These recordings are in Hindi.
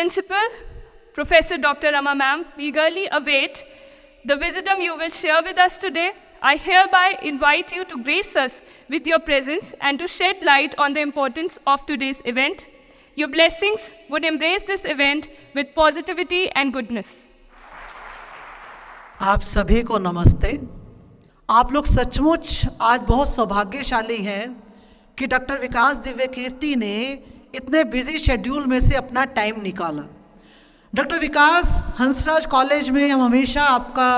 Principal, Professor Dr. Rama ma'am, we eagerly await the wisdom you will share with us today. I hereby invite you to grace us with your presence and to shed light on the importance of today's event. Your blessings would embrace this event with positivity and goodness. आप सभी को नमस्ते। आप लोग सचमुच आज बहुत सौभाग्यशाली हैं कि डॉक्टर विकास दिव्य कीर्ति ने इतने बिजी शेड्यूल में से अपना टाइम निकाला। डॉक्टर विकास हंसराज कॉलेज में हम हमेशा आपका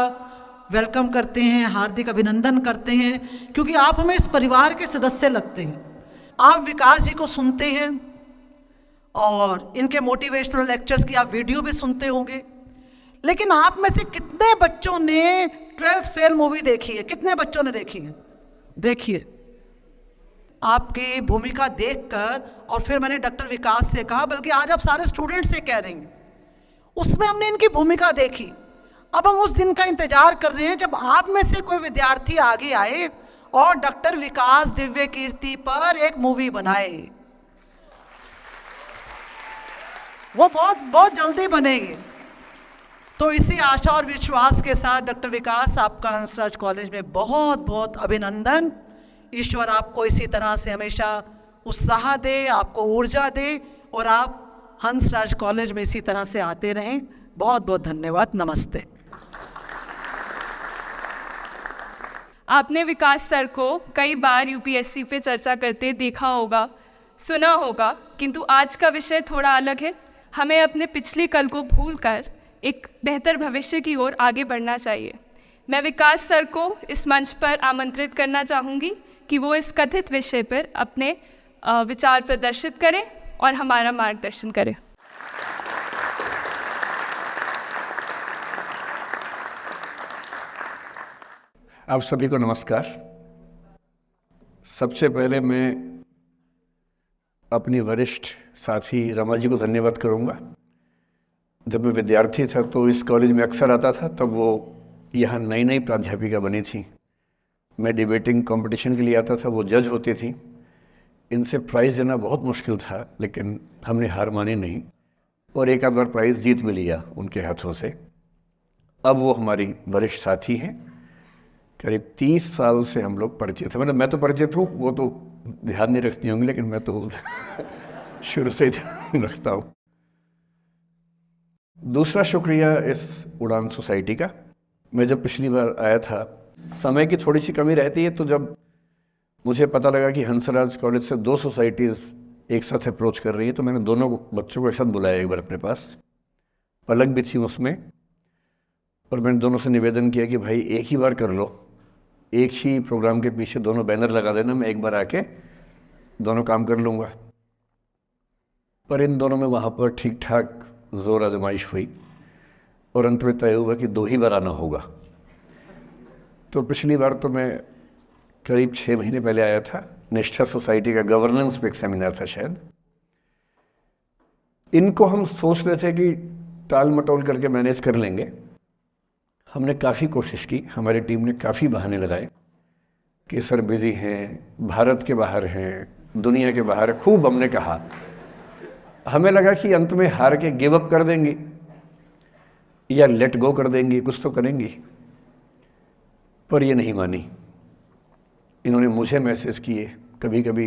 वेलकम करते हैं, हार्दिक अभिनंदन करते हैं, क्योंकि आप हमें इस परिवार के सदस्य लगते हैं। आप विकास जी को सुनते हैं और इनके मोटिवेशनल लेक्चर्स की आप वीडियो भी सुनते होंगे, लेकिन आप में से कितने बच्चों ने 12th फेल मूवी देखी है? कितने बच्चों ने देखी है? देखिए, आपकी भूमिका देखकर और फिर मैंने डॉक्टर विकास से कहा, बल्कि आज आप सारे स्टूडेंट से कह रहे हैं, उसमें हमने इनकी भूमिका देखी। अब हम उस दिन का इंतजार कर रहे हैं जब आप में से कोई विद्यार्थी आगे आए और डॉक्टर विकास दिव्य कीर्ति पर एक मूवी बनाए। वो बहुत जल्दी बनेगी। तो इसी आशा और विश्वास के साथ डॉक्टर विकास, आपका हंसराज कॉलेज में बहुत बहुत अभिनंदन। ईश्वर आपको इसी तरह से हमेशा उत्साह दे, आपको ऊर्जा दे और आप हंसराज कॉलेज में इसी तरह से आते रहें। बहुत बहुत धन्यवाद। नमस्ते। आपने विकास सर को कई बार यूपीएससी पे चर्चा करते देखा होगा, सुना होगा, किंतु आज का विषय थोड़ा अलग है। हमें अपने पिछले कल को भूलकर एक बेहतर भविष्य की ओर आगे बढ़ना चाहिए। मैं विकास सर को इस मंच पर आमंत्रित करना चाहूँगी कि वो इस कथित विषय पर अपने विचार प्रदर्शित करें और हमारा मार्गदर्शन करें। आप सभी को नमस्कार। सबसे पहले मैं अपनी वरिष्ठ साथी रमा जी को धन्यवाद करूंगा। जब मैं विद्यार्थी था तो इस कॉलेज में अक्सर आता था, तब वो यहाँ नई प्राध्यापिका बनी थी। मैं डिबेटिंग कंपटीशन के लिए आता था, वो जज होती थी। इनसे प्राइज़ देना बहुत मुश्किल था, लेकिन हमने हार मानी नहीं और एक आध बार प्राइज़ जीत भी लिया उनके हाथों से। अब वो हमारी वरिष्ठ साथी हैं। करीब 30 साल से हम लोग परिचित हैं। मतलब मैं तो परिचित हूँ, वो तो ध्यान नहीं रखती होंगी, लेकिन मैं तो शुरू से ही ध्यान रखता हूँ। दूसरा शुक्रिया इस उड़ान सोसाइटी का। मैं जब पिछली बार आया था, समय की थोड़ी सी कमी रहती है, तो जब मुझे पता लगा कि हंसराज कॉलेज से 2 सोसाइटीज़ एक साथ अप्रोच कर रही है, तो मैंने दोनों बच्चों को एक साथ बुलाया एक बार अपने पास। पलक भी थी उसमें, और मैंने दोनों से निवेदन किया कि भाई एक ही बार कर लो, एक ही प्रोग्राम के पीछे दोनों बैनर लगा देना, मैं एक बार आके दोनों काम कर लूँगा। पर इन दोनों में वहाँ पर ठीक ठाक जोर आजमाइश हुई और अंत में तय हुआ कि 2 ही बार आना होगा। तो पिछली बार तो मैं करीब 6 महीने पहले आया था। निष्ठा सोसाइटी का गवर्नेंस पे एक सेमिनार था शायद। इनको हम सोच रहे थे कि टाल मटोल करके मैनेज कर लेंगे। हमने काफ़ी कोशिश की, हमारी टीम ने काफ़ी बहाने लगाए कि सर बिज़ी हैं, भारत के बाहर हैं, दुनिया के बाहर है। खूब हमने कहा। हमें लगा कि अंत में हार के गिव अप कर देंगी या लेट गो कर देंगी, कुछ तो करेंगी। पर ये नहीं मानी। इन्होंने मुझे मैसेज किए, कभी कभी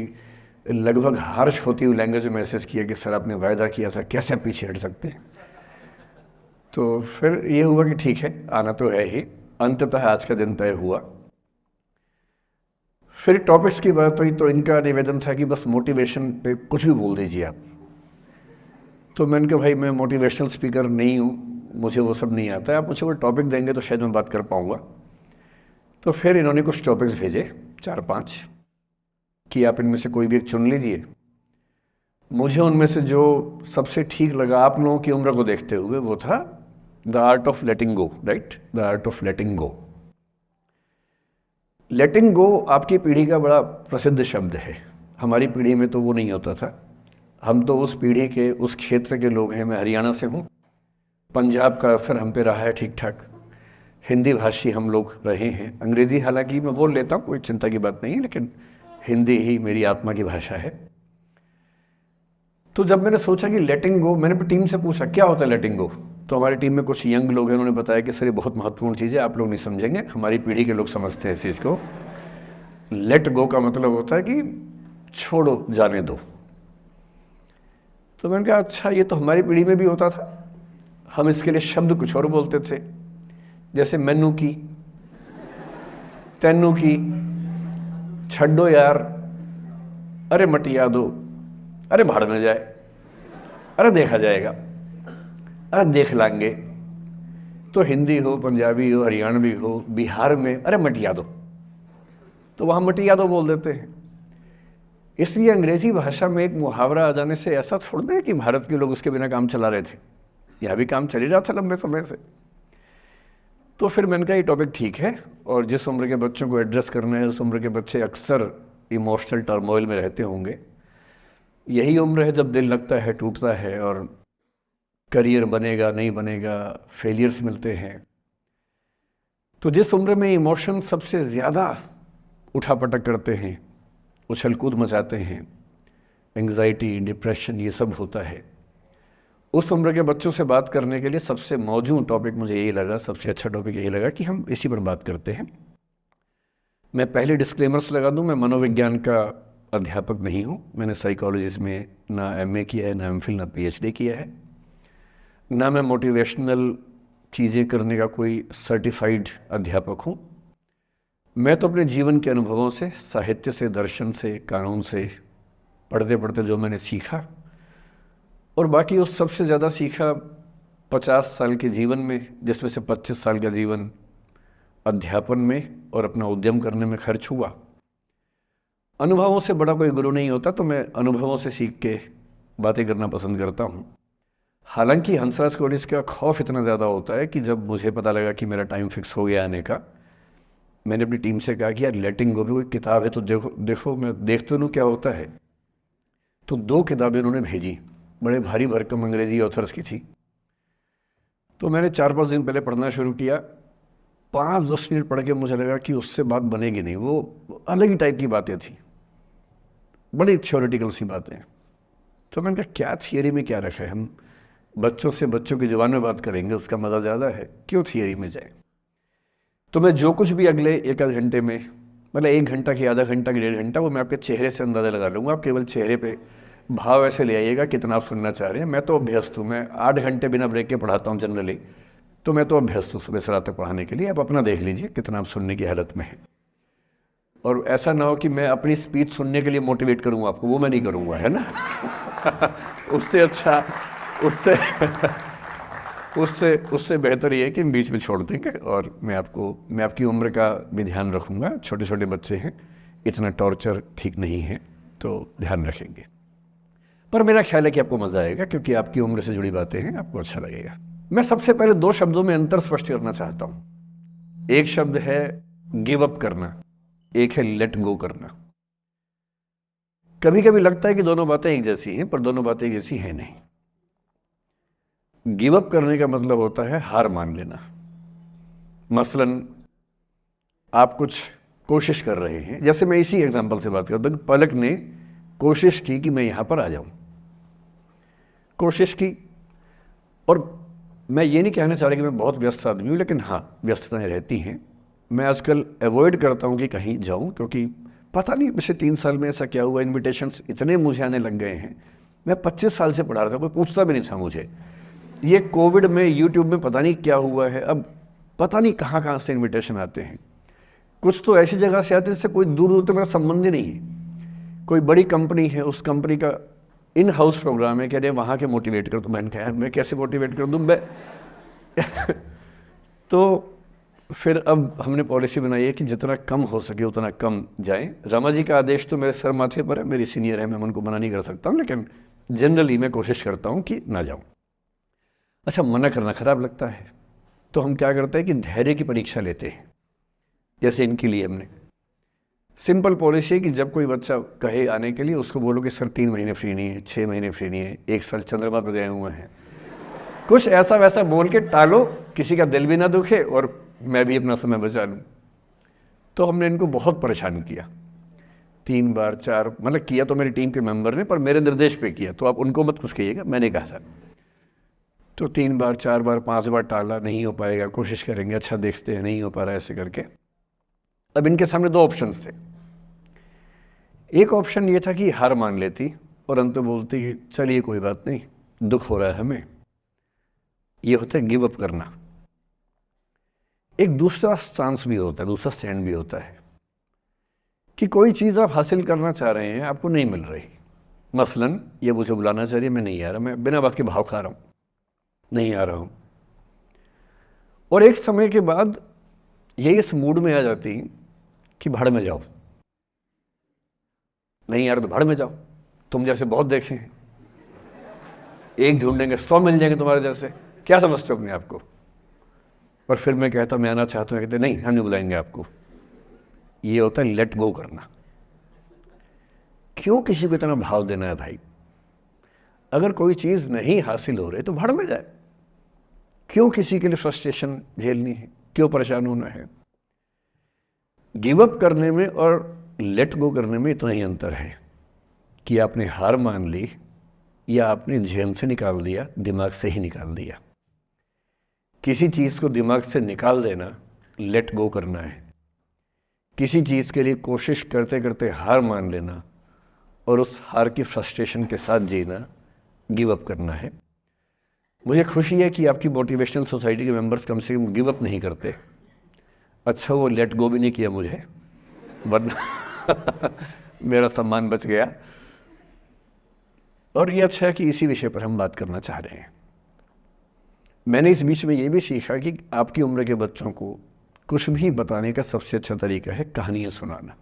लगभग हार्श होती हुई लैंग्वेज में मैसेज किया कि सर आपने वायदा किया था, कैसे पीछे हट सकते हैं। तो फिर ये हुआ कि ठीक है, आना तो है ही। अंततः आज का दिन तय हुआ। फिर टॉपिक्स की बात हुई तो इनका निवेदन था कि बस मोटिवेशन पे कुछ भी बोल दीजिए आप। तो मैंने कहा भाई मैं मोटिवेशनल स्पीकर नहीं हूँ, मुझे वो सब नहीं आता है, आप मुझे वो टॉपिक देंगे तो शायद मैं बात कर पाऊँगा। तो फिर इन्होंने कुछ टॉपिक्स भेजे 4-5 कि आप इनमें से कोई भी एक चुन लीजिए। मुझे उनमें से जो सबसे ठीक लगा आप लोगों की उम्र को देखते हुए, वो था the art of letting go. Right, the art of letting go. Letting go आपकी पीढ़ी का बड़ा प्रसिद्ध शब्द है। हमारी पीढ़ी में तो वो नहीं होता था। हम तो उस पीढ़ी के, उस क्षेत्र के लोग हैं। मैं हरियाणा से हूँ। पंजाब का असर हम पे रहा है ठीक ठाक। हिंदी भाषी हम लोग रहे हैं। अंग्रेज़ी हालांकि मैं बोल लेता हूँ, कोई चिंता की बात नहीं है, लेकिन हिंदी ही मेरी आत्मा की भाषा है। तो जब मैंने सोचा कि लेटिंग गो, मैंने अपनी टीम से पूछा क्या होता है लेटिंग गो। तो हमारी टीम में कुछ यंग लोग हैं, उन्होंने बताया कि सर ये बहुत महत्वपूर्ण चीज़ है, आप लोग नहीं समझेंगे, हमारी पीढ़ी के लोग समझते हैं इस चीज़ को। लेट गो का मतलब होता है कि छोड़ो, जाने दो। तो मैंने कहा अच्छा, ये तो हमारी पीढ़ी में भी होता था, हम इसके लिए शब्द कुछ और बोलते थे, जैसे मैनू की, तैनू की, छड्डो यार, अरे मटिया दो, अरे भाड़ में जाए, अरे देखा जाएगा, अरे देख लांगे। तो हिंदी हो, पंजाबी हो, हरियाणवी हो, बिहार में अरे मटिया दो, तो वहाँ मटिया दो बोल देते हैं। इसलिए अंग्रेजी भाषा में एक मुहावरा आ जाने से ऐसा थोड़ा है कि भारत के लोग उसके बिना काम चला रहे थे, यहाँ भी काम चल ही रहा था लंबे समय से। तो फिर मैंने कहा ये टॉपिक ठीक है, और जिस उम्र के बच्चों को एड्रेस करना है उस उम्र के बच्चे अक्सर इमोशनल टर्मोइल में रहते होंगे। यही उम्र है जब दिल लगता है, टूटता है, और करियर बनेगा नहीं बनेगा, फेलियर्स मिलते हैं। तो जिस उम्र में इमोशन सबसे ज़्यादा उठापटक करते हैं, उछल कूद मचाते हैं, एंग्जाइटी, डिप्रेशन, ये सब होता है, उस उम्र के बच्चों से बात करने के लिए सबसे मौजूद टॉपिक मुझे यही लगा, सबसे अच्छा टॉपिक यही लगा कि हम इसी पर बात करते हैं। मैं पहले डिस्क्लेमर्स लगा दूं, मैं मनोविज्ञान का अध्यापक नहीं हूं, मैंने साइकोलॉजी में ना एमए किया है, ना एमफिल, ना पीएचडी किया है, ना मैं मोटिवेशनल चीज़ें करने का कोई सर्टिफाइड अध्यापक हूं। मैं तो अपने जीवन के अनुभवों से, साहित्य से, दर्शन से, कानून से, पढ़ते पढ़ते जो मैंने सीखा, और बाकी उस सबसे ज़्यादा सीखा 50 साल के जीवन में, जिसमें से 25 साल का जीवन अध्यापन में और अपना उद्यम करने में खर्च हुआ। अनुभवों से बड़ा कोई गुरु नहीं होता, तो मैं अनुभवों से सीख के बातें करना पसंद करता हूँ। हालांकि हंसराज कोडिस का खौफ इतना ज़्यादा होता है कि जब मुझे पता लगा कि मेरा टाइम फिक्स हो गया आने का, मैंने अपनी टीम से कहा कि यार लेटिंग गो भी कोई किताब है तो देखो मैं देख तो लूँ क्या होता है। तो 2 किताबें उन्होंने भेजी, बड़े भारी भरकम अंग्रेजी ऑथर्स की थी। तो मैंने 4-5 दिन पहले पढ़ना शुरू किया। 5-10 मिनट पढ़ के मुझे लगा कि उससे बात बनेगी नहीं, वो अलग ही टाइप की बातें थी, बड़ी थ्योरेटिकल सी बातें। तो मैंने कहा क्या थियरी में क्या रखा है, हम बच्चों से बच्चों की ज़ुबान में बात करेंगे, उसका मज़ा ज़्यादा है, क्यों थियरी में जाए। तो मैं जो कुछ भी अगले 1 घंटे में, मतलब 1 घंटा की, आधा घंटा की, 1.5 घंटा, वो मैं आपके चेहरे से अंदाज़ा लगा लूँगा। आप केवल चेहरे पे भाव ऐसे ले आइएगा कितना आप सुनना चाह रहे हैं। मैं तो अभ्यस्त हूँ, मैं 8 घंटे बिना ब्रेक के पढ़ाता हूँ जनरली, तो मैं तो अभ्यस्त हूँ सुबह से रात तक पढ़ाने के लिए। आप अपना देख लीजिए कितना आप सुनने की हालत में है। और ऐसा ना हो कि मैं अपनी स्पीच सुनने के लिए मोटिवेट करूँगा आपको, वो मैं नहीं करूँगा, है ना। उससे अच्छा, उससे बेहतर ये है कि हम बीच में छोड़ देंगे, और मैं आपकी उम्र का भी ध्यान रखूँगा। छोटे छोटे बच्चे हैं, इतना टॉर्चर ठीक नहीं है, तो ध्यान रखेंगे। पर मेरा ख्याल है कि आपको मज़ा आएगा, क्योंकि आपकी उम्र से जुड़ी बातें हैं, आपको अच्छा लगेगा। मैं सबसे पहले 2 शब्दों में अंतर स्पष्ट करना चाहता हूँ। एक शब्द है गिव अप करना, एक है लेट गो करना। कभी कभी लगता है कि दोनों बातें एक जैसी हैं, पर दोनों बातें एक जैसी हैं नहीं। गिव अप करने का मतलब होता है हार मान लेना। मसलन आप कुछ कोशिश कर रहे हैं, जैसे मैं इसी एग्जांपल से बात करता हूँ। पलक ने कोशिश की कि मैं यहाँ पर आ जाऊँ, कोशिश की, और मैं ये नहीं कहना चाह रहा कि मैं बहुत व्यस्त आदमी हूँ, लेकिन हाँ व्यस्तताएं रहती हैं। मैं आजकल अवॉइड करता हूँ कि कहीं जाऊँ, क्योंकि पता नहीं पिछले 3 साल में ऐसा क्या हुआ, इन्विटेशंस इतने मुझे आने लग गए हैं। मैं 25 साल से पढ़ा रहा था, कोई पूछता भी नहीं था मुझे। ये कोविड में यूट्यूब में पता नहीं क्या हुआ है, अब पता नहीं कहाँ कहाँ से इन्विटेशन आते हैं। कुछ तो ऐसी जगह से आते हैं जिससे कोई दूर दूर तक मेरा संबंध ही नहीं है। कोई बड़ी कंपनी है, उस कंपनी का इन हाउस प्रोग्राम है, कह रहे हैं वहाँ के मोटिवेट कर। तो मैंने कहा यार मैं कैसे मोटिवेट कर दूँ मैं। तो फिर अब हमने पॉलिसी बनाई है कि जितना कम हो सके उतना कम जाएं। रमा जी का आदेश तो मेरे सर माथे पर है, मेरी सीनियर है, मैं उनको मना नहीं कर सकता हूँ, लेकिन जनरली मैं कोशिश करता हूँ कि ना जाऊँ। अच्छा, मना करना खराब लगता है, तो हम क्या करते हैं कि धैर्य की परीक्षा लेते हैं। जैसे इनके लिए हमने सिंपल पॉलिसी है कि जब कोई बच्चा कहे आने के लिए, उसको बोलो कि सर 3 महीने फ्री नहीं है, 6 महीने फ्री नहीं है, 1 साल चंद्रमा पर गए हुए हैं। कुछ ऐसा वैसा बोल के टालो, किसी का दिल भी ना दुखे और मैं भी अपना समय बचा लूँ। तो हमने इनको बहुत परेशान किया। 3 बार 4, मतलब किया तो मेरी टीम के मेंबर ने, पर मेरे निर्देश पे किया, तो आप उनको मत कुछ कहिएगा, मैंने कहा था। तो 3 बार 4 बार 5 बार टाला, नहीं हो पाएगा, कोशिश करेंगे, अच्छा देखते हैं, नहीं हो पा रहा है, ऐसे करके। अब इनके सामने 2 ऑप्शंस थे। एक ऑप्शन ये था कि हार मान लेती और अंत में बोलती कि चलिए कोई बात नहीं, दुख हो रहा है हमें, ये होता है गिव अप करना। एक दूसरा स्टांस भी होता है, दूसरा स्टैंड भी होता है कि कोई चीज़ आप हासिल करना चाह रहे हैं, आपको नहीं मिल रही। मसलन ये मुझे बुलाना चाहिए, मैं नहीं आ रहा, मैं बिना बात के भाव खा रहा हूँ, नहीं आ रहा हूँ। और एक समय के बाद ये इस मूड में आ जाती कि भाड़ में जाओ, नहीं यार तो भाड़ में जाओ, तुम जैसे बहुत देखे हैं, एक ढूंढेंगे 100 मिल जाएंगे तुम्हारे जैसे, क्या समझते हो अपने आप को। और फिर मैं कहता मैं आना चाहता हूँ, कहते नहीं हम नहीं बुलाएंगे आपको। ये होता है लेट गो करना। क्यों किसी को इतना भाव देना है भाई? अगर कोई चीज़ नहीं हासिल हो रही तो भाड़ में जाए, क्यों किसी के लिए फ्रस्ट्रेशन झेलनी है, क्यों परेशान होना है? गिव अप करने में और लेट गो करने में इतना ही अंतर है कि आपने हार मान ली या आपने जेहन से निकाल दिया, दिमाग से ही निकाल दिया। किसी चीज़ को दिमाग से निकाल देना लेट गो करना है, किसी चीज़ के लिए कोशिश करते करते हार मान लेना और उस हार की फ्रस्ट्रेशन के साथ जीना गिव अप करना है। मुझे खुशी है कि आपकी मोटिवेशनल सोसाइटी के मेंबर्स कम से कम गिव अप नहीं करते। अच्छा वो लेट गो भी नहीं किया मुझे, वरना मेरा सम्मान बच गया। और ये अच्छा है कि इसी विषय पर हम बात करना चाह रहे हैं। मैंने इस बीच में ये भी सीखा कि आपकी उम्र के बच्चों को कुछ भी बताने का सबसे अच्छा तरीका है कहानियाँ सुनाना।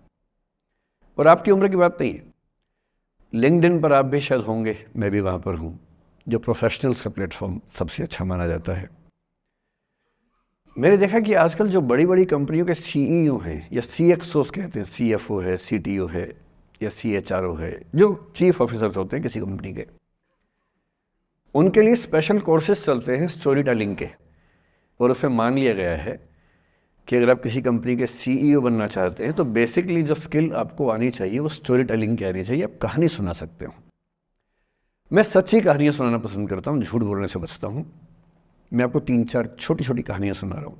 और आपकी उम्र की बात नहीं है, लिंक्डइन पर आप भी शायद होंगे, मैं भी वहाँ पर हूँ, जो प्रोफेशनल्स का प्लेटफॉर्म सबसे अच्छा माना जाता है। मैंने देखा कि आजकल जो बड़ी बड़ी कंपनियों के CEO हैं या CXOs कहते हैं, CFO है, CTO है या CHRO है, जो चीफ ऑफिसर्स होते हैं किसी कंपनी के, उनके लिए स्पेशल कोर्सेज चलते हैं स्टोरी टेलिंग के। और उसमें मान लिया गया है कि अगर आप किसी कंपनी के CEO बनना चाहते हैं तो बेसिकली जो स्किल आपको आनी चाहिए वो स्टोरी टेलिंग की आनी चाहिए, आप कहानी सुना सकते हो। मैं सच्ची कहानियाँ सुनाना पसंद करता हूँ, झूठ बोलने से बचता हूँ। मैं आपको 3-4 छोटी छोटी कहानियाँ सुना रहा हूँ।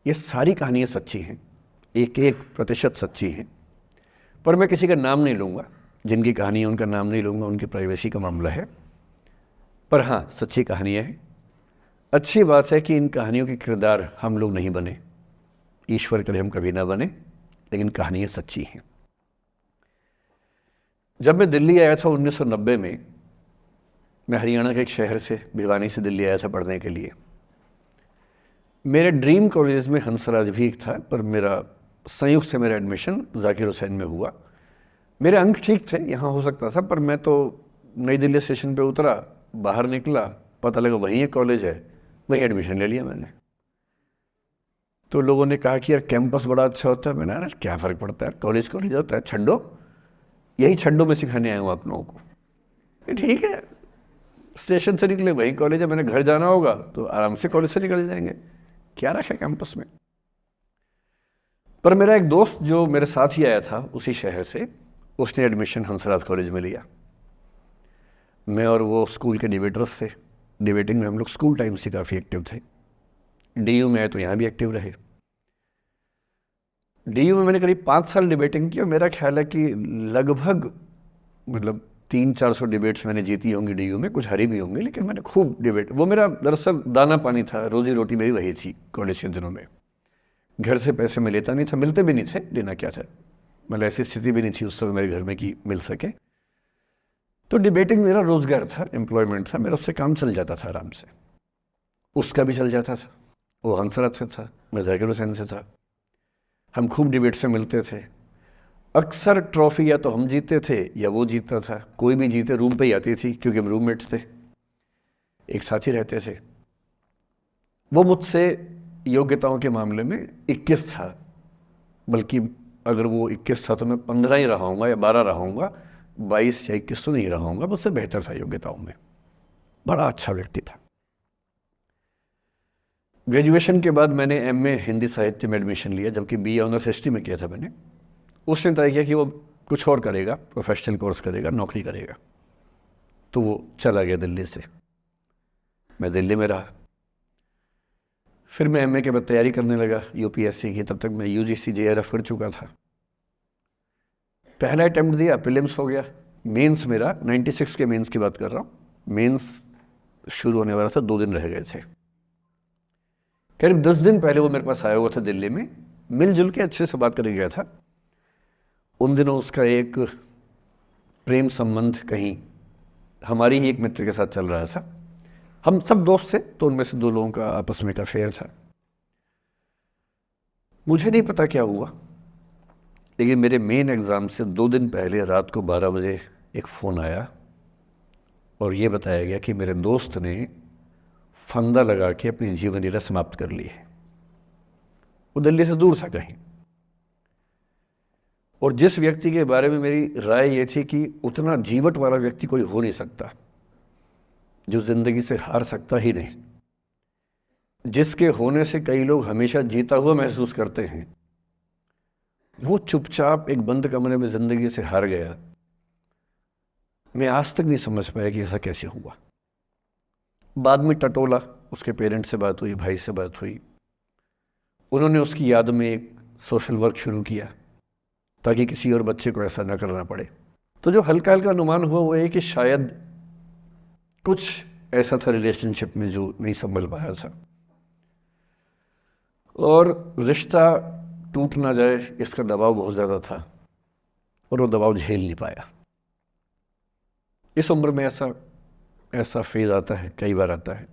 ये सारी कहानियाँ सच्ची हैं, 1-1% सच्ची हैं, पर मैं किसी का नाम नहीं लूँगा। जिनकी कहानी है उनका नाम नहीं लूँगा, उनकी प्राइवेसी का मामला है। पर हाँ, सच्ची कहानियाँ हैं। अच्छी बात है कि इन कहानियों के किरदार हम लोग नहीं बने, ईश्वर करे हम कभी ना बने, लेकिन कहानियाँ सच्ची हैं। जब मैं दिल्ली आया था 1990 में, मैं हरियाणा के एक शहर से, भिवानी से दिल्ली आया था पढ़ने के लिए। मेरे ड्रीम कॉलेज में हंसराज भी एक था, पर मेरा संयुक्त से मेरा एडमिशन जाकिर हुसैन में हुआ। मेरे अंक ठीक थे, यहाँ हो सकता था, पर मैं तो नई दिल्ली स्टेशन पे उतरा, बाहर निकला, पता लगा वहीं एक कॉलेज है, वहीं एडमिशन ले लिया मैंने। तो लोगों ने कहा कि यार कैंपस बड़ा अच्छा होता है। मैंने, अरे क्या फ़र्क पड़ता है, कॉलेज कॉलेज होता है, छड्डो, यही छड्डो में सिखाने आया हूँ आप लोगों को। ठीक है, स्टेशन से निकले वहीं कॉलेज है, मैंने घर जाना होगा तो आराम से कॉलेज से निकल जाएंगे, क्या रखा है कैंपस में। पर मेरा एक दोस्त जो मेरे साथ ही आया था उसी शहर से, उसने एडमिशन हंसराज कॉलेज में लिया। मैं और वो स्कूल के डिबेटर्स थे, डिबेटिंग में हम लोग स्कूल टाइम से काफ़ी एक्टिव थे। DU में आए तो यहाँ भी एक्टिव रहे। DU में मैंने करीब 5 साल डिबेटिंग की और मेरा ख्याल है कि लगभग मतलब 300-400 डिबेट्स मैंने जीती होंगी DU में, कुछ हारी भी होंगी, लेकिन मैंने खूब डिबेट, वो मेरा दरअसल दाना पानी था, रोजी रोटी मेरी वही थी कॉलेज के दिनों में। घर से पैसे मैं लेता नहीं था, मिलते भी नहीं थे, लेना क्या था, मतलब ऐसी स्थिति भी नहीं थी उस समय मेरे घर में कि मिल सके। तो डिबेटिंग मेरा रोज़गार था, एम्प्लॉयमेंट था, मेरा उससे काम चल जाता था आराम से। उसका भी चल जाता था, वो हंसराज से था, मैं जाकिर हुसैन से था। हम खूब डिबेट्स में मिलते थे। अक्सर ट्रॉफी या तो हम जीतते थे या वो जीतता था, कोई भी जीते रूम पे ही आती थी क्योंकि हम रूममेट्स थे, एक साथ ही रहते थे। वो मुझसे योग्यताओं के मामले में 21 था, बल्कि अगर वो 21 था तो मैं 15 ही रहा हूँगा या 12 रहा हूँगा, 22 या 21 तो नहीं रहा हूँगा, मुझसे बेहतर था योग्यताओं में, बड़ा अच्छा व्यक्ति था। ग्रेजुएशन के बाद मैंने MA हिंदी साहित्य में एडमिशन लिया, जबकि BA ऑनर्स हिस्ट्री में किया था मैंने। उसने तय किया कि वो कुछ और करेगा, प्रोफेशनल कोर्स करेगा, नौकरी करेगा। तो वो चला गया दिल्ली से, मैं दिल्ली में रहा। फिर मैं एमए के बाद तैयारी करने लगा यूपीएससी की। तब तक मैं यूजीसी जेआरएफ कर चुका था। पहला अटैम्प्ट दिया, प्रीलिम्स हो गया। मेंस मेरा 96 के मेंस की बात कर रहा हूँ, मेंस शुरू होने वाला था, 2 दिन रह गए थे। करीब 10 दिन पहले वो मेरे पास आया हुआ था दिल्ली में, मिलजुल के अच्छे से बात करके गया था। उन दिनों उसका एक प्रेम संबंध कहीं हमारी ही एक मित्र के साथ चल रहा था। हम सब दोस्त थे, तो उनमें से 2 लोगों का आपस में एक अफेयर था। मुझे नहीं पता क्या हुआ, लेकिन मेरे मेन एग्ज़ाम से 2 दिन पहले रात को 12 बजे एक फ़ोन आया और ये बताया गया कि मेरे दोस्त ने फंदा लगा के अपनी जीवन लीला समाप्त कर ली है। वो दिल्ली से दूर था कहीं, और जिस व्यक्ति के बारे में मेरी राय ये थी कि उतना जीवट वाला व्यक्ति कोई हो नहीं सकता, जो ज़िंदगी से हार सकता ही नहीं, जिसके होने से कई लोग हमेशा जीता हुआ महसूस करते हैं, वो चुपचाप एक बंद कमरे में ज़िंदगी से हार गया। मैं आज तक नहीं समझ पाया कि ऐसा कैसे हुआ। बाद में टटोला, उसके पेरेंट्स से बात हुई, भाई से बात हुई। उन्होंने उसकी याद में एक सोशल वर्क शुरू किया ताकि किसी और बच्चे को ऐसा ना करना पड़े। तो जो हल्का हल्का अनुमान हुआ वो है कि शायद कुछ ऐसा था रिलेशनशिप में जो नहीं संभल पाया था, और रिश्ता टूट ना जाए इसका दबाव बहुत ज़्यादा था, और वो दबाव झेल नहीं पाया। इस उम्र में ऐसा फेज़ आता है, कई बार आता है।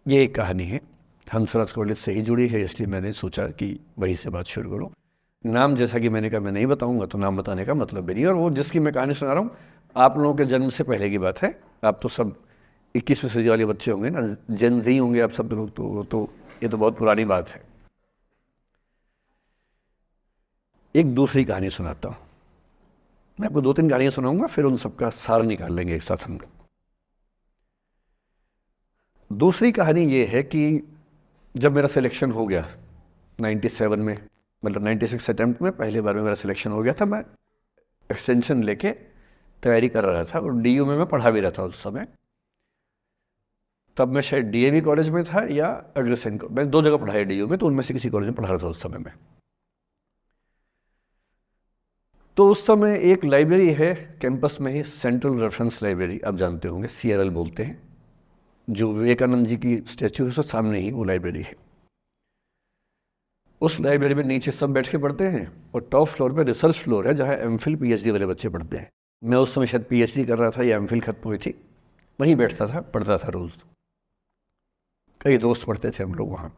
ये एक कहानी है, हंसराज कॉलेज से ही जुड़ी है, इसलिए मैंने सोचा कि वहीं से बात शुरू करूँ। नाम जैसा कि मैंने कहा मैं नहीं बताऊंगा, तो नाम बताने का मतलब भी नहीं। और वो जिसकी मैं कहानी सुना रहा हूँ, आप लोगों के जन्म से पहले की बात है। आप तो सब 21वीं सदी वाले बच्चे होंगे ना, जेन ज़ी होंगे आप सब लोग, तो ये तो बहुत पुरानी बात है। एक दूसरी कहानी सुनाता हूँ। मैं आपको 2-3 कहानियाँ सुनाऊंगा, फिर उन सबका सार निकाल लेंगे एक साथ हम लोग। दूसरी कहानी ये है कि जब मेरा सिलेक्शन हो गया 97 में, मतलब 96 अटैम्प्ट में पहली बार में मेरा सिलेक्शन हो गया था, मैं एक्सटेंशन लेके तैयारी कर रहा था, और डीयू में मैं पढ़ा भी रहा था उस समय। तब मैं शायद डीएवी कॉलेज में था या अग्रसेन को, मैं 2 जगह पढ़ाया डीयू में, तो उनमें से किसी कॉलेज में पढ़ा रहा था उस समय में। तो उस समय एक लाइब्रेरी है कैंपस में ही, सेंट्रल रेफरेंस लाइब्रेरी, आप जानते होंगे, CRL बोलते हैं, जो विवेकानंद जी की स्टैचू है उसके सामने ही वो लाइब्रेरी है। उस लाइब्रेरी में नीचे सब बैठ के पढ़ते हैं, और टॉप फ्लोर पे रिसर्च फ्लोर है जहाँ MPhil PhD वाले बच्चे पढ़ते हैं। मैं उस समय शायद PhD कर रहा था या MPhil खत्म हुई थी, वहीं बैठता था, पढ़ता था रोज़। कई दोस्त पढ़ते थे हम लोग वहाँ।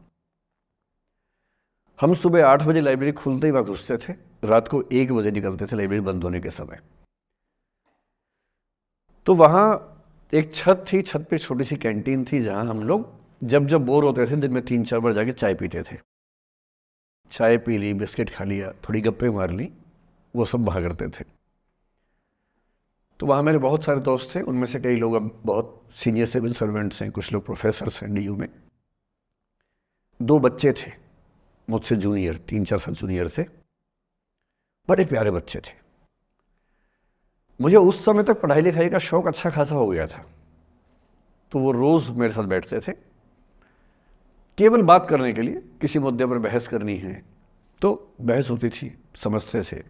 हम सुबह 8 बजे लाइब्रेरी खुलते ही वहाँ घुसते थे, रात को 1 बजे निकलते थे लाइब्रेरी बंद होने के समय। तो वहाँ एक छत थी, छत पे छोटी सी कैंटीन थी जहाँ हम लोग जब जब बोर होते थे दिन में 3-4 बार जाके चाय पीते थे। चाय पी ली, बिस्किट खा लिया, थोड़ी गप्पे मार ली, वो सब वहाँ करते थे। तो वहाँ मेरे बहुत सारे दोस्त थे, उनमें से कई लोग अब बहुत सीनियर सिविल सर्वेंट्स हैं, कुछ लोग प्रोफेसर्स हैं डीयू में। 2 बच्चे थे मुझसे जूनियर, 3-4 साल जूनियर थे, बड़े प्यारे बच्चे थे। मुझे उस समय तक पढ़ाई लिखाई का शौक अच्छा खासा हो गया था, तो वो रोज़ मेरे साथ बैठते थे केवल बात करने के लिए। किसी मुद्दे पर बहस करनी है तो बहस होती थी, समझते थे।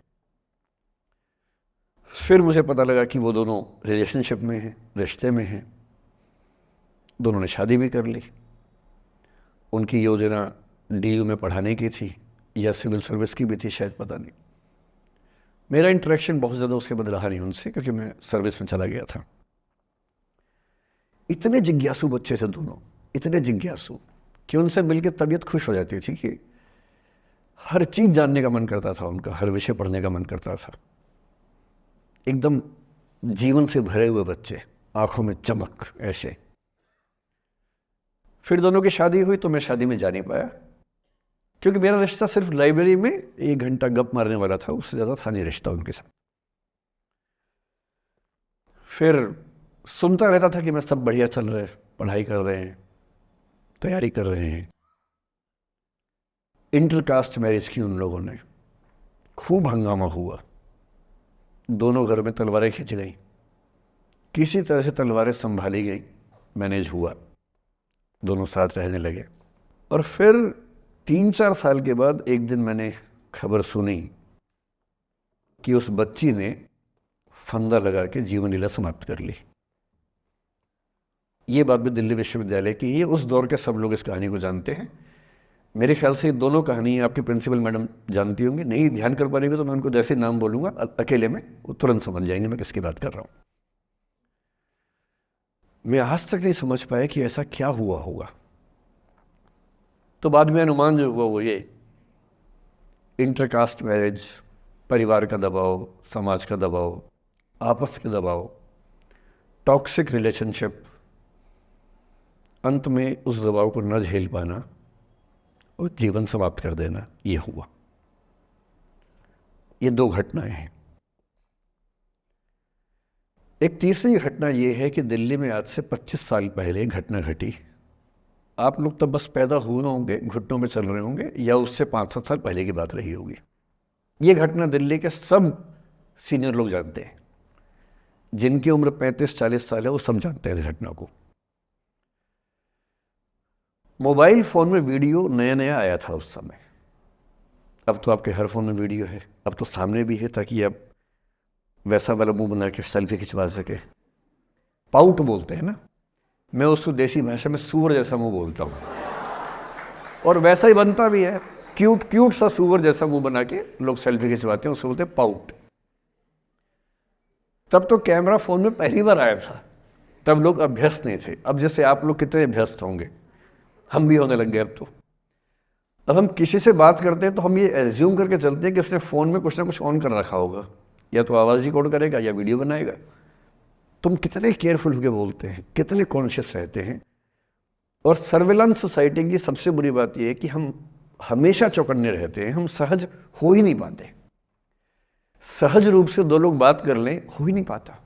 फिर मुझे पता लगा कि वो दोनों रिलेशनशिप में हैं, रिश्ते में हैं। दोनों ने शादी भी कर ली। उनकी योजना डीयू में पढ़ाने की थी या सिविल सर्विस की भी थी, शायद, पता नहीं। मेरा इंटरेक्शन बहुत ज़्यादा उसके बाद रहा नहीं उनसे, क्योंकि मैं सर्विस में चला गया था। इतने जिज्ञासु बच्चे थे दोनों, इतने जिज्ञासु कि उनसे मिलकर तबीयत खुश हो जाती थी, कि हर चीज़ जानने का मन करता था उनका, हर विषय पढ़ने का मन करता था। एकदम जीवन से भरे हुए बच्चे, आंखों में चमक ऐसे। फिर दोनों की शादी हुई तो मैं शादी में जा नहीं पाया, क्योंकि मेरा रिश्ता सिर्फ लाइब्रेरी में 1 घंटा गप मारने वाला था, उससे ज़्यादा था नहीं रिश्ता उनके साथ। फिर सुनता रहता था कि मैं सब बढ़िया चल रहे, पढ़ाई कर रहे हैं, तैयारी कर रहे हैं। इंटरकास्ट मैरिज की उन लोगों ने, खूब हंगामा हुआ, दोनों घर में तलवारें खिंच गई, किसी तरह से तलवारें संभाली गई, मैनेज हुआ, दोनों साथ रहने लगे। और फिर 3-4 साल के बाद एक दिन मैंने खबर सुनी कि उस बच्ची ने फंदा लगा के जीवन लीला समाप्त कर ली। ये बात भी दिल्ली विश्वविद्यालय की, ये उस दौर के सब लोग इस कहानी को जानते हैं। मेरे ख्याल से ये दोनों कहानी आपकी प्रिंसिपल मैडम जानती होंगी, नहीं ध्यान कर पाएंगे तो मैं उनको जैसे नाम बोलूँगा अकेले में वो तुरंत समझ जाएंगे मैं किसकी बात कर रहा हूँ। मैं आज तक नहीं समझ पाया कि ऐसा क्या हुआ होगा। तो बाद में अनुमान जो हुआ वो ये, इंटरकास्ट मैरिज, परिवार का दबाव, समाज का दबाव, आपस के दबाव, टॉक्सिक रिलेशनशिप, अंत में उस दबाव को न झेल पाना और जीवन समाप्त कर देना, ये हुआ। ये 2 घटनाएं हैं। एक तीसरी घटना ये है कि दिल्ली में आज से 25 साल पहले घटना घटी। आप लोग तब बस पैदा हुए होंगे, घुटनों में चल रहे होंगे, या उससे 5-7 साल पहले की बात रही होगी। ये घटना दिल्ली के सब सीनियर लोग जानते हैं, जिनकी उम्र 35-40 साल है वो सब जानते हैं इस घटना को। मोबाइल फ़ोन में वीडियो नया नया आया था उस समय। अब तो आपके हर फ़ोन में वीडियो है, अब तो सामने भी है, ताकि आप वैसा वाला मुंह बना के सेल्फी खिंचवा सके। पाउट बोलते हैं ना, मैं उसको देसी भाषा में सूअर जैसा मुंह बोलता हूँ, और वैसा ही बनता भी है, क्यूट क्यूट सा सूअर जैसा मुंह बना के लोग सेल्फी खिंचवाते हैं, उसको बोलते हैं पाउट। तब तो कैमरा फ़ोन में पहली बार आया था, तब लोग अभ्यस्त नहीं थे। अब जैसे आप लोग कितने अभ्यस्त होंगे, हम भी होने लग गए अब हम किसी से बात करते हैं तो हम ये एज्यूम करके चलते हैं कि उसने फ़ोन में कुछ ना कुछ ऑन कर रखा होगा, या तो आवाज़ रिकॉर्ड करेगा या वीडियो बनाएगा। तुम कितने केयरफुल होकर बोलते हैं, कितने कॉन्शियस रहते हैं। और सर्विलांस सोसाइटी की सबसे बुरी बात यह है कि हम हमेशा चौकन्ने रहते हैं, हम सहज हो ही नहीं पाते। सहज रूप से 2 लोग बात कर लें, हो ही नहीं पाता।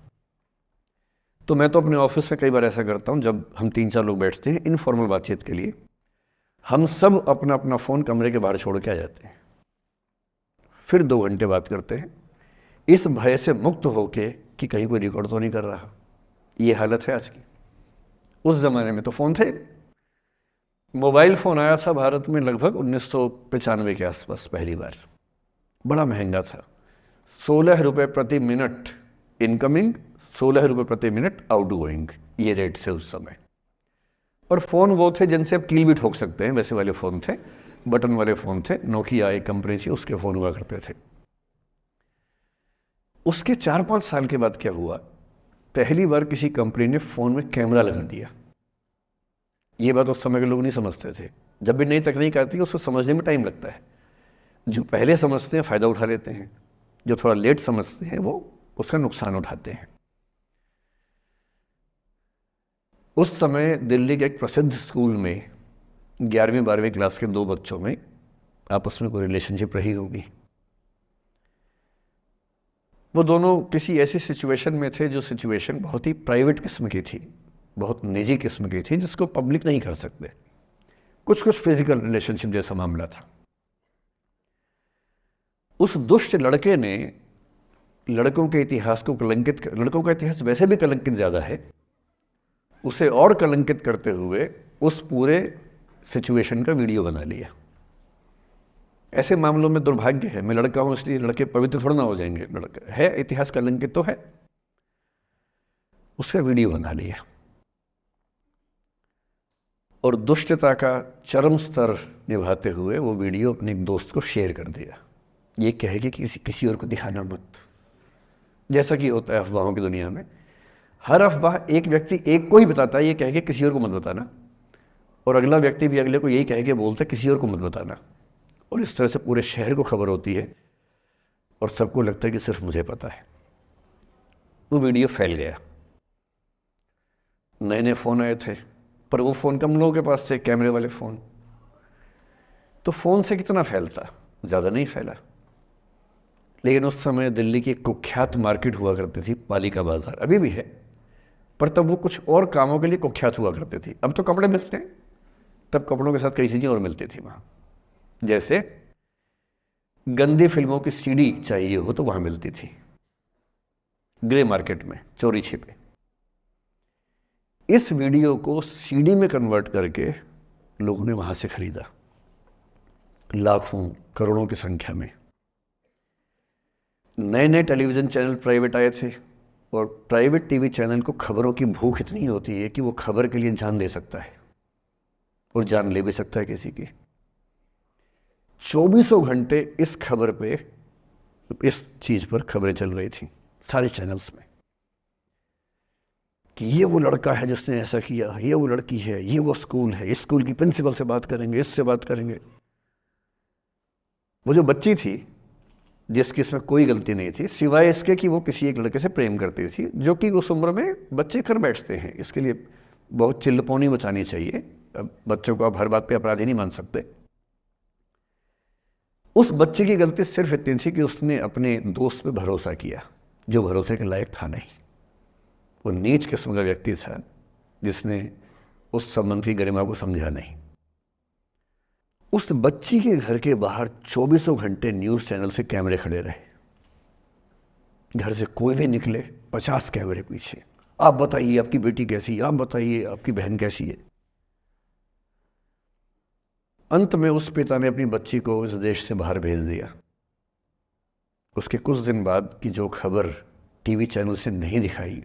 तो मैं तो अपने ऑफिस में कई बार ऐसा करता हूँ, जब हम 3-4 लोग बैठते हैं इनफॉर्मल बातचीत के लिए, हम सब अपना अपना फ़ोन कमरे के बाहर छोड़ के आ जाते हैं, फिर 2 घंटे बात करते हैं, इस भय से मुक्त होके कि कहीं कोई रिकॉर्ड तो नहीं कर रहा। ये हालत है आज की। उस ज़माने में तो फ़ोन थे। मोबाइल फ़ोन आया था भारत में लगभग 1995 के आसपास पहली बार। बड़ा महंगा था, 16 रुपये प्रति मिनट इनकमिंग, 16 रुपये प्रति मिनट आउटगोइंग, ये रेट से उस समय। और फ़ोन वो थे जिनसे आप कील भी ठोक सकते हैं, वैसे वाले फ़ोन थे, बटन वाले फ़ोन थे। नोकिया एक कंपनी थी, उसके फ़ोन हुआ करते थे। उसके 4-5 साल के बाद क्या हुआ, पहली बार किसी कंपनी ने फ़ोन में कैमरा लगा दिया। ये बात उस समय के लोग नहीं समझते थे। जब भी नई तकनीक आती है उसको समझने में टाइम लगता है। जो पहले समझते हैं फ़ायदा उठा लेते हैं, जो थोड़ा लेट समझते हैं वो उसका नुकसान उठाते हैं। उस समय दिल्ली के एक प्रसिद्ध स्कूल में 11वीं-12वीं क्लास के 2 बच्चों में आपस में कोई रिलेशनशिप रही होगी। वो दोनों किसी ऐसी सिचुएशन में थे जो सिचुएशन बहुत ही प्राइवेट किस्म की थी, बहुत निजी किस्म की थी, जिसको पब्लिक नहीं कर सकते। कुछ फिजिकल रिलेशनशिप जैसा मामला था। उस दुष्ट लड़के ने लड़कों के इतिहास को कलंकित कर, लड़कों का इतिहास वैसे भी कलंकित ज़्यादा है, उसे और कलंकित करते हुए उस पूरे सिचुएशन का वीडियो बना लिया। ऐसे मामलों में दुर्भाग्य है, मैं लड़का हूं इसलिए लड़के पवित्र थोड़ा ना हो जाएंगे। लड़का है, इतिहास कलंकित तो है, उसका वीडियो बना लिया और दुष्टता का चरम स्तर निभाते हुए वो वीडियो अपने एक दोस्त को शेयर कर दिया। ये कहे कि किसी और को दिखाना मत, जैसा कि होता है अफवाहों की दुनिया में। हर अफवाह एक व्यक्ति एक को ही बताता है, ये कह के किसी और को मत बताना, और अगला व्यक्ति भी अगले को यही कह के बोलता है किसी और को मत बताना। और इस तरह से पूरे शहर को खबर होती है और सबको लगता है कि सिर्फ मुझे पता है। वो वीडियो फैल गया। नए नए फ़ोन आए थे, पर वो फ़ोन कम लोगों के पास थे, कैमरे वाले फ़ोन। तो फ़ोन से कितना फैलता, ज़्यादा नहीं फैला। लेकिन उस समय दिल्ली की एक कुख्यात मार्केट हुआ करती थी, पालिका बाज़ार, अभी भी है, पर तब वो कुछ और कामों के लिए कुख्यात हुआ करती थी। अब तो कपड़े मिलते हैं, तब कपड़ों के साथ कई चीज़ें और मिलती थी वहाँ। जैसे गंदी फिल्मों की सीडी चाहिए हो तो वहाँ मिलती थी, ग्रे मार्केट में चोरी छिपे। इस वीडियो को सीडी में कन्वर्ट करके लोगों ने वहां से खरीदा, लाखों करोड़ों की संख्या में। नए नए टेलीविज़न चैनल प्राइवेट आए थे, और प्राइवेट टीवी चैनल को खबरों की भूख इतनी होती है कि वो खबर के लिए जान दे सकता है और जान ले भी सकता है किसी की। 24 घंटे इस खबर पे, इस चीज़ पर खबरें चल रही थी सारे चैनल्स में कि ये वो लड़का है जिसने ऐसा किया, ये वो लड़की है, ये वो स्कूल है, इस स्कूल की प्रिंसिपल से बात करेंगे, इससे बात करेंगे। वो जो बच्ची थी जिसकी इसमें कोई गलती नहीं थी सिवाय इसके कि वो किसी एक लड़के से प्रेम करती थी, जो कि उस उम्र में बच्चे कर बैठते हैं। इसके लिए बहुत चिल्लपौनी मचानी चाहिए। अब बच्चों को आप हर बात पे अपराधी नहीं मान सकते। उस बच्चे की गलती सिर्फ इतनी थी कि उसने अपने दोस्त पे भरोसा किया जो भरोसे के लायक था नहीं। वो नीच किस्म का व्यक्ति था जिसने उस संबंध की गरिमा को समझा नहीं। उस बच्ची के घर के बाहर 24 घंटे न्यूज़ चैनल से कैमरे खड़े रहे। घर से कोई भी निकले 50 कैमरे पीछे, आप बताइए आपकी बेटी कैसी है, आप बताइए आपकी बहन कैसी है। अंत में उस पिता ने अपनी बच्ची को इस देश से बाहर भेज दिया। उसके कुछ दिन बाद की जो खबर टीवी चैनल से नहीं दिखाई,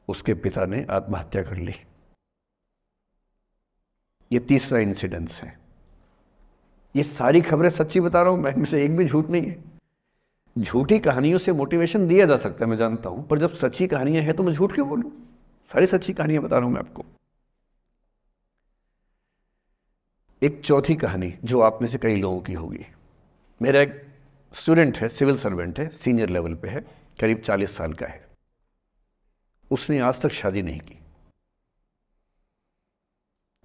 उसके पिता ने आत्महत्या कर ली। ये तीसरा इंसिडेंस है। ये सारी खबरें सच्ची बता रहा हूं मैं, इनमें से एक भी झूठ नहीं है। झूठी कहानियों से मोटिवेशन दिया जा सकता है, मैं जानता हूं, पर जब सच्ची कहानियां हैं तो मैं झूठ क्यों बोलूं? सारी सच्ची कहानियां बता रहा हूं मैं आपको। एक चौथी कहानी जो आप में से कई लोगों की होगी। मेरा एक स्टूडेंट है, सिविल सर्वेंट है, सीनियर लेवल पे है, करीब 40 साल का है। उसने आज तक शादी नहीं की।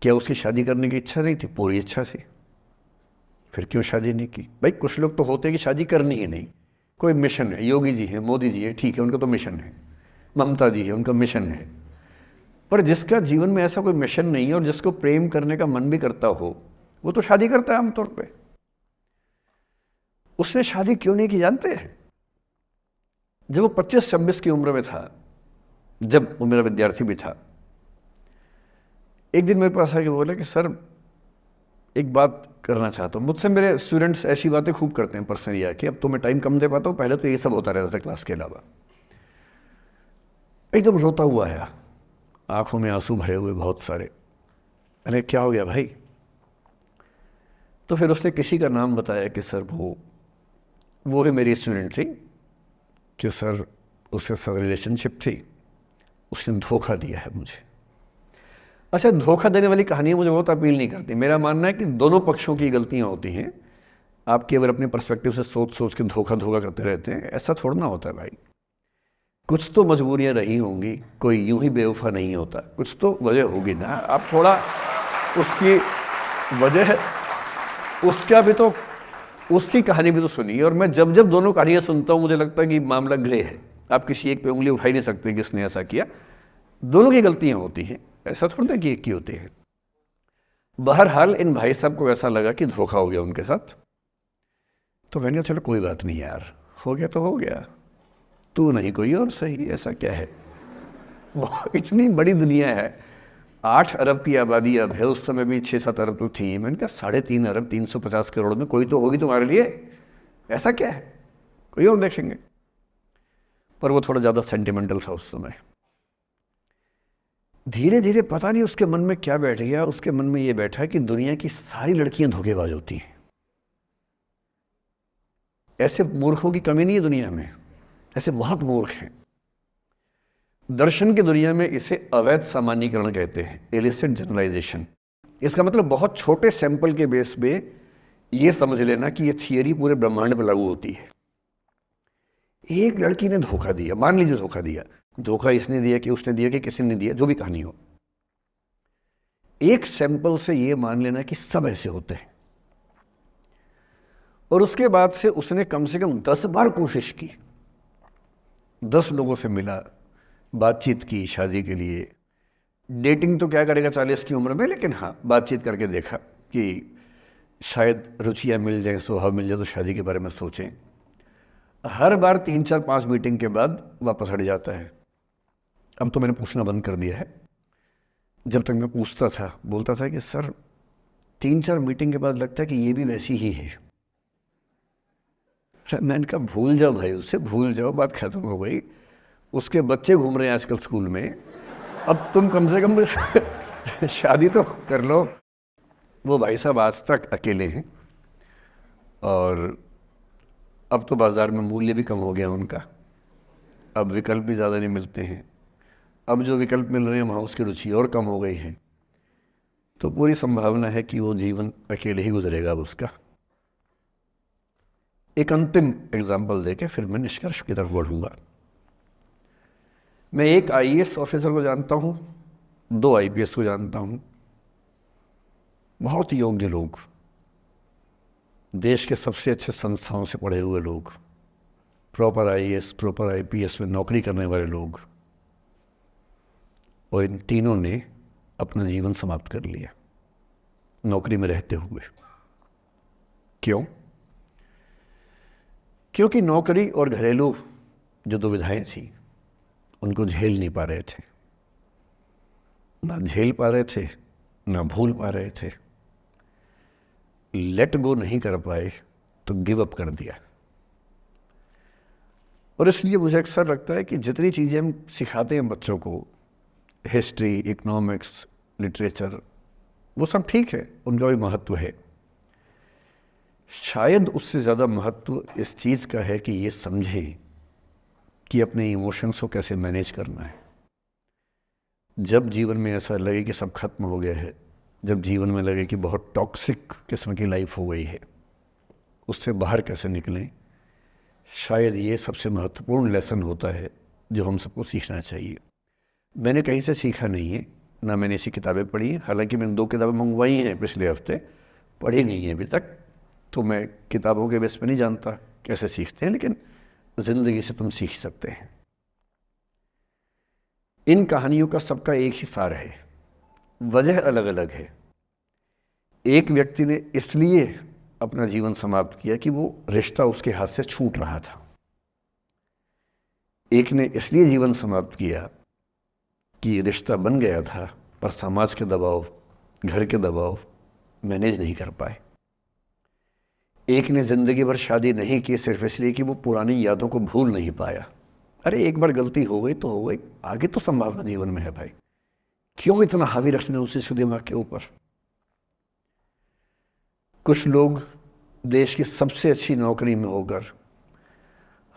क्या उसकी शादी करने की इच्छा नहीं थी? पूरी इच्छा थी। फिर क्यों शादी नहीं की? भाई कुछ लोग तो होते हैं कि शादी करनी ही नहीं, कोई मिशन है। योगी जी है, मोदी जी है, ठीक है, उनका तो मिशन है। ममता जी है, उनका मिशन है। पर जिसका जीवन में ऐसा कोई मिशन नहीं है और जिसको प्रेम करने का मन भी करता हो, वो तो शादी करता है आमतौर पे। उसने शादी क्यों नहीं की जानते हैं? जब वो 25-26 की उम्र में था, जब वो मेरा विद्यार्थी भी था, एक दिन मेरे पास आके बोला कि सर एक बात करना चाहता हूँ। मुझसे मेरे स्टूडेंट्स ऐसी बातें खूब करते हैं पर्सनली आके, अब तो मैं टाइम कम दे पाता हूँ, पहले तो ये सब होता रहता था क्लास के अलावा। एकदम रोता हुआ आया, आंखों में आंसू भरे हुए बहुत सारे। मैंने क्या हो गया भाई? तो फिर उसने किसी का नाम बताया कि सर वो ही मेरी स्टूडेंट थी, कि सर उसके साथ रिलेशनशिप थी, उसने धोखा दिया है मुझे। अच्छा, धोखा देने वाली कहानियाँ मुझे बहुत अपील नहीं करती। मेरा मानना है कि दोनों पक्षों की गलतियाँ होती हैं। आप केवल अपने पर्सपेक्टिव से सोच के धोखा करते रहते हैं, ऐसा थोड़ा ना होता है भाई। कुछ तो मजबूरियाँ रही होंगी, कोई यूं ही बेवफा नहीं होता, कुछ तो वजह होगी ना। आप थोड़ा उसकी वजह, उसका भी तो, उसकी कहानी भी तो सुनिए। और मैं जब दोनों कहानियाँ सुनता हूँ मुझे लगता है कि मामला ग्रे है। आप किसी एक पे उंगली उठा ही नहीं सकते कि इसने ऐसा किया। दोनों की गलतियाँ होती हैं, ऐसा थोड़ा कि एक की होती है। बहरहाल इन भाई साहब को ऐसा लगा कि धोखा हो गया उनके साथ। तो मैंने कहा चलो कोई बात नहीं यार, हो गया तो हो गया, तू नहीं कोई और सही, ऐसा क्या है। इतनी बड़ी दुनिया है, 8 अरब की आबादी अब है, उस समय भी 6-7 अरब तो थी। मैंने कहा 3.5 अरब 350 करोड़ में कोई तो होगी तुम्हारे लिए, ऐसा क्या है, कोई और देखेंगे। पर वो थोड़ा ज़्यादा सेंटिमेंटल था उस समय। धीरे धीरे पता नहीं उसके मन में क्या बैठ गया, उसके मन में ये बैठा कि दुनिया की सारी लड़कियां धोखेबाज होती हैं। ऐसे मूर्खों की कमी नहीं है दुनिया में, ऐसे बहुत मूर्ख हैं। दर्शन की दुनिया में इसे अवैध सामान्यीकरण कहते हैं, इलिसिट जनरलाइजेशन। इसका मतलब बहुत छोटे सैंपल के बेस पे ये समझ लेना कि ये थियरी पूरे ब्रह्मांड पर लागू होती है। एक लड़की ने धोखा दिया, मान लीजिए धोखा दिया, धोखा इसने दिया कि उसने दिया कि किसी ने दिया, जो भी कहानी हो, एक सैंपल से ये मान लेना कि सब ऐसे होते हैं। और उसके बाद से उसने कम से कम 10 बार कोशिश की, 10 लोगों से मिला, बातचीत की शादी के लिए। डेटिंग तो क्या करेगा 40 की उम्र में, लेकिन हाँ बातचीत करके देखा कि शायद रुचियाँ मिल जाएं, स्वभाव मिल जाए तो शादी के बारे में सोचें। हर बार 3-4-5 मीटिंग के बाद वापस हट जाता है। अब तो मैंने पूछना बंद कर दिया है। जब तक मैं पूछता था, बोलता था कि सर 3-4 मीटिंग के बाद लगता है कि ये भी वैसी ही है। मैंने कहा भूल जाओ भाई, उससे भूल जाओ, बात खत्म हो गई। उसके बच्चे घूम रहे हैं आजकल स्कूल में, अब तुम कम से कम शादी तो कर लो। वो भाई साहब आज तक अकेले हैं और अब तो बाज़ार में मूल्य भी कम हो गया उनका, अब विकल्प भी ज़्यादा नहीं मिलते हैं। अब जो विकल्प मिल रहे हैं वहाँ उसकी रुचि और कम हो गई है, तो पूरी संभावना है कि वो जीवन अकेले ही गुजरेगा अब उसका। एक अंतिम एग्जाम्पल देके फिर मैं निष्कर्ष की तरफ बढ़ूँगा। मैं एक आईएएस ऑफिसर को जानता हूँ, 2 आईपीएस को जानता हूँ, बहुत योग्य लोग, देश के सबसे अच्छे संस्थाओं से पढ़े हुए लोग, प्रॉपर आईएएस प्रॉपर आईपीएस में नौकरी करने वाले लोग, और इन तीनों ने अपना जीवन समाप्त कर लिया नौकरी में रहते हुए। क्यों? क्योंकि नौकरी और घरेलू जो दुविधाएं थी उनको झेल नहीं पा रहे थे, ना झेल पा रहे थे ना भूल पा रहे थे, लेट गो नहीं कर पाए तो गिव अप कर दिया। और इसलिए मुझे अक्सर लगता है कि जितनी चीज़ें हम सिखाते हैं बच्चों को, हिस्ट्री, इकोनॉमिक्स, लिटरेचर, वो सब ठीक है, उनका भी महत्व है। शायद उससे ज़्यादा महत्व इस चीज़ का है कि ये समझें कि अपने इमोशंस को कैसे मैनेज करना है। जब जीवन में ऐसा लगे कि सब खत्म हो गया है, जब जीवन में लगे कि बहुत टॉक्सिक किस्म की लाइफ हो गई है, उससे बाहर कैसे निकलें, शायद ये सबसे महत्वपूर्ण लेसन होता है जो हम सबको सीखना चाहिए। मैंने कहीं से सीखा नहीं है, ना मैंने ऐसी किताबें पढ़ी हैं, हालांकि मैंने 2 किताबें मंगवाई हैं पिछले हफ्ते, पढ़ी नहीं है अभी तक, तो मैं किताबों के बेस पे नहीं जानता कैसे सीखते हैं, लेकिन ज़िंदगी से तुम सीख सकते हैं। इन कहानियों का सबका एक ही सार है, वजह अलग अलग है। एक व्यक्ति ने इसलिए अपना जीवन समाप्त किया कि वो रिश्ता उसके हाथ से छूट रहा था, एक ने इसलिए जीवन समाप्त किया कि रिश्ता बन गया था पर समाज के दबाव, घर के दबाव मैनेज नहीं कर पाए। एक ने ज़िंदगी भर शादी नहीं की सिर्फ इसलिए कि वो पुरानी यादों को भूल नहीं पाया। अरे एक बार गलती हो गई तो हो गई, आगे तो संभावना जीवन में है भाई, क्यों इतना हावी रखना उस चीज़ को दिमाग के ऊपर। कुछ लोग देश की सबसे अच्छी नौकरी में होकर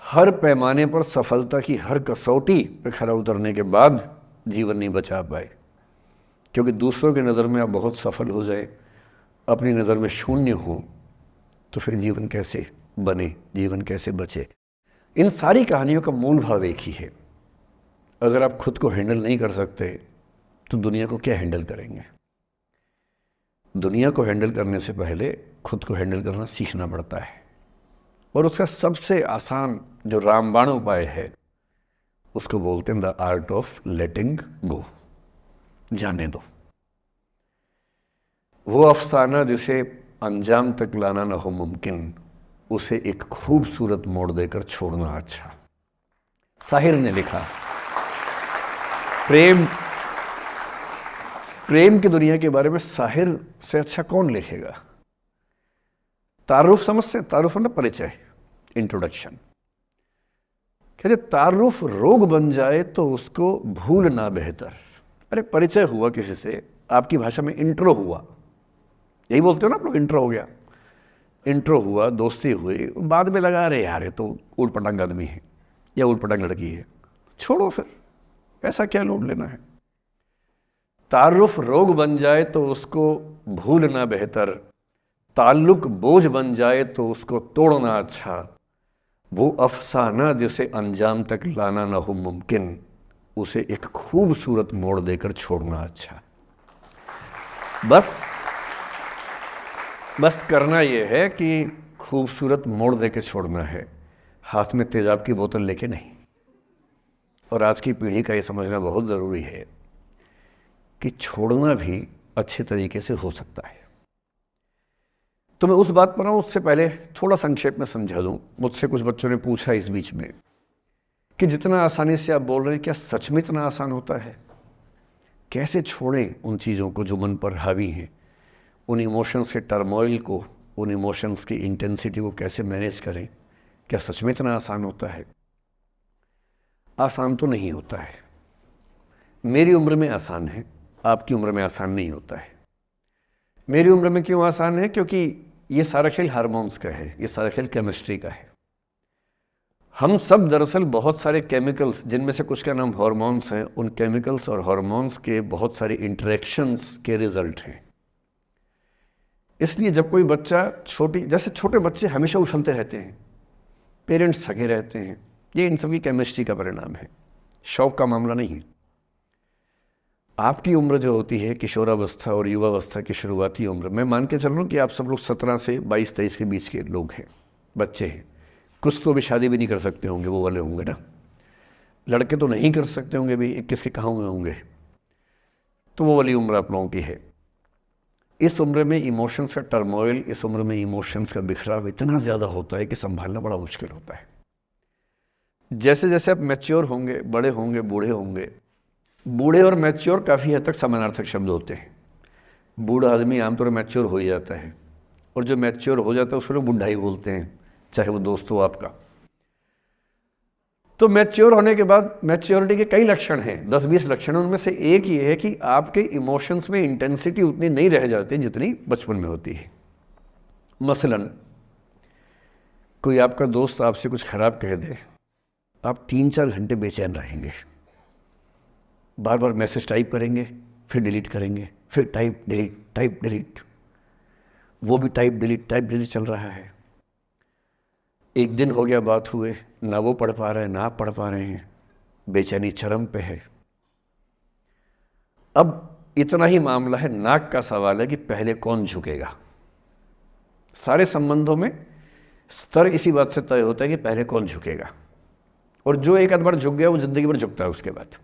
हर पैमाने पर सफलता की हर कसौटी पर खरा उतरने के बाद जीवन नहीं बचा पाए, क्योंकि दूसरों की नज़र में आप बहुत सफल हो जाए, अपनी नज़र में शून्य हो, तो फिर जीवन कैसे बने, जीवन कैसे बचे। इन सारी कहानियों का मूल भाव एक ही है, अगर आप खुद को हैंडल नहीं कर सकते तो दुनिया को क्या हैंडल करेंगे। दुनिया को हैंडल करने से पहले खुद को हैंडल करना सीखना पड़ता है, और उसका सबसे आसान जो रामबाण उपाय है उसको बोलते हैं द आर्ट ऑफ लेटिंग गो, जाने दो। वो अफसाना जिसे अंजाम तक लाना न हो मुमकिन, उसे एक खूबसूरत मोड़ देकर छोड़ना अच्छा। साहिर ने लिखा, प्रेम की दुनिया के बारे में साहिर से अच्छा कौन लिखेगा। तारुफ समझते, तारुफ ना परिचय, इंट्रोडक्शन। कहते तारुफ रोग बन जाए तो उसको भूलना बेहतर। अरे परिचय हुआ किसी से, आपकी भाषा में इंट्रो हुआ, यही बोलते हो ना आप लोग, इंट्रो हो गया, इंट्रो हुआ, दोस्ती हुई, बाद में लगा रहे यार ये तो ऊट पटांग आदमी है या ऊट पटांग लड़की है, छोड़ो फिर, ऐसा क्या लोड लेना है। तारुफ रोग बन जाए तो उसको भूलना बेहतर, ताल्लुक बोझ बन जाए तो उसको तोड़ना अच्छा, वो अफसाना जिसे अंजाम तक लाना ना हो मुमकिन, उसे एक खूबसूरत मोड़ देकर छोड़ना अच्छा। बस करना यह है कि खूबसूरत मोड़ देकर छोड़ना है, हाथ में तेजाब की बोतल लेके नहीं। और आज की पीढ़ी का ये समझना बहुत ज़रूरी है कि छोड़ना भी अच्छे तरीके से हो सकता है। तो मैं उस बात पर आऊँ उससे पहले थोड़ा संक्षेप में समझा दूँ। मुझसे कुछ बच्चों ने पूछा इस बीच में कि जितना आसानी से आप बोल रहे हैं क्या सच में इतना आसान होता है? कैसे छोड़ें उन चीज़ों को जो मन पर हावी हैं, उन इमोशंस के टर्मोइल को, उन इमोशंस की इंटेंसिटी को कैसे मैनेज करें? क्या सच में इतना आसान होता है? आसान तो नहीं होता है। मेरी उम्र में आसान है, आपकी उम्र में आसान नहीं होता है। मेरी उम्र में क्यों आसान है? क्योंकि ये सारा खेल हार्मोन्स का है, ये सारा खेल केमिस्ट्री का है। हम सब दरअसल बहुत सारे केमिकल्स, जिनमें से कुछ का नाम हार्मोन्स हैं, उन केमिकल्स और हार्मोन्स के बहुत सारे इंटरेक्शंस के रिजल्ट हैं। इसलिए जब कोई बच्चा जैसे छोटे बच्चे हमेशा उछलते रहते हैं, पेरेंट्स थके रहते हैं, ये इन सभी केमिस्ट्री का परिणाम है, शौक का मामला नहीं है। आपकी उम्र जो होती है किशोरावस्था और युवावस्था की शुरुआती उम्र, मैं मान के चल रहा हूँ कि आप सब लोग 17 से 22-23 के बीच के लोग हैं, बच्चे हैं। कुछ तो अभी शादी भी नहीं कर सकते होंगे, वो वाले होंगे ना। लड़के तो नहीं कर सकते होंगे भी, 21 के कहाँ हुए होंगे। तो वो वाली उम्र आप लोगों की है। इस उम्र में इमोशंस का टर्मोइल, इस उम्र में इमोशंस का बिखराव इतना ज़्यादा होता है कि संभालना बड़ा मुश्किल होता है। जैसे जैसे आप मैच्योर होंगे, बड़े होंगे, बूढ़े होंगे, बूढ़े और मैच्योर काफ़ी हद तक समानार्थक शब्द होते हैं। बूढ़ा आदमी आमतौर पर मैच्योर हो ही जाता है, और जो मैच्योर हो जाता है उसको लोग बुढ़ा ही बोलते हैं, चाहे वो दोस्त हो आपका। तो मैच्योर होने के बाद मैच्योरिटी के कई लक्षण हैं, 10-20 लक्षण। उनमें से एक ये है कि आपके इमोशंस में इंटेंसिटी उतनी नहीं रह जाती जितनी बचपन में होती है। मसलन कोई आपका दोस्त आपसे कुछ खराब कह दे, आप 3-4 घंटे बेचैन रहेंगे, बार बार मैसेज टाइप करेंगे, फिर डिलीट करेंगे, फिर टाइप डिलीट, वो भी टाइप डिलीट चल रहा है। एक दिन हो गया बात हुए, ना वो पढ़ पा रहे हैं, ना आप पढ़ पा रहे हैं, बेचैनी चरम पे है। अब इतना ही मामला है, नाक का सवाल है कि पहले कौन झुकेगा। सारे संबंधों में स्तर इसी बात से तय होता है कि पहले कौन झुकेगा, और जो एक आध बार झुक गया वो जिंदगी भर झुकता है उसके बाद।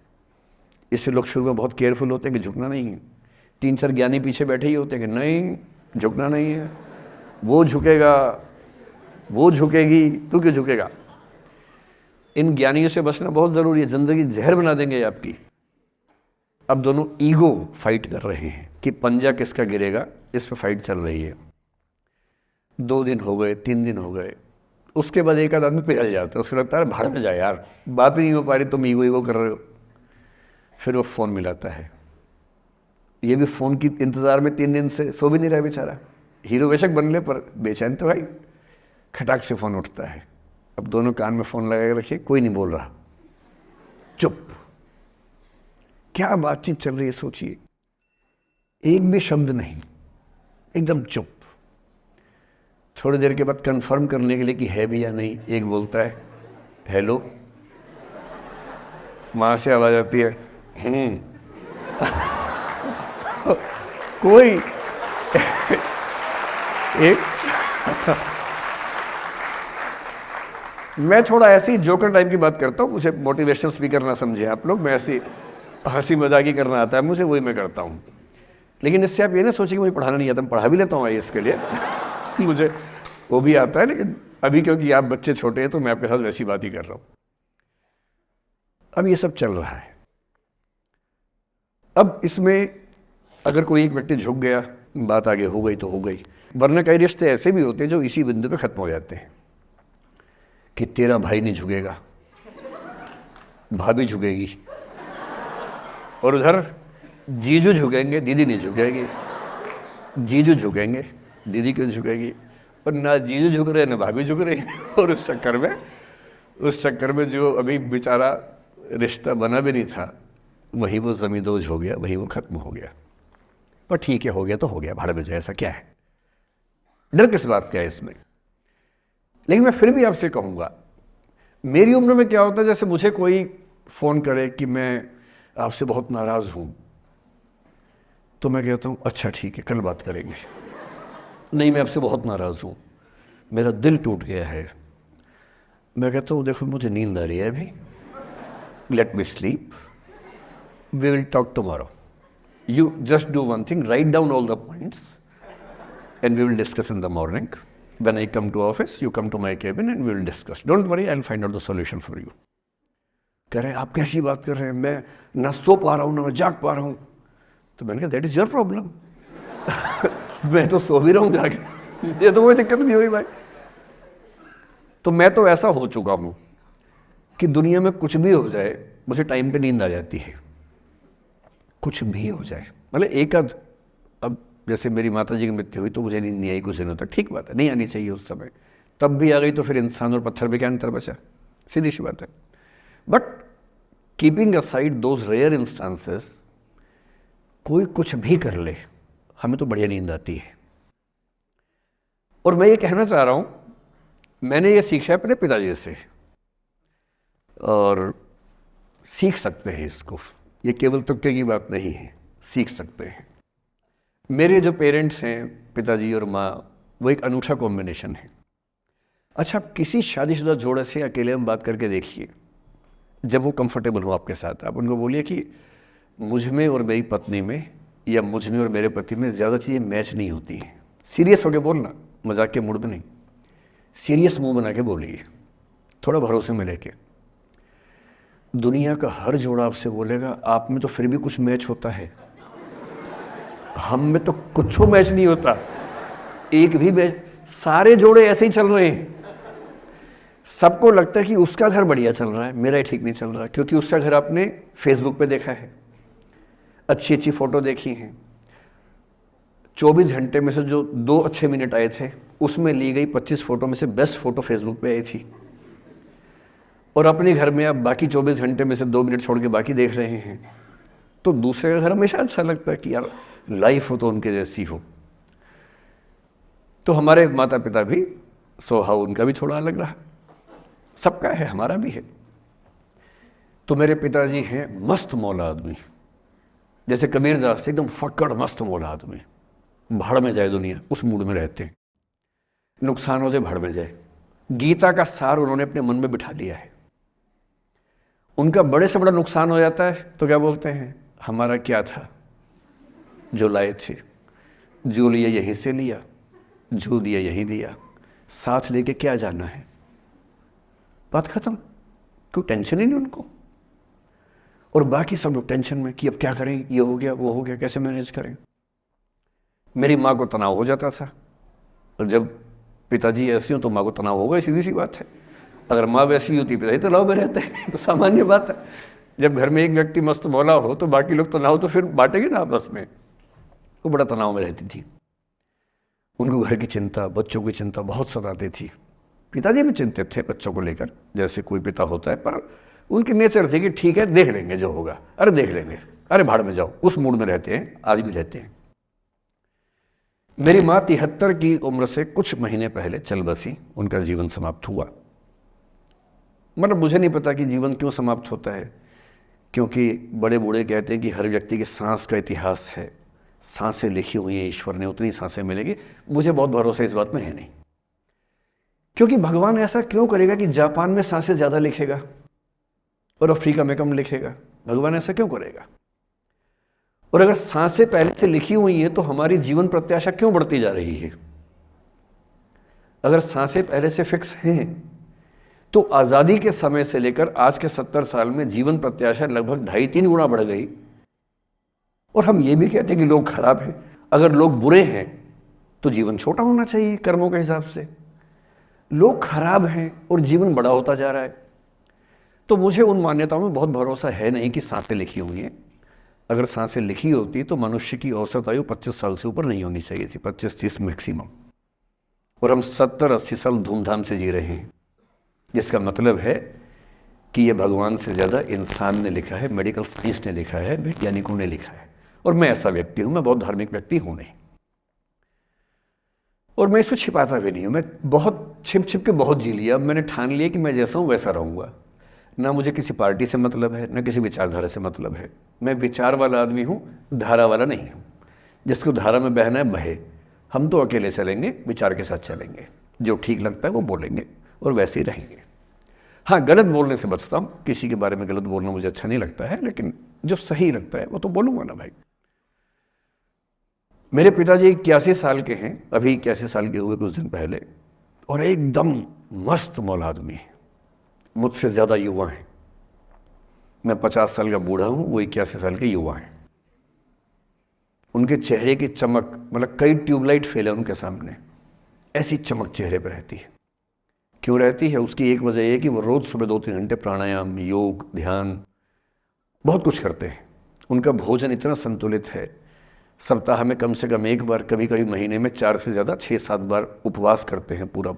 इससे लोग शुरू में बहुत केयरफुल होते हैं कि झुकना नहीं है। 3-4 ज्ञानी पीछे बैठे ही होते हैं कि नहीं झुकना नहीं है, वो झुकेगा, वो झुकेगी, तू क्यों झुकेगा। इन ज्ञानियों से बचना बहुत ज़रूरी है, ज़िंदगी जहर बना देंगे आपकी। अब दोनों ईगो फाइट कर रहे हैं कि पंजा किसका गिरेगा, इस पर फाइट चल रही है। 2 दिन हो गए, 3 दिन हो गए, उसके बाद एक आध आदमी पिघल जाता है, उसको लगता है भाड़ में जाए यार, बात ही नहीं हो पा रही, तुम ईगो कर रहे हो। फिर वो फ़ोन मिलाता है, ये भी फ़ोन की इंतज़ार में 3 दिन से सो भी नहीं रहा बेचारा। हीरो बेशक बन ले पर बेचैन तो भाई। खटाक से फ़ोन उठता है, अब दोनों कान में फ़ोन लगा के रखिए, कोई नहीं बोल रहा, चुप। क्या बातचीत चल रही है सोचिए, एक भी शब्द नहीं, एकदम चुप। थोड़ी देर के बाद कंफर्म करने के लिए कि है भी या नहीं, एक बोलता है हेलो, वहाँ से आवाज़ आती है कोई एक मैं थोड़ा ऐसी जोकर टाइप की बात करता हूँ, मुझे मोटिवेशनल स्पीकर ना समझे आप लोग, मैं ऐसी हंसी मजाक ही करना आता है मुझे, वही मैं करता हूँ। लेकिन इससे आप ये ना सोचिए कि मुझे पढ़ाना नहीं आता, मैं पढ़ा भी लेता हूँ इसके लिए मुझे वो भी आता है, लेकिन अभी क्योंकि आप बच्चे छोटे हैं तो मैं आपके साथ वैसी बात ही कर रहा हूँ। अब ये सब चल रहा है। अब इसमें अगर कोई एक व्यक्ति झुक गया, बात आगे हो गई तो हो गई, वरना कई रिश्ते ऐसे भी होते हैं जो इसी बिंदु पे खत्म हो जाते हैं कि तेरा भाई नहीं झुकेगा, भाभी झुकेगी, और उधर जीजू झुकेंगे, दीदी नहीं झुकेगी, जीजू झुकेंगे, दीदी क्यों झुकेगी, और ना जीजू झुक रहे ना भाभी झुक रही और उस चक्कर में जो अभी बेचारा रिश्ता बना भी नहीं था, वही वो ज़मींदोज़ हो गया, वही वो ख़त्म हो गया। पर ठीक है, हो गया तो हो गया, भाड़ में जाए, ऐसा क्या है, डर किस बात का है इसमें। लेकिन मैं फिर भी आपसे कहूँगा, मेरी उम्र में क्या होता है, जैसे मुझे कोई फ़ोन करे कि मैं आपसे बहुत नाराज़ हूँ, तो मैं कहता हूँ अच्छा ठीक है, कल बात करेंगे। नहीं, मैं आपसे बहुत नाराज़ हूँ, मेरा दिल टूट गया है। मैं कहता हूँ देखो मुझे नींद आ रही है अभी, let me sleep, we will talk tomorrow. You just do one thing, write down all the points and we will discuss in the morning. When I come to office, you come to my cabin and we will discuss. Don't worry, I'll find out the solution for you. कह रहे हैं आप कैसी बात कर रहे हैं, मैं ना सो पा रहा हूँ ना मैं जाग पा रहा हूँ. तो मैंने कहा दैट इज योर प्रॉब्लम. मैं तो सो भी रहा हूँ जाके, ये तो कोई दिक्कत नहीं हुई भाई. तो मैं तो ऐसा हो चुका हूँ कि दुनिया में कुछ भी हो जाए मुझे टाइम पे नींद आ जाती है. कुछ भी हो जाए, मतलब एक आध, अब जैसे मेरी माता जी की मृत्यु हुई तो मुझे नींद नहीं आई कुछ दिनों तक, ठीक बात है, नहीं आनी चाहिए उस समय, तब भी आ गई तो फिर इंसान और पत्थर में क्या अंतर बचा, सीधी सी बात है. But keeping aside those rare instances, कोई कुछ भी कर ले हमें तो बढ़िया नींद आती है. और मैं ये कहना चाह रहा हूँ, मैंने ये सीखा है अपने पिताजी से, और सीख सकते हैं इसको, ये केवल तुक्के की बात नहीं है, सीख सकते हैं. मेरे जो पेरेंट्स हैं, पिताजी और माँ, वो एक अनूठा कॉम्बिनेशन है. अच्छा, किसी शादीशुदा जोड़े से अकेले हम बात करके देखिए, जब वो कंफर्टेबल हो आपके साथ, आप उनको बोलिए कि मुझ में और मेरी पत्नी में या मुझ में और मेरे पति में ज़्यादा चीज़ें मैच नहीं होती हैं. सीरियस होकर बोलना, मजाक के मूड में नहीं, सीरियस मुंह बना के बोलिए, थोड़ा भरोसे में लेके. दुनिया का हर जोड़ा आपसे बोलेगा आप में तो फिर भी कुछ मैच होता है, हम में तो कुछ मैच नहीं होता, एक भी मैच. सारे जोड़े ऐसे ही चल रहे हैं. सबको लगता है कि उसका घर बढ़िया चल रहा है, मेरा ही ठीक नहीं चल रहा, क्योंकि उसका घर आपने फेसबुक पे देखा है, अच्छी अच्छी फोटो देखी हैं. 24 घंटे में से जो 2 अच्छे मिनट आए थे, उसमें ली गई 25 फोटो में से बेस्ट फोटो फेसबुक पे आई थी. और अपने घर में आप बाकी 24 घंटे में से 2 मिनट छोड़ के बाकी देख रहे हैं. तो दूसरे का घर हमेशा अच्छा लगता है कि यार लाइफ हो तो उनके जैसी हो. तो हमारे माता पिता भी स्वभाव उनका भी थोड़ा अलग रहा, सबका है, हमारा भी है. तो मेरे पिताजी हैं मस्त मौला आदमी, जैसे कबीरदास एकदम फक्कड़ मस्त मौला आदमी, भाड़ में जाए दुनिया उस मूड में रहते हैं, नुकसान हो जाए भाड़ में जाए. गीता का सार उन्होंने अपने मन में बिठा लिया है. उनका बड़े से बड़ा नुकसान हो जाता है तो क्या बोलते हैं, हमारा क्या था जो लाए थे, जो लिया यहीं से लिया, जो दिया यहीं दिया, साथ लेके क्या जाना है, बात खत्म. कोई टेंशन ही नहीं उनको. और बाकी सब लोग टेंशन में कि अब क्या करें, ये हो गया वो हो गया, कैसे मैनेज करें. मेरी माँ को तनाव हो जाता था, और जब पिताजी ऐसे हो तो माँ को तनाव होगा, सीधी सी बात है. अगर माँ वैसी होती पिताजी तनाव में रहते हैं, तो सामान्य बात है. जब घर में एक व्यक्ति मस्त मौला हो तो बाकी लोग तनाव तो फिर बांटेंगे ना आपस में. वो बड़ा तनाव में रहती थी. उनको घर की चिंता, बच्चों की चिंता बहुत सताती थी. पिताजी भी चिंतित थे बच्चों को लेकर, जैसे कोई पिता होता है, पर उनकी नेचर थी कि ठीक है देख लेंगे जो होगा, अरे देख लेंगे, अरे भाड़ में जाओ, उस मूड में रहते हैं, आज भी रहते हैं. मेरी माँ 73 की उम्र से कुछ महीने पहले चल बसी, उनका जीवन समाप्त हुआ. मतलब मुझे नहीं पता कि जीवन क्यों समाप्त होता है, क्योंकि बड़े बूढ़े कहते हैं कि हर व्यक्ति के सांस का इतिहास है, सांसें लिखी हुई हैं ईश्वर ने, उतनी सांसें मिलेगी. मुझे बहुत भरोसा इस बात में है नहीं, क्योंकि भगवान ऐसा क्यों करेगा कि जापान में सांसें ज़्यादा लिखेगा और अफ्रीका में कम लिखेगा, भगवान ऐसा क्यों करेगा. और अगर सांसें पहले से लिखी हुई हैं तो हमारी जीवन प्रत्याशा क्यों बढ़ती जा रही है. अगर सांसें पहले से फिक्स हैं तो आज़ादी के समय से लेकर आज के 70 साल में जीवन प्रत्याशा लगभग 2.5-3 गुना बढ़ गई. और हम ये भी कहते हैं कि लोग खराब हैं. अगर लोग बुरे हैं तो जीवन छोटा होना चाहिए कर्मों के हिसाब से. लोग खराब हैं और जीवन बड़ा होता जा रहा है. तो मुझे उन मान्यताओं में बहुत भरोसा है नहीं कि सांसें लिखी हुई हैं. अगर सांसें लिखी होती तो मनुष्य की औसत आयु 25 साल से ऊपर नहीं होनी चाहिए थी, 25-30 मैक्सिमम. और हम 70-80 साल धूमधाम से जी रहे हैं, जिसका मतलब है कि ये भगवान से ज़्यादा इंसान ने लिखा है, मेडिकल साइंस ने लिखा है, वैज्ञानिकों ने लिखा है. और मैं ऐसा व्यक्ति हूँ, मैं बहुत धार्मिक व्यक्ति हूँ नहीं, और मैं इसको छिपाता भी नहीं हूँ. मैं बहुत छिप छिप के बहुत जी लिया. अब मैंने ठान लिया कि मैं जैसा हूँ वैसा रहूँगा. ना मुझे किसी पार्टी से मतलब है, ना किसी विचारधारा से मतलब है. मैं विचार वाला आदमी हूँ, धारा वाला नहीं हूँ. जिसको धारा में बहना है बहे. हम तो अकेले चलेंगे, विचार के साथ चलेंगे, जो ठीक लगता है वो बोलेंगे और वैसे ही रहेंगे. हाँ, गलत बोलने से बचता हूँ, किसी के बारे में गलत बोलना मुझे अच्छा नहीं लगता है, लेकिन जो सही लगता है वो तो बोलूँगा ना भाई. मेरे पिताजी 81 साल के हैं, अभी 81 साल के हुए कुछ दिन पहले, और एकदम मस्त मौला आदमी है, मुझसे ज़्यादा युवा हैं। मैं 50 साल का बूढ़ा हूँ, वो 81 साल के युवा हैं। उनके चेहरे की चमक, मतलब कई ट्यूबलाइट फेल है उनके सामने, ऐसी चमक चेहरे पर रहती है। क्यों रहती है? उसकी एक वजह यह है कि वो रोज़ सुबह 2-3 घंटे प्राणायाम, योग, ध्यान, बहुत कुछ करते हैं। उनका भोजन इतना संतुलित है, सप्ताह में कम से कम एक बार, कभी कभी महीने में 4 से ज़्यादा 6-7 बार उपवास करते हैं पूरा।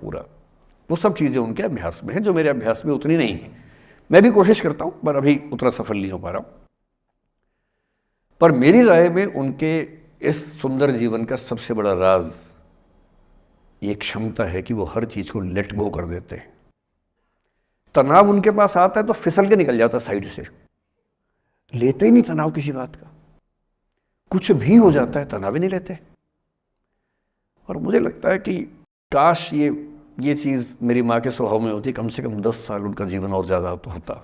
वो सब चीज़ें उनके अभ्यास में हैं जो मेरे अभ्यास में उतनी नहीं है। मैं भी कोशिश करता हूँ पर अभी उतना सफल नहीं हो पा रहा हूँ। पर मेरी राय में उनके इस सुंदर जीवन का सबसे बड़ा राज ये क्षमता है कि वो हर चीज़ को लेट गो कर देते हैं। तनाव उनके पास आता है तो फिसल के निकल जाता साइड से, लेते ही नहीं तनाव किसी बात का। कुछ भी हो जाता है तनाव ही नहीं लेते। और मुझे लगता है कि काश ये चीज़ मेरी माँ के स्वभाव में होती, कम से कम 10 साल उनका जीवन और ज़्यादा तो होता।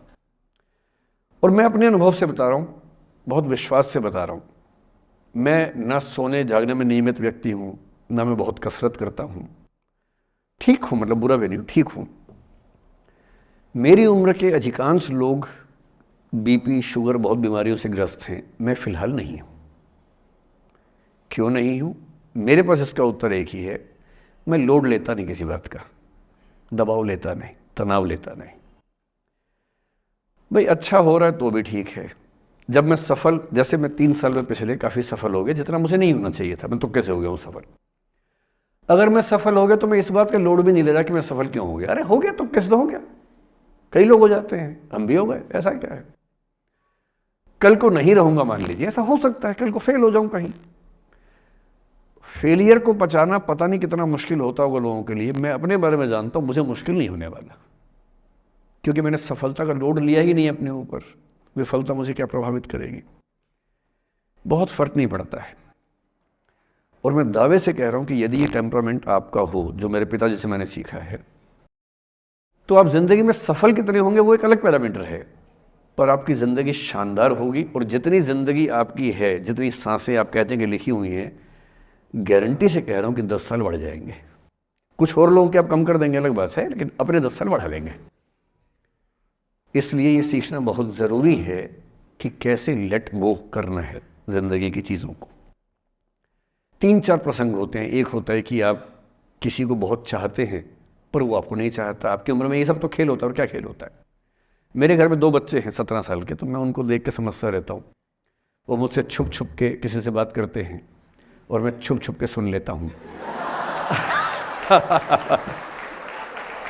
और मैं अपने अनुभव से बता रहा हूँ, बहुत विश्वास से बता रहा हूँ। मैं ना सोने जागने में नियमित व्यक्ति हूँ, ना मैं बहुत कसरत करता हूँ। ठीक हूँ, मतलब बुरा भी नहीं हूँ, ठीक हूँ। मेरी उम्र के अधिकांश लोग बीपी, शुगर, बहुत बीमारियों से ग्रस्त हैं। मैं फिलहाल नहीं हूँ। क्यों नहीं हूँ? मेरे पास इसका उत्तर एक ही है, मैं लोड लेता नहीं किसी बात का, दबाव लेता नहीं, तनाव लेता नहीं। भाई अच्छा हो रहा है तो भी ठीक है। जब मैं सफल, जैसे मैं 3 साल में पिछले काफ़ी सफल हो गया, जितना मुझे नहीं होना चाहिए था, मैं तो कैसे हो गया हूँ सफल। अगर मैं सफल हो गया तो मैं इस बात का लोड भी नहीं ले रहा कि मैं सफल क्यों हो गया। अरे हो गया तो कैसे हो गया, कई लोग हो जाते हैं, हम भी हो गए, ऐसा क्या है। कल को नहीं रहूंगा, मान लीजिए, ऐसा हो सकता है, कल को फेल हो जाऊं कहीं। फेलियर को पचाना पता नहीं कितना मुश्किल होता होगा लोगों के लिए। मैं अपने बारे में जानता हूं, मुझे मुश्किल नहीं होने वाला, क्योंकि मैंने सफलता का लोड लिया ही नहीं अपने ऊपर। विफलता मुझे क्या प्रभावित करेगी, बहुत फर्क नहीं पड़ता है। और मैं दावे से कह रहा हूं कि यदि ये टेम्परामेंट आपका हो, जो मेरे पिताजी से मैंने सीखा है, तो आप जिंदगी में सफल कितने होंगे वो एक अलग पैरामीटर है, पर आपकी ज़िंदगी शानदार होगी। और जितनी ज़िंदगी आपकी है, जितनी सांसें आप कहते हैं कि लिखी हुई हैं, गारंटी से कह रहा हूँ कि 10 साल बढ़ जाएंगे। कुछ और लोगों के आप कम कर देंगे अलग बात है, लेकिन अपने 10 साल बढ़ा लेंगे। इसलिए ये सीखना बहुत ज़रूरी है कि कैसे लेट गो करना है ज़िंदगी की चीज़ों को। 3-4 प्रसंग होते हैं। एक होता है कि आप किसी को बहुत चाहते हैं पर वो आपको नहीं चाहता। आपकी उम्र में ये सब तो खेल होता है, और क्या खेल होता है। मेरे घर में 2 बच्चे हैं 17 साल के, तो मैं उनको देख के समझता रहता हूँ। वो मुझसे छुप छुप के किसी से बात करते हैं और मैं छुप छुप के सुन लेता हूँ।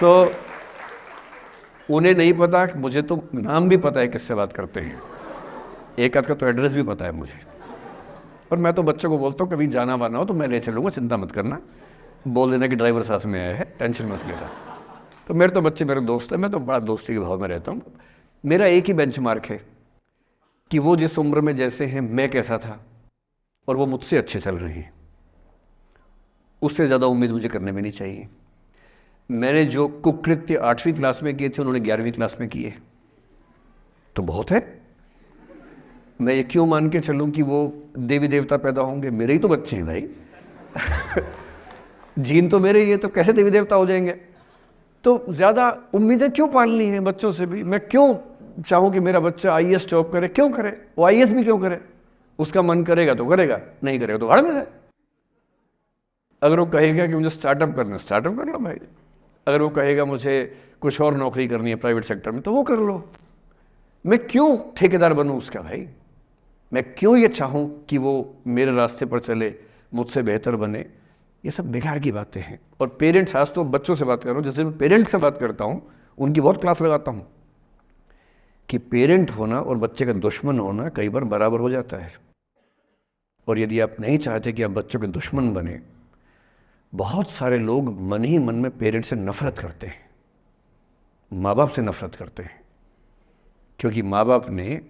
तो उन्हें नहीं पता, मुझे तो नाम भी पता है किससे बात करते हैं, एक आध का तो एड्रेस भी पता है मुझे। और मैं तो बच्चों को बोलता हूँ कभी जाना वाना हो तो मैं ले चलूँगा, चिंता मत करना, बोल देना कि ड्राइवर साथ में आया है, टेंशन मत लेना। तो मेरे तो बच्चे मेरे दोस्त हैं, मैं तो बड़ा दोस्ती के भाव में रहता हूँ। मेरा एक ही बेंचमार्क है कि वो जिस उम्र में जैसे हैं मैं कैसा था, और वो मुझसे अच्छे चल रहे हैं। उससे ज़्यादा उम्मीद मुझे करने में नहीं चाहिए। मैंने जो कुकृत्य 8वीं क्लास में किए थे उन्होंने 11वीं क्लास में किए, तो बहुत है। मैं ये क्यों मान के चलूँ कि वो देवी देवता पैदा होंगे? मेरे ही तो बच्चे हैं भाई। जीन तो मेरे ही है, तो कैसे देवी देवता हो जाएंगे? तो ज़्यादा उम्मीदें क्यों पालनी है बच्चों से भी? मैं क्यों चाहूँ कि मेरा बच्चा IAS जॉब करे? क्यों करे? वो IAS भी क्यों करे? उसका मन करेगा तो करेगा, नहीं करेगा तो भाड़ में जाए। अगर वो कहेगा कि मुझे स्टार्टअप करना है, स्टार्टअप कर लो भाई। अगर वो कहेगा मुझे कुछ और नौकरी करनी है प्राइवेट सेक्टर में, तो वो कर लो। मैं क्यों ठेकेदार बनूं उसका भाई? मैं क्यों ये चाहूँ कि वो मेरे रास्ते पर चले, मुझसे बेहतर बने? ये सब बेकार की बातें हैं। और पेरेंट्स, आज तो बच्चों से बात कर रहा हूँ, जैसे मैं पेरेंट्स से बात करता हूँ उनकी बहुत क्लास लगाता हूँ कि पेरेंट होना और बच्चे का दुश्मन होना कई बार बराबर हो जाता है। और यदि आप नहीं चाहते कि आप बच्चों के दुश्मन बने, बहुत सारे लोग मन ही मन में पेरेंट से नफरत करते हैं, माँ बाप से नफरत करते हैं, क्योंकि माँ बाप ने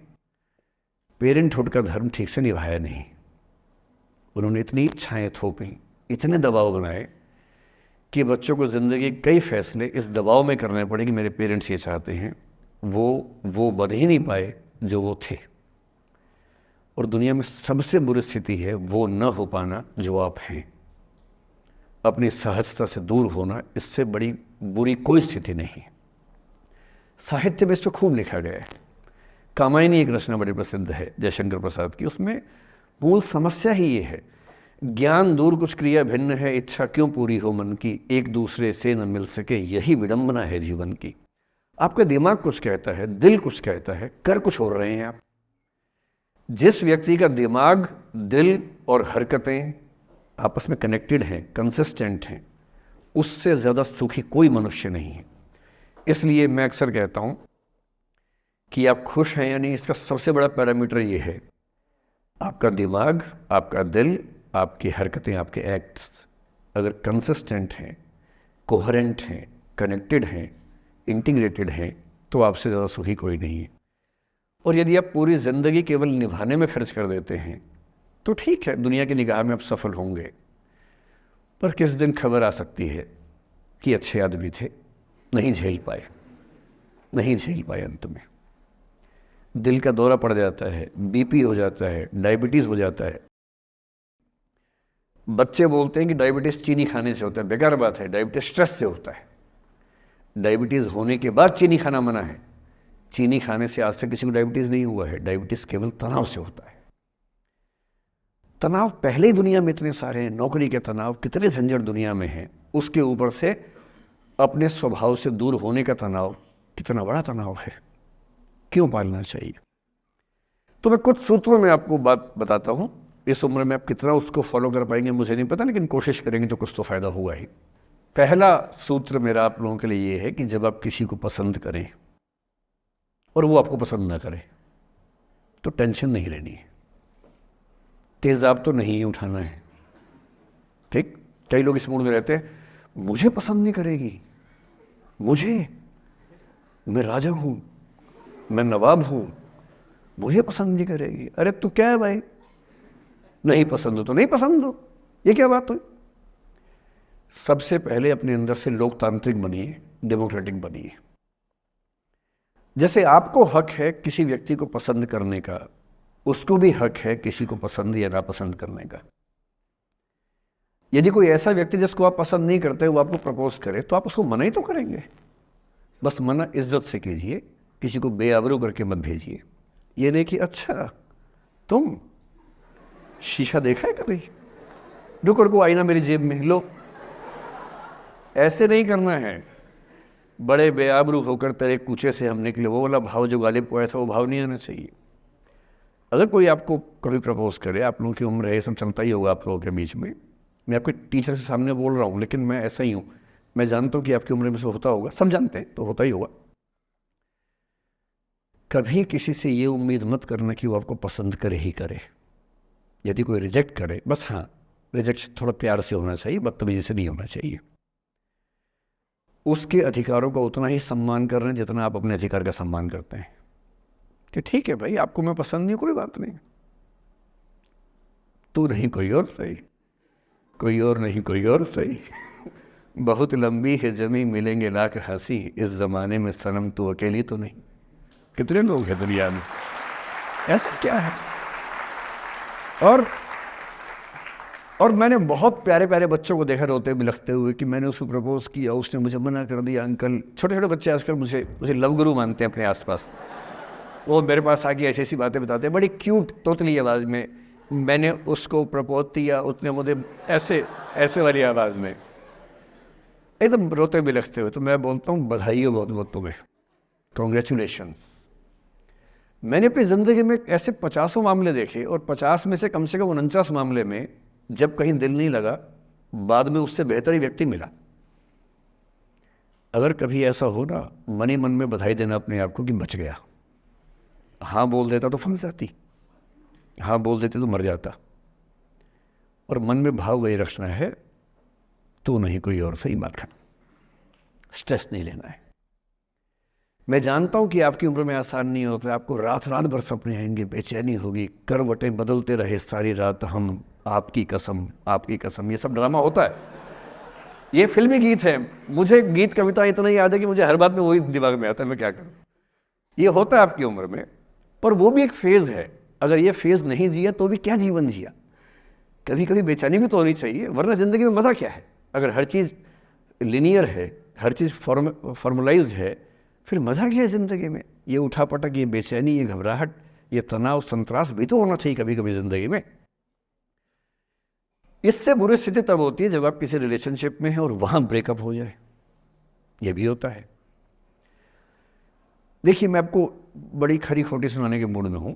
पेरेंटहुड का धर्म ठीक से निभाया नहीं। उन्होंने इतनी इच्छाएं थोपी, इतने दबाव बनाए कि बच्चों को ज़िंदगी कई फैसले इस दबाव में करने पड़े कि मेरे पेरेंट्स ये चाहते हैं, वो बन ही नहीं पाए जो वो थे। और दुनिया में सबसे बुरी स्थिति है वो न हो पाना जो आप हैं। अपनी सहजता से दूर होना, इससे बड़ी बुरी कोई स्थिति नहीं। साहित्य में इस पर खूब लिखा गया है। कामायनी एक रचना बड़ी प्रसिद्ध है जयशंकर प्रसाद की, उसमें मूल समस्या ही ये है, ज्ञान दूर कुछ क्रिया भिन्न है, इच्छा क्यों पूरी हो मन की, एक दूसरे से न मिल सके यही विडंबना है जीवन की। आपका दिमाग कुछ कहता है, दिल कुछ कहता है, कर कुछ हो रहे हैं आप। जिस व्यक्ति का दिमाग, दिल और हरकतें आपस में कनेक्टेड हैं, कंसिस्टेंट हैं, उससे ज़्यादा सुखी कोई मनुष्य नहीं है। इसलिए मैं अक्सर कहता हूँ कि आप खुश हैं या नहीं, इसका सबसे बड़ा पैरामीटर ये है, आपका दिमाग, आपका दिल, आपकी हरकतें, आपके एक्ट्स अगर कंसिस्टेंट हैं, कोहेरेंट हैं, कनेक्टेड हैं, इंटीग्रेटेड हैं, तो आपसे ज़्यादा सुखी कोई नहीं है। और यदि आप पूरी ज़िंदगी केवल निभाने में खर्च कर देते हैं तो ठीक है, दुनिया की निगाह में आप सफल होंगे, पर किस दिन खबर आ सकती है कि अच्छे आदमी थे, नहीं झेल पाए, नहीं झेल पाए, अंत में दिल का दौरा पड़ जाता है, बीपी हो जाता है, डायबिटीज़ हो जाता है। बच्चे बोलते हैं कि डायबिटीज़ चीनी खाने से होता है, बेकार बात है, डायबिटीज़ स्ट्रेस से होता है। डायबिटीज़ होने के बाद चीनी खाना मना है। चीनी खाने से आज तक किसी को डायबिटीज़ नहीं हुआ है। डायबिटीज़ केवल तनाव से होता है। तनाव पहले ही दुनिया में इतने सारे हैं, नौकरी के तनाव, कितने झंझट दुनिया में हैं, उसके ऊपर से अपने स्वभाव से दूर होने का तनाव, कितना बड़ा तनाव है, क्यों पालना चाहिए। तो मैं कुछ सूत्रों में आपको बात बताता हूँ। इस उम्र में आप कितना उसको फॉलो कर पाएंगे मुझे नहीं पता, लेकिन कोशिश करेंगे तो कुछ तो फ़ायदा हुआ ही। पहला सूत्र मेरा आप लोगों के लिए ये है कि जब आप किसी को पसंद करें और वो आपको पसंद ना करे तो टेंशन नहीं लेनी है, तेज़ाब तो नहीं उठाना है। ठीक, कई लोग इस मूड में रहते हैं, मुझे पसंद नहीं करेगी, मुझे, मैं राजा हूँ, मैं नवाब हूँ, मुझे पसंद नहीं करेगी। अरे तू क्या है भाई, नहीं पसंद हो तो नहीं पसंद हो, ये क्या बात हुई। सबसे पहले अपने अंदर से लोकतांत्रिक बनिए, डेमोक्रेटिक बनिए। जैसे आपको हक है किसी व्यक्ति को पसंद करने का, उसको भी हक है किसी को पसंद या नापसंद करने का। यदि कोई ऐसा व्यक्ति जिसको आप पसंद नहीं करते वो आपको प्रपोज करे तो आप उसको मना ही तो करेंगे। बस मना इज्जत से कीजिए, किसी को बेआबरू करके मत भेजिए। ये नहीं कि अच्छा तुम शीशा देखा है कभी, रुको आईना मेरी जेब में लो, ऐसे नहीं करना है। बड़े बेआबरू होकर तेरे कूचे से हम निकले, वो वाला भाव जो गालिब को आया था वो भाव नहीं आना चाहिए। अगर कोई आपको कभी प्रपोज करे, आप लोगों की उम्र है, ये सब चलता ही होगा आप लोगों के बीच में, मैं आपके टीचर से सामने बोल रहा हूँ, लेकिन मैं ऐसा ही हूँ, मैं जानता हूँ कि आपकी उम्र में से होता होगा, सब जानते हैं तो होता ही होगा। कभी किसी से ये उम्मीद मत करना कि वो आपको पसंद करे ही करे। यदि कोई रिजेक्ट करे, बस हाँ, रिजेक्शन थोड़ा प्यार से होना चाहिए, बदतमीजी से नहीं होना चाहिए। उसके अधिकारों का उतना ही सम्मान कर रहे हैं जितना आप अपने अधिकार का सम्मान करते हैं। कि ठीक है भाई, आपको मैं पसंद नहीं, कोई बात नहीं, तू नहीं कोई और सही, कोई और नहीं कोई और सही, बहुत लंबी है जमी मिलेंगे लाख हंसी, इस ज़माने में सनम तू अकेली तो नहीं। कितने लोग हैं दुनिया में, ऐसा क्या है। और मैंने बहुत प्यारे प्यारे बच्चों को देखा रोते बिलखते हुए कि मैंने उसको प्रपोज किया, उसने मुझे मना कर दिया। अंकल, छोटे छोटे बच्चे आजकल मुझे लव गुरु मानते हैं अपने आसपास। वो मेरे पास आके ऐसी ऐसी बातें बताते हैं, बड़ी क्यूट तोतली आवाज़ में। मैंने उसको प्रपोज किया, उसने मुझे ऐसे वाली आवाज़ में एकदम रोते बिलखते हुए। तो मैं बोलता हूँ बधाई हो बहुत बहुत तुम्हें, कॉन्ग्रेचुलेशंस। मैंने अपनी ज़िंदगी में ऐसे 50 मामले देखे और 50 में से कम 49 मामले में जब कहीं दिल नहीं लगा, बाद में उससे बेहतर ही व्यक्ति मिला। अगर कभी ऐसा हो ना, मन ही मन में बधाई देना अपने आप को कि बच गया। हाँ बोल देता तो फंस जाती, हाँ बोल देते तो मर जाता। और मन में भाव वही रखना है, तू नहीं कोई और सही बात खाना, स्ट्रेस नहीं लेना है। मैं जानता हूँ कि आपकी उम्र में आसान नहीं होता, आपको रात रात भर सपने आएंगे, बेचैनी होगी, करवटें बदलते रहे सारी रात हम, आपकी कसम आपकी कसम, ये सब ड्रामा होता है। ये फिल्मी गीत है, मुझे गीत कविता इतना याद है कि मुझे हर बात में वही दिमाग में आता है, मैं क्या करूँ। ये होता है आपकी उम्र में, पर वो भी एक फेज़ है। अगर ये फेज़ नहीं जिया तो भी क्या जीवन जिया। कभी कभी बेचैनी भी तो होनी चाहिए, वरना ज़िंदगी में मज़ा क्या है। अगर हर चीज़ लिनियर है, हर चीज़ फॉर्मलाइज्ड है, फिर मज़ा क्या है ज़िंदगी में। ये उठापटक, ये बेचैनी, ये घबराहट, ये तनाव, संतरास भी तो होना चाहिए कभी कभी ज़िंदगी में। इससे बुरी स्थिति तब होती है जब आप किसी रिलेशनशिप में हैं और वहाँ ब्रेकअप हो जाए, ये भी होता है। देखिए, मैं आपको बड़ी खरी खोटी सुनाने के मूड में हूँ।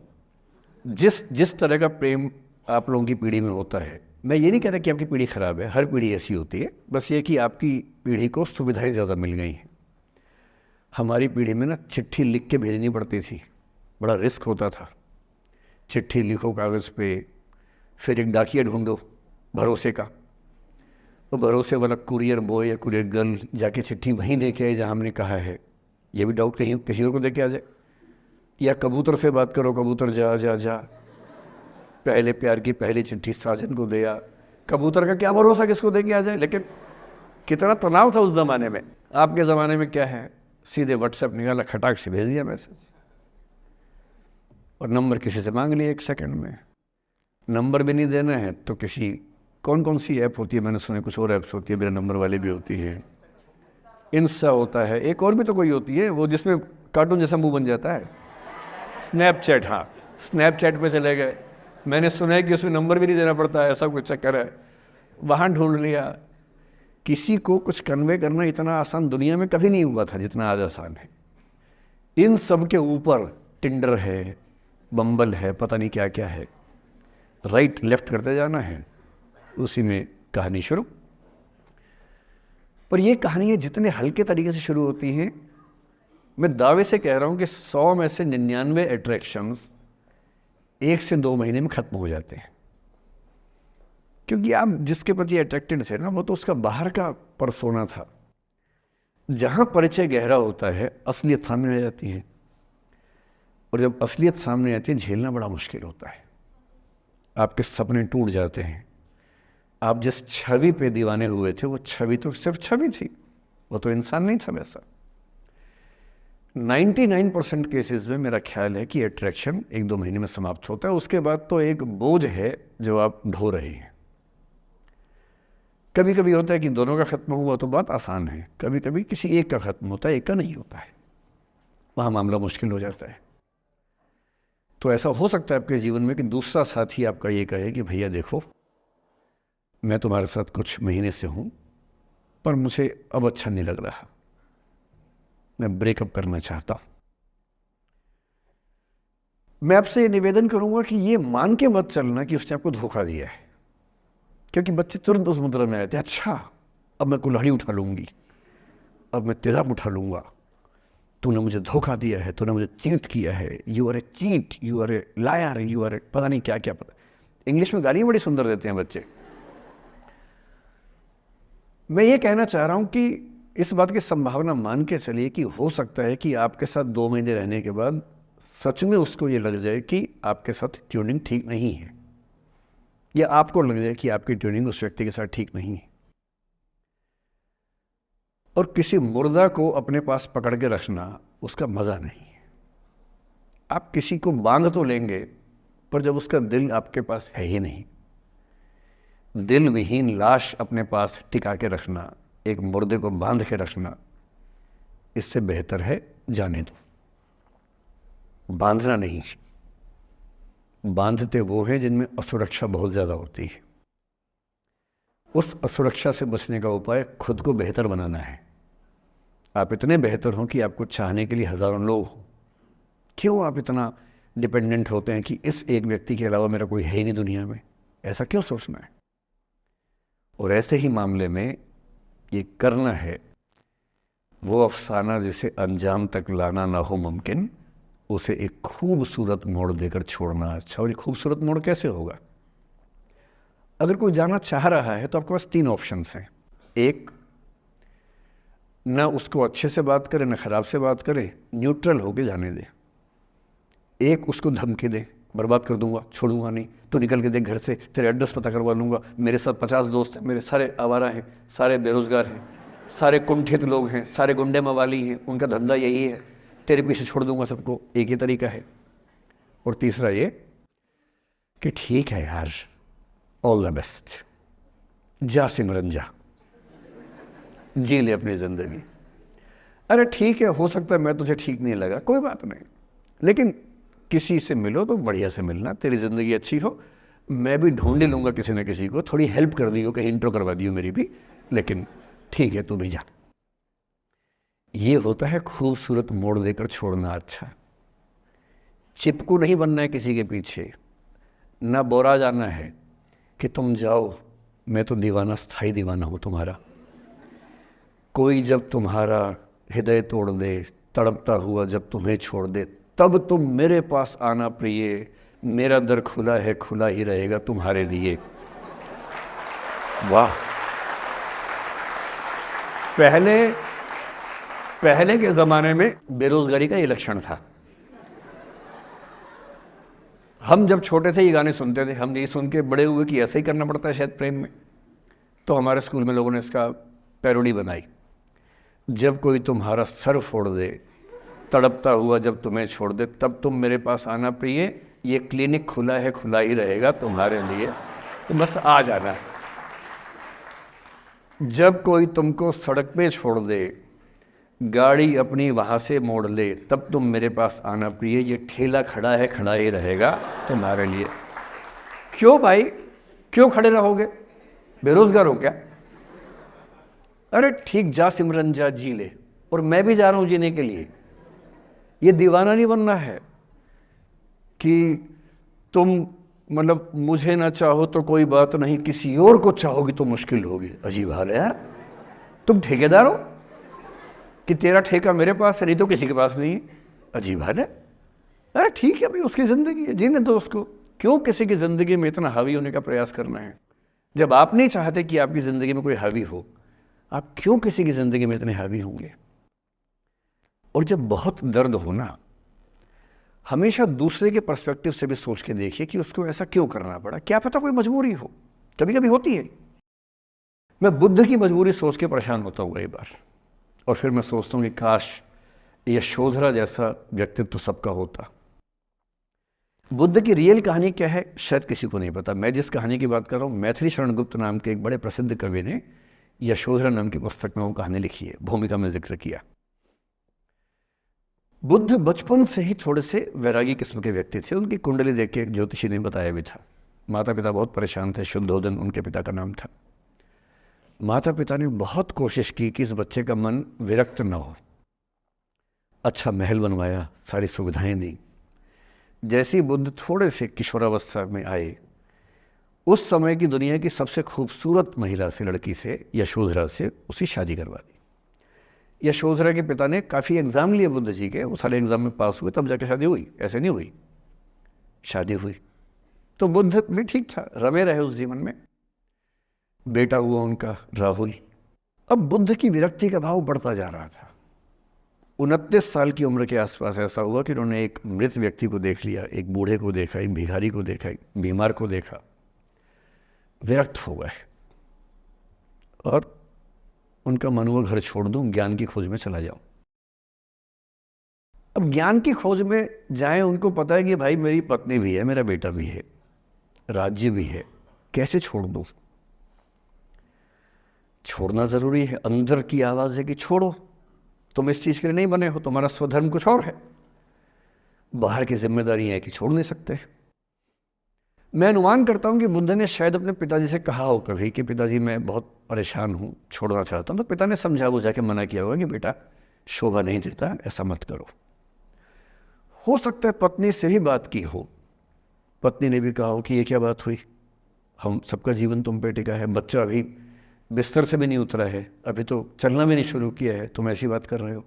जिस तरह का प्रेम आप लोगों की पीढ़ी में होता है, मैं ये नहीं कह रहा कि आपकी पीढ़ी ख़राब है, हर पीढ़ी ऐसी होती है, बस ये कि आपकी पीढ़ी को सुविधाएं ज़्यादा मिल गई हैं। हमारी पीढ़ी में ना चिट्ठी लिख के भेजनी पड़ती थी, बड़ा रिस्क होता था। चिट्ठी लिखो कागज़ पे, फिर एक डाकिया ढूंढो भरोसे का, तो भरोसे वाला कुरियर बॉय या कुरियर गर्ल जाके चिट्ठी वहीं दे के आए जहाँ हमने कहा है। ये भी डाउट कहीं किसी और को दे के आ जाए। या कबूतर से बात करो, कबूतर जा जा जा, पहले प्यार की पहली चिट्ठी साजन को दिया। कबूतर का क्या भरोसा किसको दे के आ जाए। लेकिन कितना तनाव था उस ज़माने में। आपके ज़माने में क्या है, सीधे व्हाट्सएप निकाला, खटाक से भेज दिया मैसेज, और नंबर किसी से मांग लिया 1 सेकंड में। नंबर भी नहीं देना है तो किसी कौन सी ऐप होती है, मैंने सुना कुछ और ऐप्स होती है, मेरे नंबर वाली भी होती है, इंस्टा होता है, एक और भी तो कोई होती है वो जिसमें कार्टून जैसा मुंह बन जाता है, स्नैपचैट। हाँ, स्नैपचैट पे चले गए। मैंने सुना है कि उसमें नंबर भी नहीं देना पड़ता है, ऐसा कुछ चक्कर है। वहाँ ढूंढ लिया। किसी को कुछ कन्वे करना इतना आसान दुनिया में कभी नहीं हुआ था जितना आज आसान है। इन सब के ऊपर टिंडर है, बम्बल है, पता नहीं क्या क्या है, राइट लेफ्ट करते जाना है, उसी में कहानी शुरू। पर ये कहानियाँ जितने हल्के तरीके से शुरू होती हैं, मैं दावे से कह रहा हूँ कि 100 में से 99 अट्रैक्शंस 1 से 2 महीने में ख़त्म हो जाते हैं। क्योंकि आप जिसके प्रति अट्रैक्टेड थे ना, वो तो उसका बाहर का परसोना था। जहाँ परिचय गहरा होता है, असलियत सामने आ जाती है, और जब असलियत सामने आती है झेलना बड़ा मुश्किल होता है। आपके सपने टूट जाते हैं। आप जिस छवि पे दीवाने हुए थे, वो छवि तो सिर्फ छवि थी, वो तो इंसान नहीं था वैसा। 99% केसेस में मेरा ख्याल है कि अट्रैक्शन 1-2 महीने में समाप्त होता है। उसके बाद तो एक बोझ है जो आप ढो रहे हैं। कभी कभी होता है कि दोनों का ख़त्म हुआ तो बात आसान है, कभी कभी किसी एक का ख़त्म होता है, एक का नहीं होता है, वहाँ मामला मुश्किल हो जाता है। तो ऐसा हो सकता है आपके जीवन में कि दूसरा साथी आपका ये कहे कि भैया देखो, मैं तुम्हारे साथ कुछ महीने से हूँ, पर मुझे अब अच्छा नहीं लग रहा, मैं ब्रेकअप करना चाहता हूँ। मैं आपसे ये निवेदन करूँगा कि ये मान के मत चलना कि उसने आपको धोखा दिया है, क्योंकि बच्चे तुरंत उस मुद्रा में आए थे, अच्छा अब मैं कुल्हाड़ी उठा लूँगी, अब मैं तेज़ाब उठा लूँगा, तूने मुझे धोखा दिया है, तूने मुझे चीट किया है, you are a cheat, you are a liar, you are a पता नहीं क्या क्या। पता इंग्लिश में गालियाँ बड़ी सुंदर देते हैं बच्चे। मैं ये कहना चाह रहा हूँ कि इस बात की संभावना मान के चलिए कि हो सकता है कि आपके साथ 2 महीने रहने के बाद सच में उसको ये लग जाए कि आपके साथ ट्यूनिंग ठीक नहीं है, या आपको लग जाए कि आपकी ट्यूनिंग उस व्यक्ति के साथ ठीक नहीं है। और किसी मुर्दा को अपने पास पकड़ के रखना उसका मज़ा नहीं है। आप किसी को बांध तो लेंगे, पर जब उसका दिल आपके पास है ही नहीं, दिल विहीन लाश अपने पास टिका के रखना, एक मुर्दे को बांध के रखना, इससे बेहतर है जाने दो। बांधना नहीं, बांधते वो हैं जिनमें असुरक्षा बहुत ज़्यादा होती है। उस असुरक्षा से बचने का उपाय खुद को बेहतर बनाना है। आप इतने बेहतर हों कि आपको चाहने के लिए हज़ारों लोग हों। क्यों आप इतना डिपेंडेंट होते हैं कि इस एक व्यक्ति के अलावा मेरा कोई है ही नहीं दुनिया में, ऐसा क्यों सोचना है। और ऐसे ही मामले में ये करना है वो अफसाना जिसे अंजाम तक लाना ना हो मुमकिन, उसे एक खूबसूरत मोड़ देकर छोड़ना अच्छा। और ये खूबसूरत मोड़ कैसे होगा? अगर कोई जाना चाह रहा है तो आपके पास 3 ऑप्शंस हैं। एक, ना उसको अच्छे से बात करे, ना ख़राब से बात करे, न्यूट्रल होके जाने दे। एक, उसको धमकी दे, बर्बाद कर दूंगा, छोड़ूंगा नहीं, तो निकल के देख घर से, तेरे एड्रेस पता करवा लूँगा, मेरे साथ 50 दोस्त हैं, मेरे सारे आवारा हैं, सारे बेरोज़गार हैं, सारे कुंठित लोग हैं, सारे गुंडे मवाली हैं, उनका धंधा यही है, तेरे पीछे छोड़ दूंगा सबको। एक ये तरीका है। और तीसरा ये कि ठीक है यार, ऑल द बेस्ट, जा सिमरन जा, जी ले अपनी ज़िंदगी। अरे ठीक है, हो सकता है मैं तुझे ठीक नहीं लगा, कोई बात नहीं, लेकिन किसी से मिलो तो बढ़िया से मिलना, तेरी ज़िंदगी अच्छी हो, मैं भी ढूंढ ही लूँगा किसी न किसी को, थोड़ी हेल्प कर दियो, कहीं इंट्रो करवा दियो मेरी भी, लेकिन ठीक है तू भी जा। ये होता है खूबसूरत मोड़ देकर छोड़ना। अच्छा, चिपकू नहीं बनना है किसी के पीछे, ना बोरा जाना है कि तुम जाओ, मैं तो दीवाना, स्थाई दीवाना हूँ तुम्हारा। कोई जब तुम्हारा हृदय तोड़ दे, तड़पता हुआ जब तुम्हें छोड़ दे, तब तुम मेरे पास आना प्रिय, मेरा दर खुला है, खुला ही रहेगा तुम्हारे लिए। वाह। पहले के ज़माने में बेरोज़गारी का ये लक्षण था। हम जब छोटे थे ये गाने सुनते थे, हम ये सुन के बड़े हुए कि ऐसा ही करना पड़ता है शायद प्रेम में, तो हमारे स्कूल में लोगों ने इसका पैरोडी बनाई। जब कोई तुम्हारा सर फोड़ दे, तड़पता हुआ जब तुम्हें छोड़ दे, तब तुम मेरे पास आना प्रिय, ये क्लिनिक खुला है, खुला ही रहेगा तुम्हारे लिए, तो बस आ जाना। जब कोई तुमको सड़क पे छोड़ दे, गाड़ी अपनी वहाँ से मोड़ ले, तब तुम मेरे पास आना प्रिय, ये ठेला खड़ा है, खड़ा ही रहेगा तुम्हारे लिए। क्यों भाई, क्यों खड़े रहोगे, बेरोजगार हो क्या? अरे ठीक, जा सिमरन जा, जी ले, और मैं भी जा रहा हूँ जीने के लिए। ये दीवाना नहीं बनना है कि तुम मतलब मुझे ना चाहो तो कोई बात नहीं, किसी और को चाहोगी तो मुश्किल होगी। अजीब हाल है यार, तुम ठेकेदार हो कि तेरा ठेका मेरे पास है, नहीं तो किसी के पास नहीं है। अजीब हाल है। अरे ठीक है भाई, उसकी ज़िंदगी है, जीने दो उसको। क्यों किसी की ज़िंदगी में इतना हावी होने का प्रयास करना है? जब आप नहीं चाहते कि आपकी ज़िंदगी में कोई हावी हो, आप क्यों किसी की ज़िंदगी में इतने हावी होंगे? और जब बहुत दर्द हो ना, हमेशा दूसरे के पर्सपेक्टिव से भी सोच के देखिए कि उसको ऐसा क्यों करना पड़ा। क्या पता कोई मजबूरी हो, कभी कभी होती है। मैं बुद्ध की मजबूरी सोच के परेशान होता हूँ कई बार, और फिर मैं सोचता हूँ कि काश यशोधरा जैसा व्यक्तित्व सबका होता। बुद्ध की रियल कहानी क्या है शायद किसी को नहीं पता। मैं जिस कहानी की बात कर रहा हूँ, मैथिली शरण गुप्त नाम के एक बड़े प्रसिद्ध कवि ने यशोधरा नाम की पुस्तक में वो कहानी लिखी है, भूमिका में जिक्र किया। बुद्ध बचपन से ही थोड़े से वैरागी किस्म के व्यक्ति थे। उनकी कुंडली देख के एक ज्योतिषी ने बताया भी था। माता पिता बहुत परेशान थे, शुद्धोदन उनके पिता का नाम था। माता पिता ने बहुत कोशिश की कि इस बच्चे का मन विरक्त न हो। अच्छा महल बनवाया, सारी सुविधाएं दी। जैसे ही बुद्ध थोड़े से किशोरावस्था में आए, उस समय की दुनिया की सबसे खूबसूरत महिला से, लड़की से, यशोधरा से उसकी शादी करवा दी। यशोधरा के पिता ने काफ़ी एग्ज़ाम लिए बुद्ध जी के, वो सारे एग्ज़ाम में पास हुए, तब जाके शादी हुई, ऐसे नहीं हुई। शादी हुई तो बुद्ध भी ठीक था, रमे रहे उस जीवन में। बेटा हुआ उनका राहुल। अब बुद्ध की विरक्ति का भाव बढ़ता जा रहा था। 29 साल की उम्र के आसपास ऐसा हुआ कि उन्होंने एक मृत व्यक्ति को देख लिया, एक बूढ़े को देखा, एक भिखारी को देखा, एक बीमार को देखा। विरक्त हो गए और उनका मन हुआ घर छोड़ दूं, ज्ञान की खोज में चला जाऊं। अब ज्ञान की खोज में जाएं, उनको पता है कि भाई मेरी पत्नी भी है, मेरा बेटा भी है, राज्य भी है, कैसे छोड़ दूं? छोड़ना जरूरी है। अंदर की आवाज़ है कि छोड़ो, तुम इस चीज़ के लिए नहीं बने हो, तुम्हारा स्वधर्म कुछ और है। बाहर की जिम्मेदारी है कि छोड़ नहीं सकते। मैं अनुमान करता हूँ कि बुद्ध ने शायद अपने पिताजी से कहा हो कभी कि पिताजी मैं बहुत परेशान हूँ, छोड़ना चाहता हूँ। तो पिता ने समझा बुझा के मना किया होगा कि बेटा शोभा नहीं देता, ऐसा मत करो। हो सकता है पत्नी से भी बात की हो, पत्नी ने भी कहा हो कि ये क्या बात हुई, हम सबका जीवन तुम पे टिका है, बच्चा अभी बिस्तर से भी नहीं उतरा है, अभी तो चलना भी नहीं शुरू किया है, तुम ऐसी बात कर रहे हो।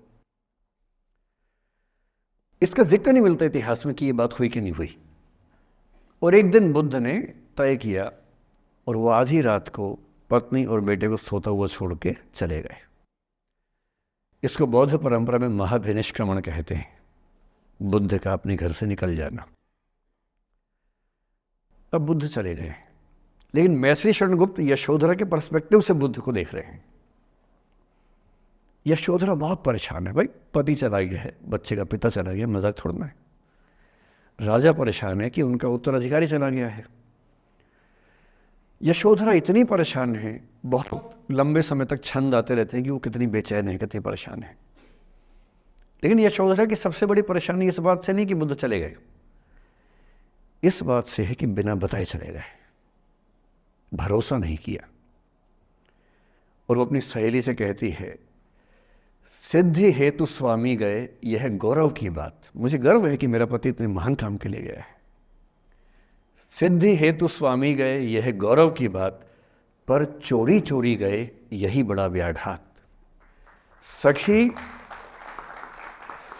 इसका जिक्र नहीं मिलता इतिहास में कि ये बात हुई कि नहीं हुई। और एक दिन बुद्ध ने तय किया और वो आधी रात को पत्नी और बेटे को सोता हुआ छोड़ के चले गए। इसको बौद्ध परंपरा में महाभिनिष्क्रमण कहते हैं। बुद्ध का अपने घर से निकल जाना। अब बुद्ध चले गए, लेकिन मैथिली शरण गुप्त यशोधरा के पर्सपेक्टिव से बुद्ध को देख रहे हैं। यशोधरा बहुत परेशान है, भाई पति चला गया है, बच्चे का पिता चला गया, मजाक थोड़ना है। राजा परेशान है कि उनका उत्तराधिकारी चला गया है। यशोधरा इतनी परेशान है, बहुत लंबे समय तक छंद आते रहते हैं कि वो कितनी बेचैन है, कितनी परेशान है। लेकिन यशोधरा की सबसे बड़ी परेशानी इस बात से नहीं कि बुद्ध चले गए, इस बात से है कि बिना बताए चले गए, भरोसा नहीं किया। और वो अपनी सहेली से कहती है, सिद्धि हेतु स्वामी गए, यह गौरव की बात। मुझे गर्व है कि मेरा पति इतने महान काम के लिए गया है। सिद्धि हेतु स्वामी गए, यह गौरव की बात, पर चोरी चोरी गए, यही बड़ा व्याघात।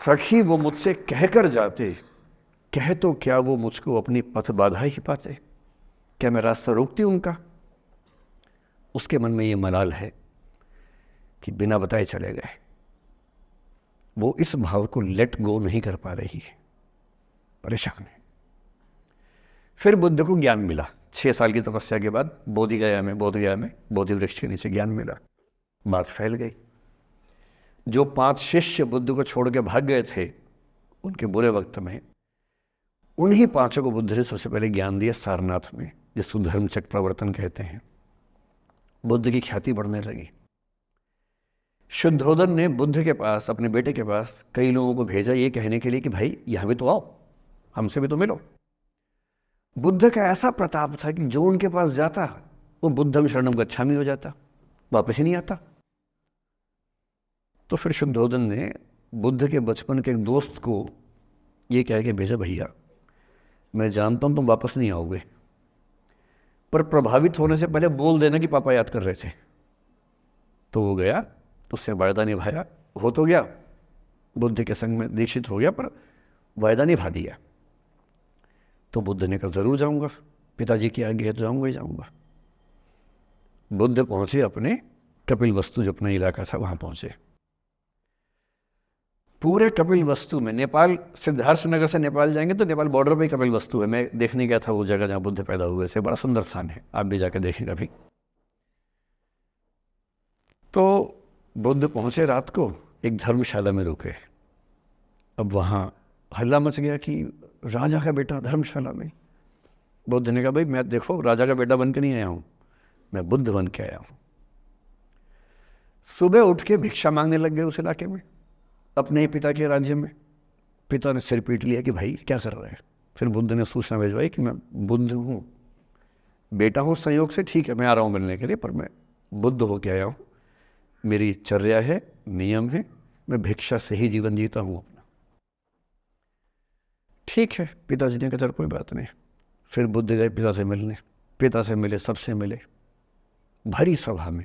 सखी वो मुझसे कहकर जाते, कह तो क्या वो मुझको अपनी पथ बाधा ही पाते। क्या मैं रास्ता रोकती उनका? उसके मन में ये मलाल है कि बिना बताए चले गए। वो इस भाव को लेट गो नहीं कर पा रही है, परेशान है। फिर बुद्ध को ज्ञान मिला 6 साल की तपस्या के बाद, बोधगया में बोधि वृक्ष के नीचे ज्ञान मिला। बात फैल गई। जो 5 शिष्य बुद्ध को छोड़ के भाग गए थे उनके बुरे वक्त में, उन्हीं 5 को बुद्ध ने सबसे पहले ज्ञान दिया सारनाथ में, जिसको धर्मचक्र प्रवर्तन कहते हैं। बुद्ध की ख्याति बढ़ने लगी। शुद्धोदन ने बुद्ध के पास, अपने बेटे के पास कई लोगों को भेजा ये कहने के लिए कि भाई यहाँ भी तो आओ, हमसे भी तो मिलो। बुद्ध का ऐसा प्रताप था कि जो उनके पास जाता वो बुद्धम शरणम गच्छामि हो जाता, वापस ही नहीं आता। तो फिर शुद्धोदन ने बुद्ध के बचपन के एक दोस्त को ये कह के भेजा, भैया मैं जानता हूँ तुम वापस नहीं आओगे, पर प्रभावित होने से पहले बोल देना कि पापा याद कर रहे थे। तो वो गया, उससे वायदा निभाया, हो तो गया, बुद्ध के संग में दीक्षित हो गया, पर वायदा निभा दिया। तो बुद्ध ने कहा ज़रूर जाऊंगा, पिताजी की आज्ञा है तो जाऊंगा ही जाऊंगा। बुद्ध पहुंचे अपने कपिल वस्तु, जो अपना इलाका था वहां पहुंचे। पूरे कपिल वस्तु में, नेपाल सिद्धार्थ नगर से नेपाल जाएंगे तो नेपाल बॉर्डर पे ही कपिल वस्तु है। मैं देखने गया था वो जगह जहाँ बुद्ध पैदा हुए थे, बड़ा सुंदर स्थान है, आप भी जाकर देखें कभी। तो बुद्ध पहुंचे रात को, एक धर्मशाला में रुके। अब वहाँ हल्ला मच गया कि राजा का बेटा धर्मशाला में। बुद्ध ने कहा भाई मैं देखो राजा का बेटा बन के नहीं आया हूँ, मैं बुद्ध बन के आया हूँ। सुबह उठ के भिक्षा मांगने लग गए उस इलाके में, अपने ही पिता के राज्य में। पिता ने सिर पीट लिया कि भाई क्या कर रहे हैं। फिर बुद्ध ने सूचना भिजवाई कि मैं बुद्ध हूँ, बेटा हूँ संयोग से, ठीक है मैं आ रहा हूँ मिलने के लिए, पर मैं बुद्ध होके आया हूँ, मेरी चर्या है, नियम है, मैं भिक्षा से ही जीवन जीता हूँ अपना। ठीक है, पिताजी ने कहा चल कोई बात नहीं। फिर बुद्ध गए पिता से मिलने, पिता से मिले, सबसे मिले, भरी सभा में।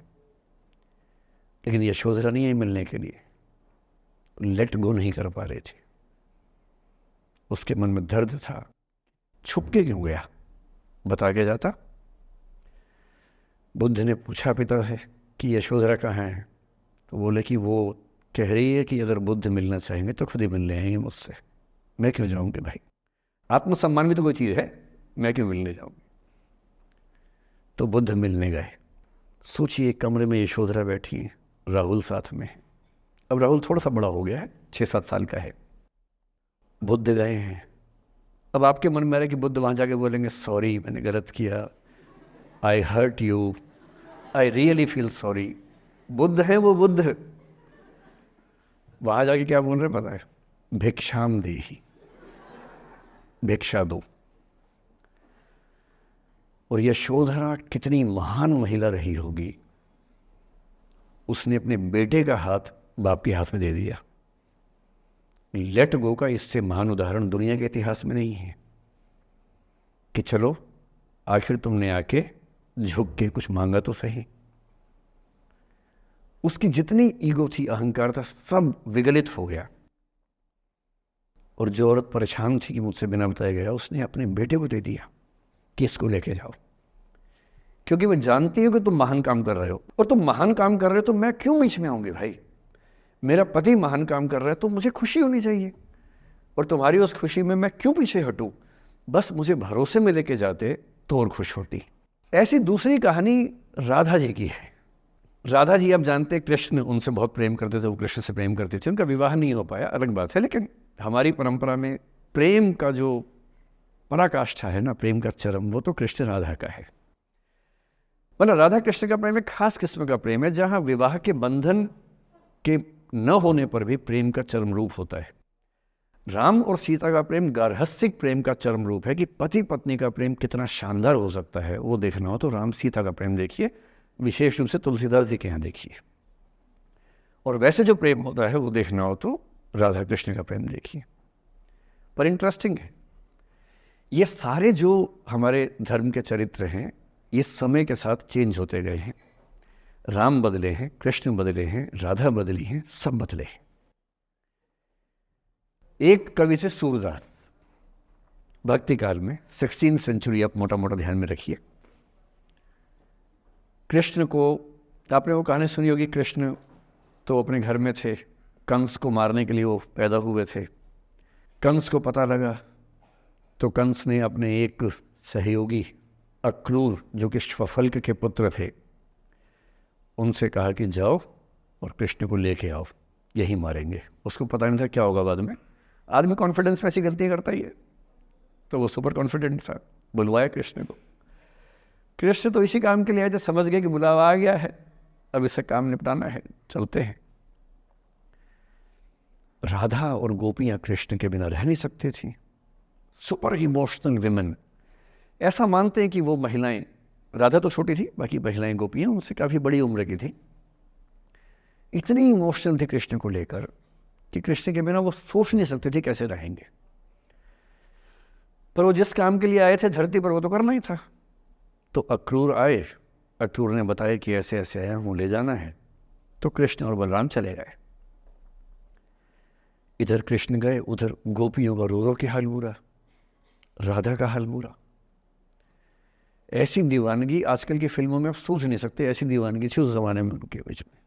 लेकिन यशोधरा नहीं आई मिलने के लिए, लेट गो नहीं कर पा रहे थे। उसके मन में दर्द था, छुप के क्यों गया, बता के जाता। बुद्ध ने पूछा पिता से कि यशोधरा कहाँ है, तो बोले कि वो कह रही है कि अगर बुद्ध मिलना चाहेंगे तो खुद ही मिलने आएंगे मुझसे, मैं क्यों जाऊंगी भाई, आत्मसम्मान भी तो कोई चीज़ है, मैं क्यों मिलने जाऊंगी। तो बुद्ध मिलने गए। सोचिए कमरे में यशोधरा बैठी है, राहुल साथ में। अब राहुल थोड़ा सा बड़ा हो गया है, 6-7 साल का है। बुद्ध गए हैं। अब आपके मन में आ रहा है कि बुद्ध वहाँ जाके बोलेंगे सॉरी मैंने गलत किया, I hurt you, I really feel sorry. बुद्ध है वो बुद्ध, वहाँ जाके क्या बोल रहे पता है, भिक्षाम देहि, भिक्षा दो। और यशोधरा कितनी महान महिला रही होगी, उसने अपने बेटे का हाथ बाप के हाथ में दे दिया। लेट गो का इससे महान उदाहरण दुनिया के इतिहास में नहीं है कि चलो आखिर तुमने आके झुक के कुछ मांगा तो सही। उसकी जितनी ईगो थी, अहंकार था, सब विगलित हो गया। और जो औरत परेशान थी कि मुझसे बिना बताया गया, उसने अपने बेटे को दे दिया कि इसको लेके जाओ, क्योंकि मैं जानती हूँ कि तुम महान काम कर रहे हो, और तुम महान काम कर रहे हो तो मैं क्यों बीच में आऊँगी भाई। मेरा पति महान काम कर रहा है तो मुझे खुशी होनी चाहिए, और तुम्हारी उस खुशी में मैं क्यों पीछे हटूँ। बस मुझे भरोसे में लेके जाते तो और खुश होती। ऐसी दूसरी कहानी राधा जी की है। राधा जी आप जानते हैं कृष्ण उनसे बहुत प्रेम करते थे, वो कृष्ण से प्रेम करते थे, उनका विवाह नहीं हो पाया, अलग बात है। लेकिन हमारी परंपरा में प्रेम का जो पराकाष्ठा है ना प्रेम का चरम, वो तो कृष्ण राधा का है। मतलब राधा कृष्ण का प्रेम एक खास किस्म का प्रेम है, जहाँ विवाह के बंधन के न होने पर भी प्रेम का चरम रूप होता है। राम और सीता का प्रेम गार्हस्थ्यिक प्रेम का चरम रूप है कि पति पत्नी का प्रेम कितना शानदार हो सकता है। वो देखना हो तो राम सीता का प्रेम देखिए, विशेष रूप से तुलसीदास जी के यहाँ देखिए। और वैसे जो प्रेम होता है वो देखना हो तो राधा कृष्ण का प्रेम देखिए। पर इंटरेस्टिंग है, ये सारे जो हमारे धर्म के चरित्र हैं ये समय के साथ चेंज होते गए हैं। राम बदले हैं, कृष्ण बदले हैं, राधा बदली हैं, सब बदले हैं। एक कवि थे सूरदास, भक्ति काल में 16वीं सेंचुरी, आप मोटा मोटा ध्यान में रखिए। कृष्ण को, आपने वो कहानी सुनी होगी, कृष्ण तो अपने घर में थे, कंस को मारने के लिए वो पैदा हुए थे। कंस को पता लगा तो कंस ने अपने एक सहयोगी अक्रूर, जो कि श्वफल्क के पुत्र थे, उनसे कहा कि जाओ और कृष्ण को लेके आओ, यही मारेंगे। उसको पता नहीं था क्या होगा बाद में। आदमी कॉन्फिडेंस में ऐसी गलतियाँ करता ही है, तो वो सुपर कॉन्फिडेंट था, बुलवाया कृष्ण को। कृष्ण तो इसी काम के लिए आए थे, समझ गए कि बुलावा आ गया है, अब इससे काम निपटाना है, चलते हैं। राधा और गोपियाँ कृष्ण के बिना रह नहीं सकती थी। सुपर इमोशनल विमेन, ऐसा मानते हैं कि वो महिलाएं, राधा तो छोटी थी, बाकी महिलाएं गोपियाँ उनसे काफ़ी बड़ी उम्र की थी, इतनी इमोशनल थी कृष्ण को लेकर कि कृष्ण के बिना वो सोच नहीं सकते थे कैसे रहेंगे। पर वो जिस काम के लिए आए थे धरती पर, वो तो करना ही था। तो अक्रूर आए, अक्रूर ने बताया कि ऐसे ऐसे आया हूँ, ले जाना है। तो कृष्ण और बलराम चले गए। इधर कृष्ण गए, उधर गोपियों का रो रो के हाल बुरा, राधा का हाल बुरा। ऐसी दीवानगी आजकल की फिल्मों में आप सोच नहीं सकते, ऐसी दीवानगी थी उस जमाने में उनके बीच में।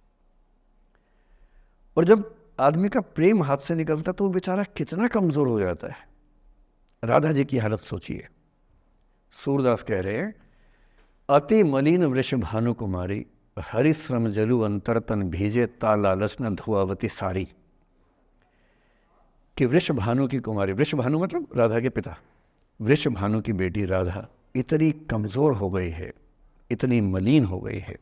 और जब आदमी का प्रेम हाथ से निकलता तो वो बेचारा कितना कमजोर हो जाता है। राधा जी की हालत सोचिए। सूरदास कह रहे हैं, अति मलिन वृष भानु कुमारी, हरिश्रम जलु अंतरतन भीजे, ता लालच न धुआवती सारी। कि वृष भानु की कुमारी, वृष भानु मतलब राधा के पिता, वृष भानु की बेटी राधा इतनी कमजोर हो गई है, इतनी मलिन हो गई है।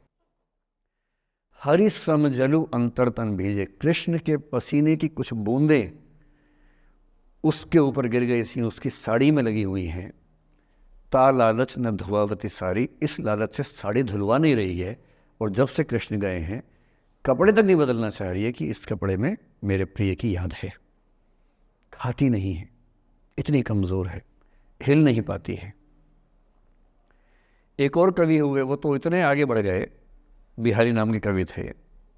हरिश्रम जलु अंतरतन भीजे, कृष्ण के पसीने की कुछ बूंदें उसके ऊपर गिर गई थी, उसकी साड़ी में लगी हुई हैं। ता लालच न धुआवती साड़ी, इस लालच से साड़ी धुलवा नहीं रही है। और जब से कृष्ण गए हैं कपड़े तक नहीं बदलना चाह रही है कि इस कपड़े में मेरे प्रिय की याद है। खाती नहीं है, इतनी कमज़ोर है, हिल नहीं पाती है। एक और कवि हुए, वो तो इतने आगे बढ़ गए, बिहारी नाम के कवि थे।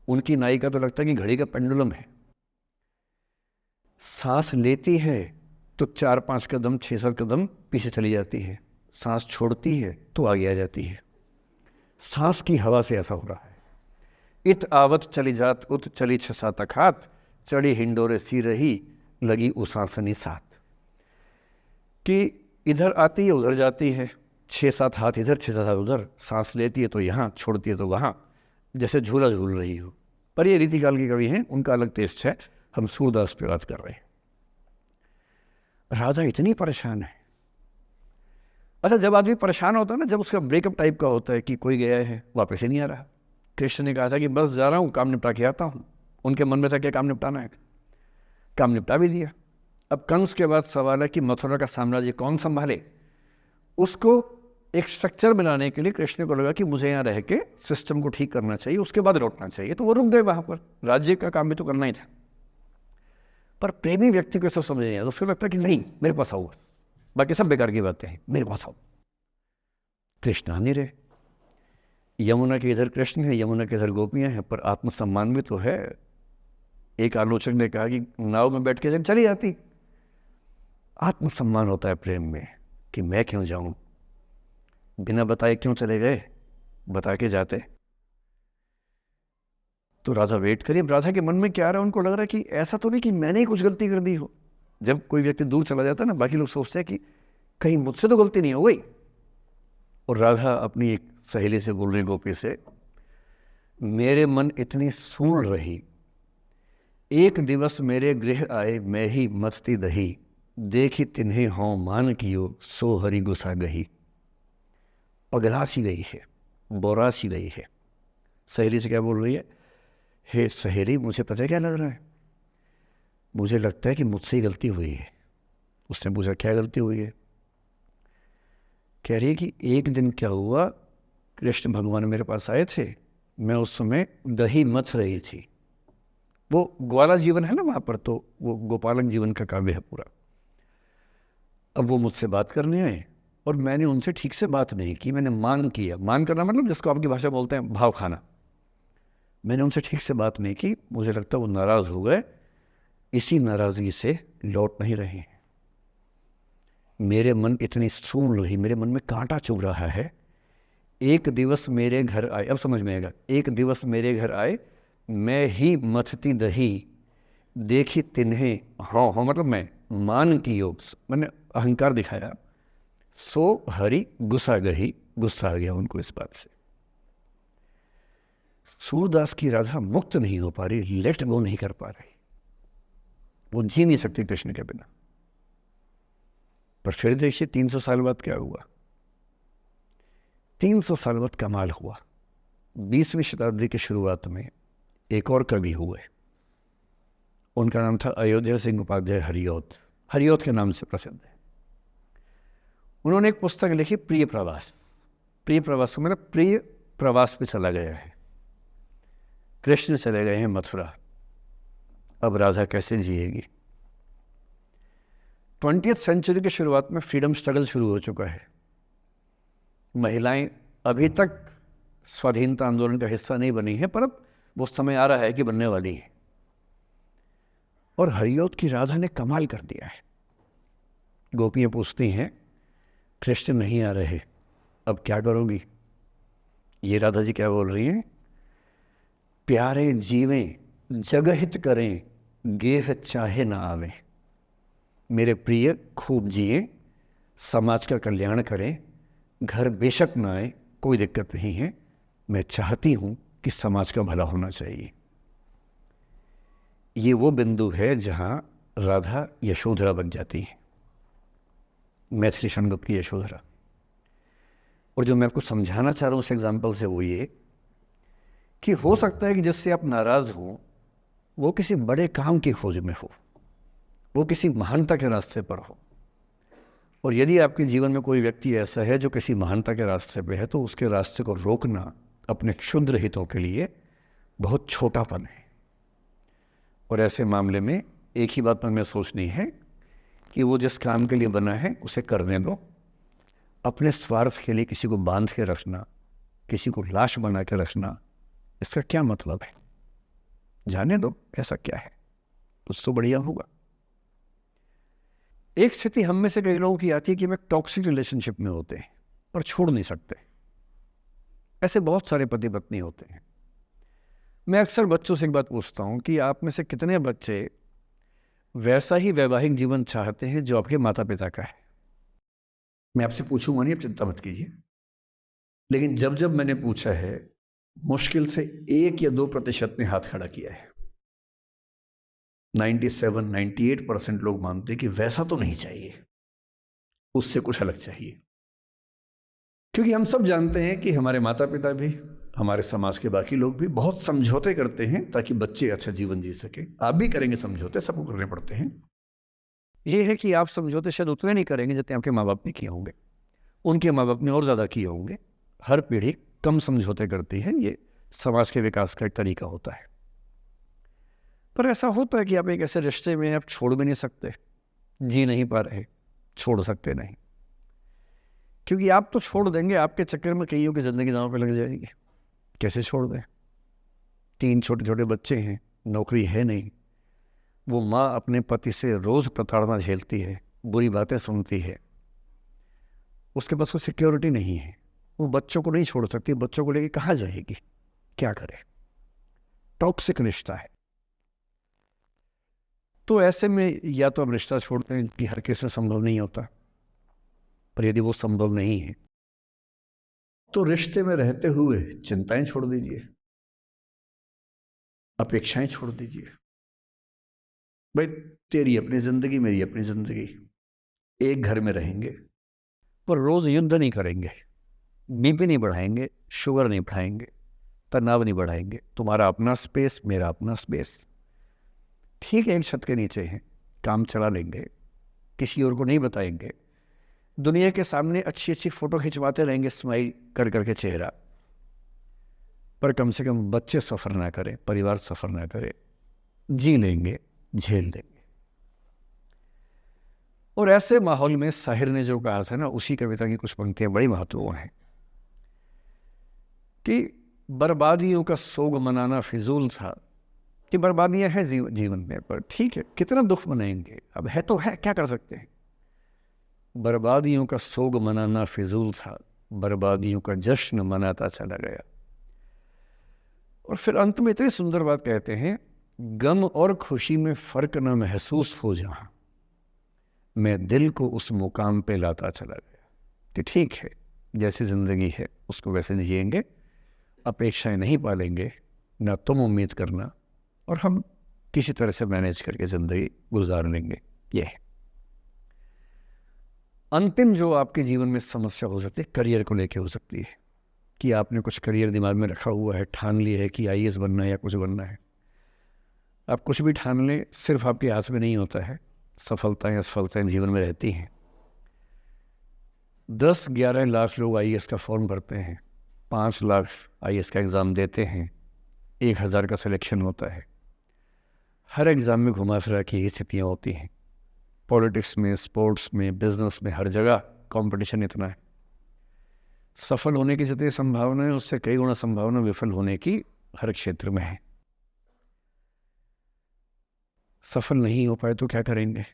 उनकी नायिका तो लगता है कि घड़ी का पेंडुलम है। सांस लेती है तो 4-5 कदम 6-7 कदम पीछे चली जाती है, सांस छोड़ती है तो आगे आ जाती है। सांस की हवा से ऐसा हो रहा है। इत आवत चली जात उत चली 6-7 अखात, चढ़ी हिंडोरे सी रही लगी उसासनी साथ। कि इधर आती है उधर जाती है, 6-7 हाथ इधर 6-7 हाथ उधर, सांस लेती है तो यहाँ, छोड़ती है तो वहाँ, जैसे झूला झूल रही हो। पर ये रीतिकाल के कवि हैं, उनका अलग टेस्ट है, हम सूरदास पे बात कर रहे हैं। राधा इतनी परेशान है। अच्छा, जब आदमी परेशान होता है ना, जब उसका ब्रेकअप टाइप का होता है कि कोई गया है वापस ही नहीं आ रहा, कृष्ण ने कहा था कि बस जा रहा हूँ, काम निपटा के आता हूँ। उनके मन में था क्या काम निपटाना है, काम निपटा भी दिया। अब कंस के बाद सवाल है कि मथुरा का साम्राज्य कौन संभाले। उसको एक स्ट्रक्चर बनाने के लिए कृष्ण को लगा कि मुझे यहाँ रह के सिस्टम को ठीक करना चाहिए, उसके बाद लौटना चाहिए। तो वो रुक गए वहाँ पर, राज्य का काम भी तो करना ही था। पर प्रेमी व्यक्ति को सब समझ नहीं आया, तो फिर लगता कि नहीं मेरे पास आओ, बाकी सब बेकार की बातें हैं, मेरे पास आओ। कृष्ण आ नहीं रहे। यमुना के इधर कृष्ण है, यमुना के इधर गोपियाँ हैं, पर आत्मसम्मान भी तो है। एक आलोचक ने कहा कि नाव में बैठ के चली जाती। आत्मसम्मान होता है प्रेम में कि मैं क्यों जाऊं, बिना बताए क्यों चले गए, बता के जाते। तो राधा वेट करिए। राधा के मन में क्या आ रहा है, उनको लग रहा है कि ऐसा तो नहीं कि मैंने ही कुछ गलती कर दी हो। जब कोई व्यक्ति दूर चला जाता है ना, बाकी लोग सोचते हैं कि कहीं मुझसे तो गलती नहीं हो गई। और राधा अपनी एक सहेली से बोल रही, गोपी से, मेरे मन इतनी सूढ़ रही, एक दिवस मेरे गृह आए मैं ही मस्ती दही, देखी तिन्हें हों मान कियो सो हरि गुसा गही। पगला सी गई है, बोरा सी गई है। सहेली से क्या बोल रही है? हे सहेली, मुझे पता है क्या लग रहा है, मुझे लगता है कि मुझसे ही गलती हुई है। उसने पूछा क्या गलती हुई है? कह रही है कि एक दिन क्या हुआ, कृष्ण भगवान मेरे पास आए थे, मैं उस समय दही मथ रही थी। वो ग्वाला जीवन है ना वहाँ पर, तो वो गोपालन जीवन का काव्य है पूरा। अब वो मुझसे बात करने आए और मैंने उनसे ठीक से बात नहीं की, मैंने मान किया। मान करना मतलब जिसको आपकी भाषा बोलते हैं भाव खाना। मैंने उनसे ठीक से बात नहीं की, मुझे लगता है वो नाराज़ हो गए, इसी नाराज़गी से लौट नहीं रहे हैं। मेरे मन इतनी सून रही, मेरे मन में कांटा चुभ रहा है। एक दिवस मेरे घर आए, अब समझ में आएगा, एक दिवस मेरे घर आए, मैं ही मथती दही, देखी तिन्हें हाँ हाँ मतलब मैं मान की योग, मैंने अहंकार दिखाया, सो हरि गुस्सा गही, गुस्सा आ गया उनको इस बात से। सूरदास की राधा मुक्त नहीं हो पा रही, लेट गो नहीं कर पा रही, वो जी नहीं सकती कृष्ण के बिना। पर फिर देखिए 300 साल बाद क्या हुआ। 300 साल बाद कमाल हुआ। 20वीं शताब्दी की शुरुआत में एक और कवि हुए, उनका नाम था अयोध्या सिंह उपाध्याय हरिऔध। हरिऔध के नाम से प्रसिद्ध है। उन्होंने एक पुस्तक लिखी प्रिय प्रवास। प्रिय प्रवास मतलब प्रिय प्रवास पे चला गया है, कृष्ण चले गए हैं मथुरा, अब राधा कैसे जिएगी। 20वीं सेंचुरी की शुरुआत में फ्रीडम स्ट्रगल शुरू हो चुका है। महिलाएं अभी तक स्वाधीनता आंदोलन का हिस्सा नहीं बनी है, पर अब वो समय आ रहा है कि बनने वाली है। और हरिऔध की राधा ने कमाल कर दिया है। गोपियां पूछती हैं कृष्ण नहीं आ रहे, अब क्या करोगी? ये राधा जी क्या बोल रही हैं? प्यारे जीवें जगहित करें, गेह चाहे ना आवे। मेरे प्रिय खूब जिए, समाज का कल्याण करें, घर बेशक ना आए, कोई दिक्कत नहीं है, मैं चाहती हूँ कि समाज का भला होना चाहिए। ये वो बिंदु है जहाँ राधा यशोधरा बन जाती है, मैथिली शरणगुप्त की यशोधरा। और जो मैं आपको समझाना चाह रहा हूँ उस एग्जाम्पल से वो ये कि हो सकता है कि जिससे आप नाराज़ हो वो किसी बड़े काम की खोज में हो, वो किसी महानता के रास्ते पर हो। और यदि आपके जीवन में कोई व्यक्ति ऐसा है जो किसी महानता के रास्ते पे है, तो उसके रास्ते को रोकना अपने क्षुद्र हितों के लिए बहुत छोटापन है। और ऐसे मामले में एक ही बात हमें सोचनी है कि वो जिस काम के लिए बना है उसे करने दो। अपने स्वार्थ के लिए किसी को बांध के रखना, किसी को लाश बना के रखना, इसका क्या मतलब है? जाने दो, ऐसा क्या है, कुछ तो बढ़िया होगा। एक स्थिति हम में से कई लोगों की आती है कि हम एक टॉक्सिक रिलेशनशिप में होते हैं पर छोड़ नहीं सकते। ऐसे बहुत सारे पति पत्नी होते हैं। मैं अक्सर बच्चों से एक बात पूछता हूं कि आप में से कितने बच्चे वैसा ही वैवाहिक जीवन चाहते हैं जो आपके माता पिता का है? मैं आपसे पूछूंगा नहीं, आप चिंता मत कीजिए, लेकिन जब जब मैंने पूछा है मुश्किल से 1 या 2% ने हाथ खड़ा किया है। 97-98% लोग मानते हैं कि वैसा तो नहीं चाहिए, उससे कुछ अलग चाहिए। क्योंकि हम सब जानते हैं कि हमारे माता पिता भी, हमारे समाज के बाकी लोग भी बहुत समझौते करते हैं ताकि बच्चे अच्छा जीवन जी सके। आप भी करेंगे समझौते, सबको करने पड़ते हैं। ये है कि आप समझौते शायद उतने नहीं करेंगे जितने आपके माँ बाप ने किए होंगे, उनके माँ बाप ने और ज़्यादा किए होंगे। हर पीढ़ी कम समझौते करती है, ये समाज के विकास का एक तरीका होता है। पर ऐसा होता है कि आप एक ऐसे रिश्ते में आप छोड़ भी नहीं सकते, जी नहीं पा रहे, छोड़ सकते नहीं, क्योंकि आप तो छोड़ देंगे, आपके चक्कर में कईयों की ज़िंदगी दांव पे लग जाएगी। कैसे छोड़ दें? 3 छोटे छोटे बच्चे हैं, नौकरी है नहीं, वो माँ अपने पति से रोज़ प्रताड़ना झेलती है, बुरी बातें सुनती है, उसके पास कोई सिक्योरिटी नहीं है, वो बच्चों को नहीं छोड़ सकती, बच्चों को लेके कहाँ जाएगी, क्या करे? टॉक्सिक रिश्ता है। तो ऐसे में या तो आप रिश्ता छोड़ते हैं कि हर केस में संभव नहीं होता, पर यदि वो संभव नहीं है तो रिश्ते में रहते हुए चिंताएं छोड़ दीजिए, अपेक्षाएं छोड़ दीजिए। भाई तेरी अपनी ज़िंदगी, मेरी अपनी ज़िंदगी, एक घर में रहेंगे पर रोज़ युद्ध नहीं करेंगे, बीपी नहीं बढ़ाएंगे, शुगर नहीं बढ़ाएंगे, तनाव नहीं बढ़ाएंगे। तुम्हारा अपना स्पेस, मेरा अपना स्पेस, ठीक है, एक छत के नीचे हैं, काम चला लेंगे, किसी और को नहीं बताएंगे, दुनिया के सामने अच्छी अच्छी फ़ोटो खिंचवाते रहेंगे स्माइल कर करके चेहरा, पर कम से कम बच्चे सफ़र ना करें, परिवार सफ़र ना करे, जी लेंगे, झेल लेंगे। और ऐसे माहौल में साहिर ने जो कहा था ना, उसी कविता की कुछ पंक्तियां बड़ी महत्वपूर्ण हैं कि बर्बादियों का सोग मनाना फिजूल था, कि बर्बादियां हैं जीवन में, पर ठीक है, कितना दुख मनाएंगे, अब है तो है, क्या कर सकते हैं। बर्बादियों का सोग मनाना फिजूल था, बर्बादियों का जश्न मनाता चला गया। और फिर अंत में इतनी सुंदर बात कहते हैं, गम और खुशी में फ़र्क न महसूस हो जहाँ, मैं दिल को उस मुकाम पे लाता चला गया। कि ठीक है, जैसी ज़िंदगी है उसको वैसे जिएंगे, अपेक्षाएं नहीं पालेंगे, ना तुम उम्मीद करना, और हम किसी तरह से मैनेज करके ज़िंदगी गुजार लेंगे। ये है अंतिम जो आपके जीवन में समस्या हो सकती है, करियर को लेके हो सकती है, कि आपने कुछ करियर दिमाग में रखा हुआ है, ठान लिया है कि आईएएस बनना है या कुछ बनना है। आप कुछ भी ठान लें, सिर्फ आपके हाथ में नहीं होता है, सफलताएं असफलताएं जीवन में रहती हैं। 10-11 लाख लोग आईएएस का फॉर्म भरते हैं, 5 लाख आईएएस का एग्ज़ाम देते हैं, 1000 का सिलेक्शन होता है। हर एग्ज़ाम में घुमा फिरा की यही स्थितियाँ होती हैं। पॉलिटिक्स में, स्पोर्ट्स में, बिजनेस में, हर जगह कंपटीशन इतना है। सफल होने की जितनी संभावना है, उससे कई गुना संभावना विफल होने की हर क्षेत्र में है। सफल नहीं हो पाए तो क्या करेंगे।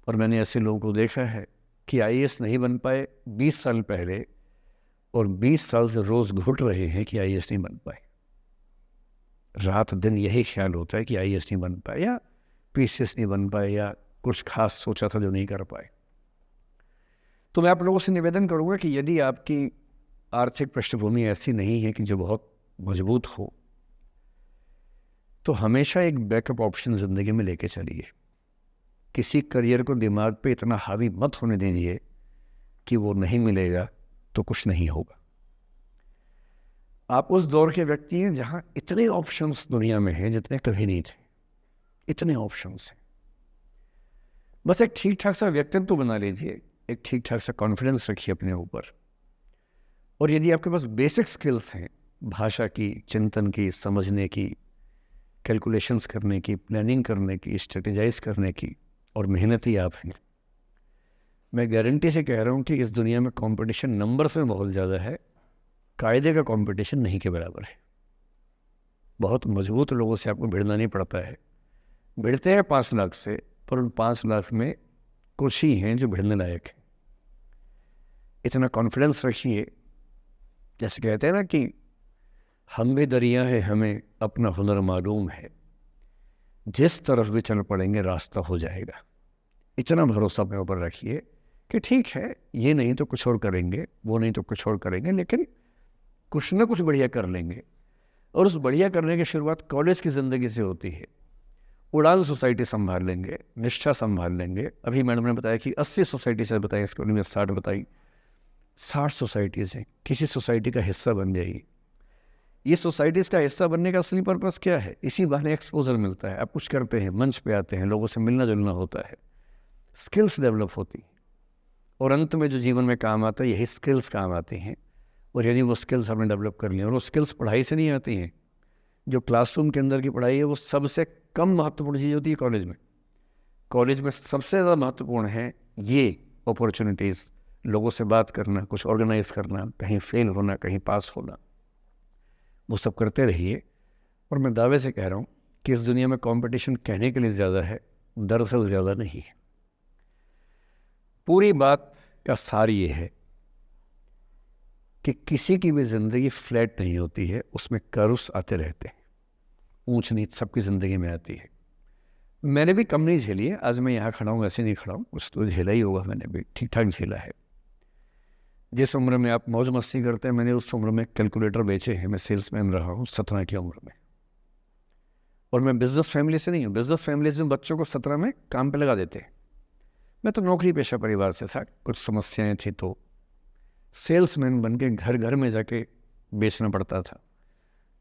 और मैंने ऐसे लोगों को देखा है कि आईएएस नहीं बन पाए 20 साल पहले, और 20 साल से रोज़ घुट रहे हैं कि आईएएस नहीं बन पाए। रात दिन यही ख्याल होता है कि आईएएस नहीं बन पाए, या पीसीएस नहीं बन पाए, या कुछ खास सोचा था जो नहीं कर पाए। तो मैं आप लोगों से निवेदन करूँगा कि यदि आपकी आर्थिक पृष्ठभूमि ऐसी नहीं है कि जो बहुत मजबूत हो, तो हमेशा एक बैकअप ऑप्शन ज़िंदगी में लेके चलिए। किसी करियर को दिमाग पे इतना हावी मत होने दीजिए कि वो नहीं मिलेगा तो कुछ नहीं होगा। आप उस दौर के व्यक्ति हैं जहाँ इतने ऑप्शंस दुनिया में हैं जितने कभी नहीं थे। इतने ऑप्शंस हैं, बस एक ठीक ठाक सा व्यक्तित्व बना लीजिए, एक ठीक ठाक सा कॉन्फिडेंस रखिए अपने ऊपर। और यदि आपके पास बेसिक स्किल्स हैं, भाषा की, चिंतन की, समझने की, कैलकुलेशंस करने की, प्लानिंग करने की, स्ट्रेटेजाइज करने की, और मेहनती आप हैं, मैं गारंटी से कह रहा हूँ कि इस दुनिया में कंपटीशन नंबर्स में बहुत ज़्यादा है, कायदे का कंपटीशन नहीं के बराबर है। बहुत मजबूत लोगों से आपको भिड़ना नहीं पड़ता है। भिड़ते हैं 5 लाख से, पर उन 5 लाख में कुछ ही हैं जो भिड़ने लायक हैं। इतना कॉन्फिडेंस रखिए, जैसे कहते हैं ना कि हम भी दरिया है, हमें अपना हुनर मालूम है, जिस तरफ भी चल पड़ेंगे रास्ता हो जाएगा। इतना भरोसा अपने ऊपर रखिए कि ठीक है, ये नहीं तो कुछ और करेंगे, वो नहीं तो कुछ और करेंगे, लेकिन कुछ ना कुछ बढ़िया कर लेंगे। और उस बढ़िया करने की शुरुआत कॉलेज की ज़िंदगी से होती है। उड़ान सोसाइटी संभाल लेंगे, निष्ठा संभाल लेंगे। अभी मैडम ने बताया कि 80 सोसाइटी से बताई, इसको में 60 बताई, 60 सोसाइटीज़ हैं। किसी सोसाइटी का हिस्सा बन जाइए। ये सोसाइटीज़ का हिस्सा बनने का असली पर्पस क्या है? इसी बहाने एक्सपोजर मिलता है, आप कुछ करते हैं, मंच पे आते हैं, लोगों से मिलना जुलना होता है, स्किल्स डेवलप होती हैं, और अंत में जो जीवन में काम आता है, यही स्किल्स काम आते हैं। और यदि वो स्किल्स हमने डेवलप कर लिए, और वो स्किल्स पढ़ाई से नहीं आती हैं, जो क्लासरूम के अंदर की पढ़ाई है वो सबसे कम महत्वपूर्ण चीज़ होती है कॉलेज में। कॉलेज में सबसे ज़्यादा महत्वपूर्ण है ये अपॉर्चुनिटीज़, लोगों से बात करना, कुछ ऑर्गेनाइज करना, कहीं फेल होना, कहीं पास होना, वो सब करते रहिए। और मैं दावे से कह रहा हूँ कि इस दुनिया में कंपटीशन कहने के लिए ज़्यादा है, दरअसल ज़्यादा नहीं है। पूरी बात का सार ये है कि किसी की भी ज़िंदगी फ्लैट नहीं होती है, उसमें कर्व्स आते रहते हैं, ऊंच नीच सबकी ज़िंदगी में आती है। मैंने भी कम नहीं झेली है, आज मैं यहाँ खड़ा हूँ ऐसे नहीं खड़ा हूँ, कुछ तो झेला ही होगा, मैंने भी ठीक ठाक झेला है। जिस उम्र में आप मौज मस्ती करते हैं, मैंने उस उम्र में कैलकुलेटर बेचे हैं, मैं सेल्समैन रहा हूँ 17 की उम्र में। और मैं बिजनेस फैमिली से नहीं हूँ। बिजनेस फैमिलीज में बच्चों को 17 में काम पे लगा देते हैं। मैं तो नौकरी पेशा परिवार से था, कुछ समस्याएं थी तो सेल्समैन बन के घर घर में जाके बेचना पड़ता था।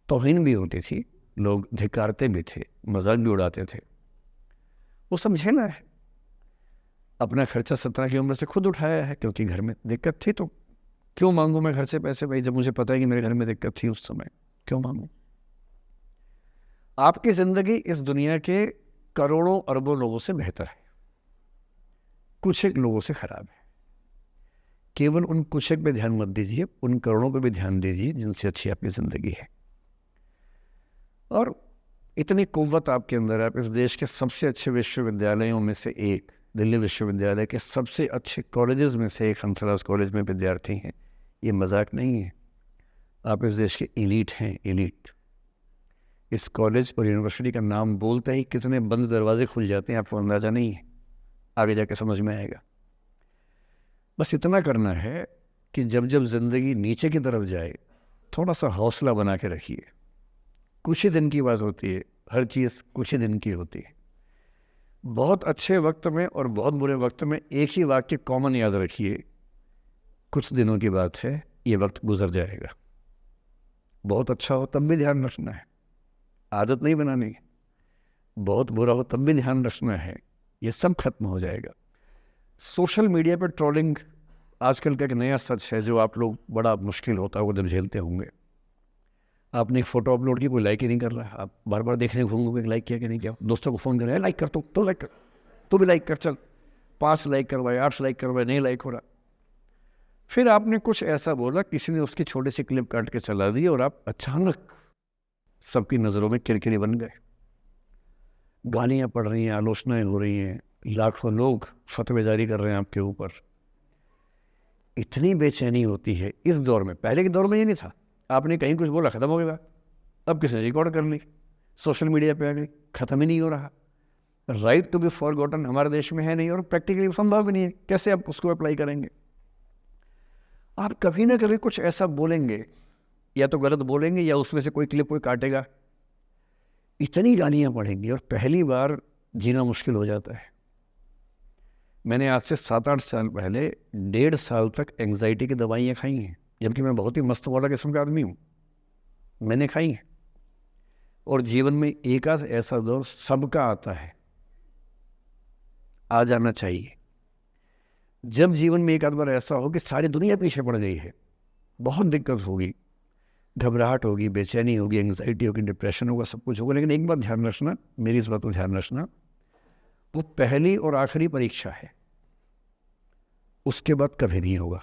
तौहीन भी होती थी, लोग धिक्कारते भी थे, मजाक भी उड़ाते थे। वो समझे ना, है अपना खर्चा 17 की उम्र से खुद उठाया है, क्योंकि घर में दिक्कत थी। तो क्यों मांगू मैं घर से पैसे भाई, जब मुझे पता है कि मेरे घर में दिक्कत थी उस समय, क्यों मांगू। आपकी जिंदगी इस दुनिया के करोड़ों अरबों लोगों से बेहतर है, कुछ एक लोगों से खराब है। केवल उन कुछ एक पे ध्यान मत दीजिए, उन करोड़ों पे भी ध्यान दीजिए जिनसे अच्छी आपकी जिंदगी है। और इतनी कुव्वत आपके अंदर है, आप इस देश के सबसे अच्छे विश्वविद्यालयों में से एक, दिल्ली विश्वविद्यालय के सबसे अच्छे कॉलेजेस में से एक हंसराज कॉलेज में विद्यार्थी हैं। ये मजाक नहीं है, आप इस देश के एलीट हैं, एलीट। इस कॉलेज और यूनिवर्सिटी का नाम बोलते ही कितने बंद दरवाजे खुल जाते हैं आपको अंदाजा नहीं है, आगे जाके समझ में आएगा। बस इतना करना है कि जब जब जिंदगी नीचे की तरफ जाए थोड़ा सा हौसला बना के रखिए। कुछ ही दिन की बात होती है, हर चीज़ कुछ ही दिन की होती है। बहुत अच्छे वक्त में और बहुत बुरे वक्त में एक ही वाक्य कॉमन याद रखिए, कुछ दिनों की बात है, ये वक्त गुजर जाएगा। बहुत अच्छा हो तब भी ध्यान रखना है, आदत नहीं बनानी। बहुत बुरा हो तब भी ध्यान रखना है, ये सब खत्म हो जाएगा। सोशल मीडिया पर ट्रोलिंग आजकल का एक नया सच है, जो आप लोग बड़ा मुश्किल होता है वो जब झेलते होंगे। आपने एक फ़ोटो अपलोड की, कोई लाइक ही नहीं कर रहा है, आप बार बार देखने घूमोगे लाइक किया कि नहीं किया। दोस्तों को फ़ोन कर रहे हैं, लाइक कर, तो लाइक कर, तो भी लाइक कर, चल 5 लाइक करवाए, 8 लाइक करवाए, नहीं लाइक हो रहा। फिर आपने कुछ ऐसा बोला, किसी ने उसकी छोटी सी क्लिप काट के चला दी और आप अचानक सबकी नज़रों में किरकिरी बन गए। गालियाँ पड़ रही हैं, आलोचनाएँ हो रही हैं, लाखों लोग फतवे जारी कर रहे हैं आपके ऊपर। इतनी बेचैनी होती है इस दौर में। पहले के दौर में ये नहीं था, आपने कहीं कुछ बोला ख़त्म हो गई बात। अब किसी ने रिकॉर्ड कर ली, सोशल मीडिया पे आ गई, ख़त्म ही नहीं हो रहा। राइट टू बी फॉरगॉटन हमारे देश में है नहीं, और प्रैक्टिकली संभव भी नहीं है। कैसे आप उसको अप्लाई करेंगे? आप कभी ना कभी कुछ ऐसा बोलेंगे, या तो गलत बोलेंगे या उसमें से कोई क्लिप कोई काटेगा, इतनी गालियाँ पड़ेंगी और पहली बार जीना मुश्किल हो जाता है। मैंने आज से 7-8 साल पहले 1.5 साल तक एंग्जाइटी की दवाइयाँ खाई हैं, जबकि मैं बहुत ही मस्त वाला किस्म का आदमी हूँ, मैंने खाई हैं। और जीवन में एक आध ऐसा दौर सबका आता है, आ जाना चाहिए। जब जीवन में एक आध बार ऐसा हो कि सारी दुनिया पीछे पड़ गई है, बहुत दिक्कत होगी, घबराहट होगी, बेचैनी होगी, एंग्जाइटी होगी, डिप्रेशन होगा, सब कुछ होगा। लेकिन एक बात ध्यान रखना, मेरी इस बात को ध्यान रखना, वो पहली और आखिरी परीक्षा है, उसके बाद कभी नहीं होगा।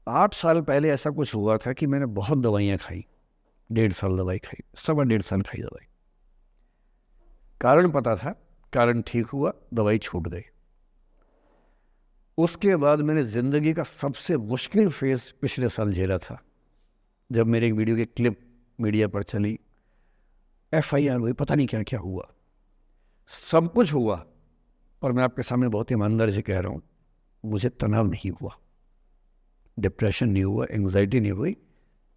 8 साल पहले ऐसा कुछ हुआ था कि मैंने बहुत दवाइयाँ खाई, 1.5 साल दवाई खाई, 1.25 साल खाई दवाई। कारण पता था, कारण ठीक हुआ, दवाई छूट गई। उसके बाद मैंने ज़िंदगी का सबसे मुश्किल फेज़ पिछले साल झेला था, जब मेरे एक वीडियो की क्लिप मीडिया पर चली, FIR हुई, पता नहीं क्या क्या हुआ, सब कुछ हुआ। पर मैं आपके सामने बहुत ईमानदारी से कह रहा हूँ, मुझे तनाव नहीं हुआ, डिप्रेशन नहीं हुआ, एंग्जाइटी नहीं हुई,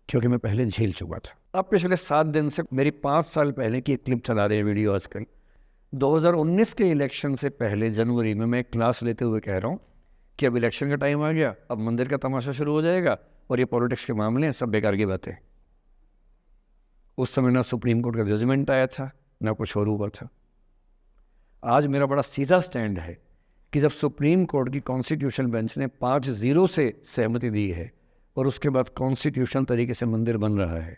क्योंकि मैं पहले झेल चुका था। अब पिछले 7 दिन से मेरी 5 साल पहले की एक क्लिप चला रहे हैं वीडियो आजकल। 2019 के इलेक्शन से पहले जनवरी में मैं क्लास लेते हुए कह रहा हूँ कि अब इलेक्शन का टाइम आ गया, अब मंदिर का तमाशा शुरू हो जाएगा और ये पॉलिटिक्स के मामले हैं, सब बेकार की बातें। उस समय ना सुप्रीम कोर्ट का जजमेंट आया था, ना कुछ और हुआ था। आज मेरा बड़ा सीधा स्टैंड है कि जब सुप्रीम कोर्ट की कॉन्स्टिट्यूशन बेंच ने 5-0 से सहमति दी है और उसके बाद कॉन्स्टिट्यूशन तरीके से मंदिर बन रहा है,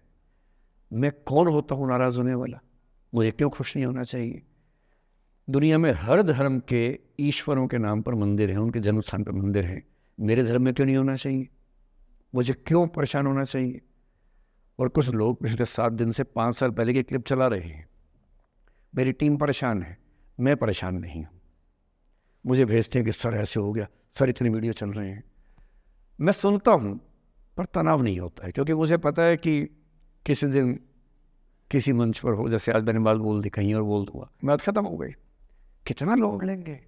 मैं कौन होता हूँ नाराज़ होने वाला? मुझे क्यों खुश नहीं होना चाहिए? दुनिया में हर धर्म के ईश्वरों के नाम पर मंदिर हैं, उनके जन्म स्थान पर मंदिर हैं, मेरे धर्म में क्यों नहीं होना चाहिए? मुझे क्यों परेशान होना चाहिए? और कुछ लोग पिछले 7 दिन से 5 साल पहले की क्लिप चला रहे हैं। मेरी टीम परेशान है, मैं परेशान नहीं हूँ। मुझे भेजते हैं कि सर ऐसे हो गया, सर इतनी वीडियो चल रहे हैं। मैं सुनता हूँ पर तनाव नहीं होता है, क्योंकि मुझे पता है कि किसी दिन किसी मंच पर हो, जैसे आज मैंने बात बोल दी, कहीं और बोल दूँगा, बात खत्म हो गई। कितना लोड लेंगे?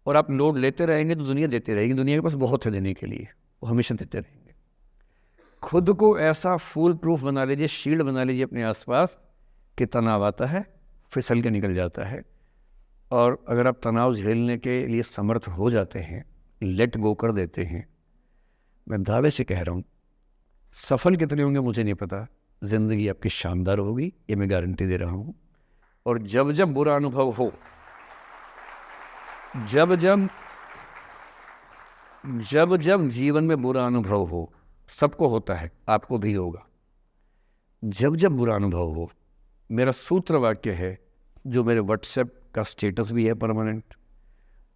और आप लोड लेते रहेंगे तो दुनिया देती रहेगी। दुनिया के पास बहुत है देने के लिए, वो हमेशा देते रहेंगे। खुद को ऐसा फूल प्रूफ बना लीजिए, शील्ड बना लीजिए अपने आसपास कि तनाव आता है, फिसल के निकल जाता है, और अगर आप तनाव झेलने के लिए समर्थ हो जाते हैं, लेट गो कर देते हैं, मैं दावे से कह रहा हूँ, सफल कितने होंगे मुझे नहीं पता, ज़िंदगी आपकी शानदार होगी, ये मैं गारंटी दे रहा हूँ। और जब जब बुरा अनुभव हो, जब जब जीवन में बुरा अनुभव हो, सबको होता है, आपको भी होगा, जब जब बुरा अनुभव हो, मेरा सूत्र वाक्य है जो मेरे व्हाट्सएप का स्टेटस भी है परमानेंट,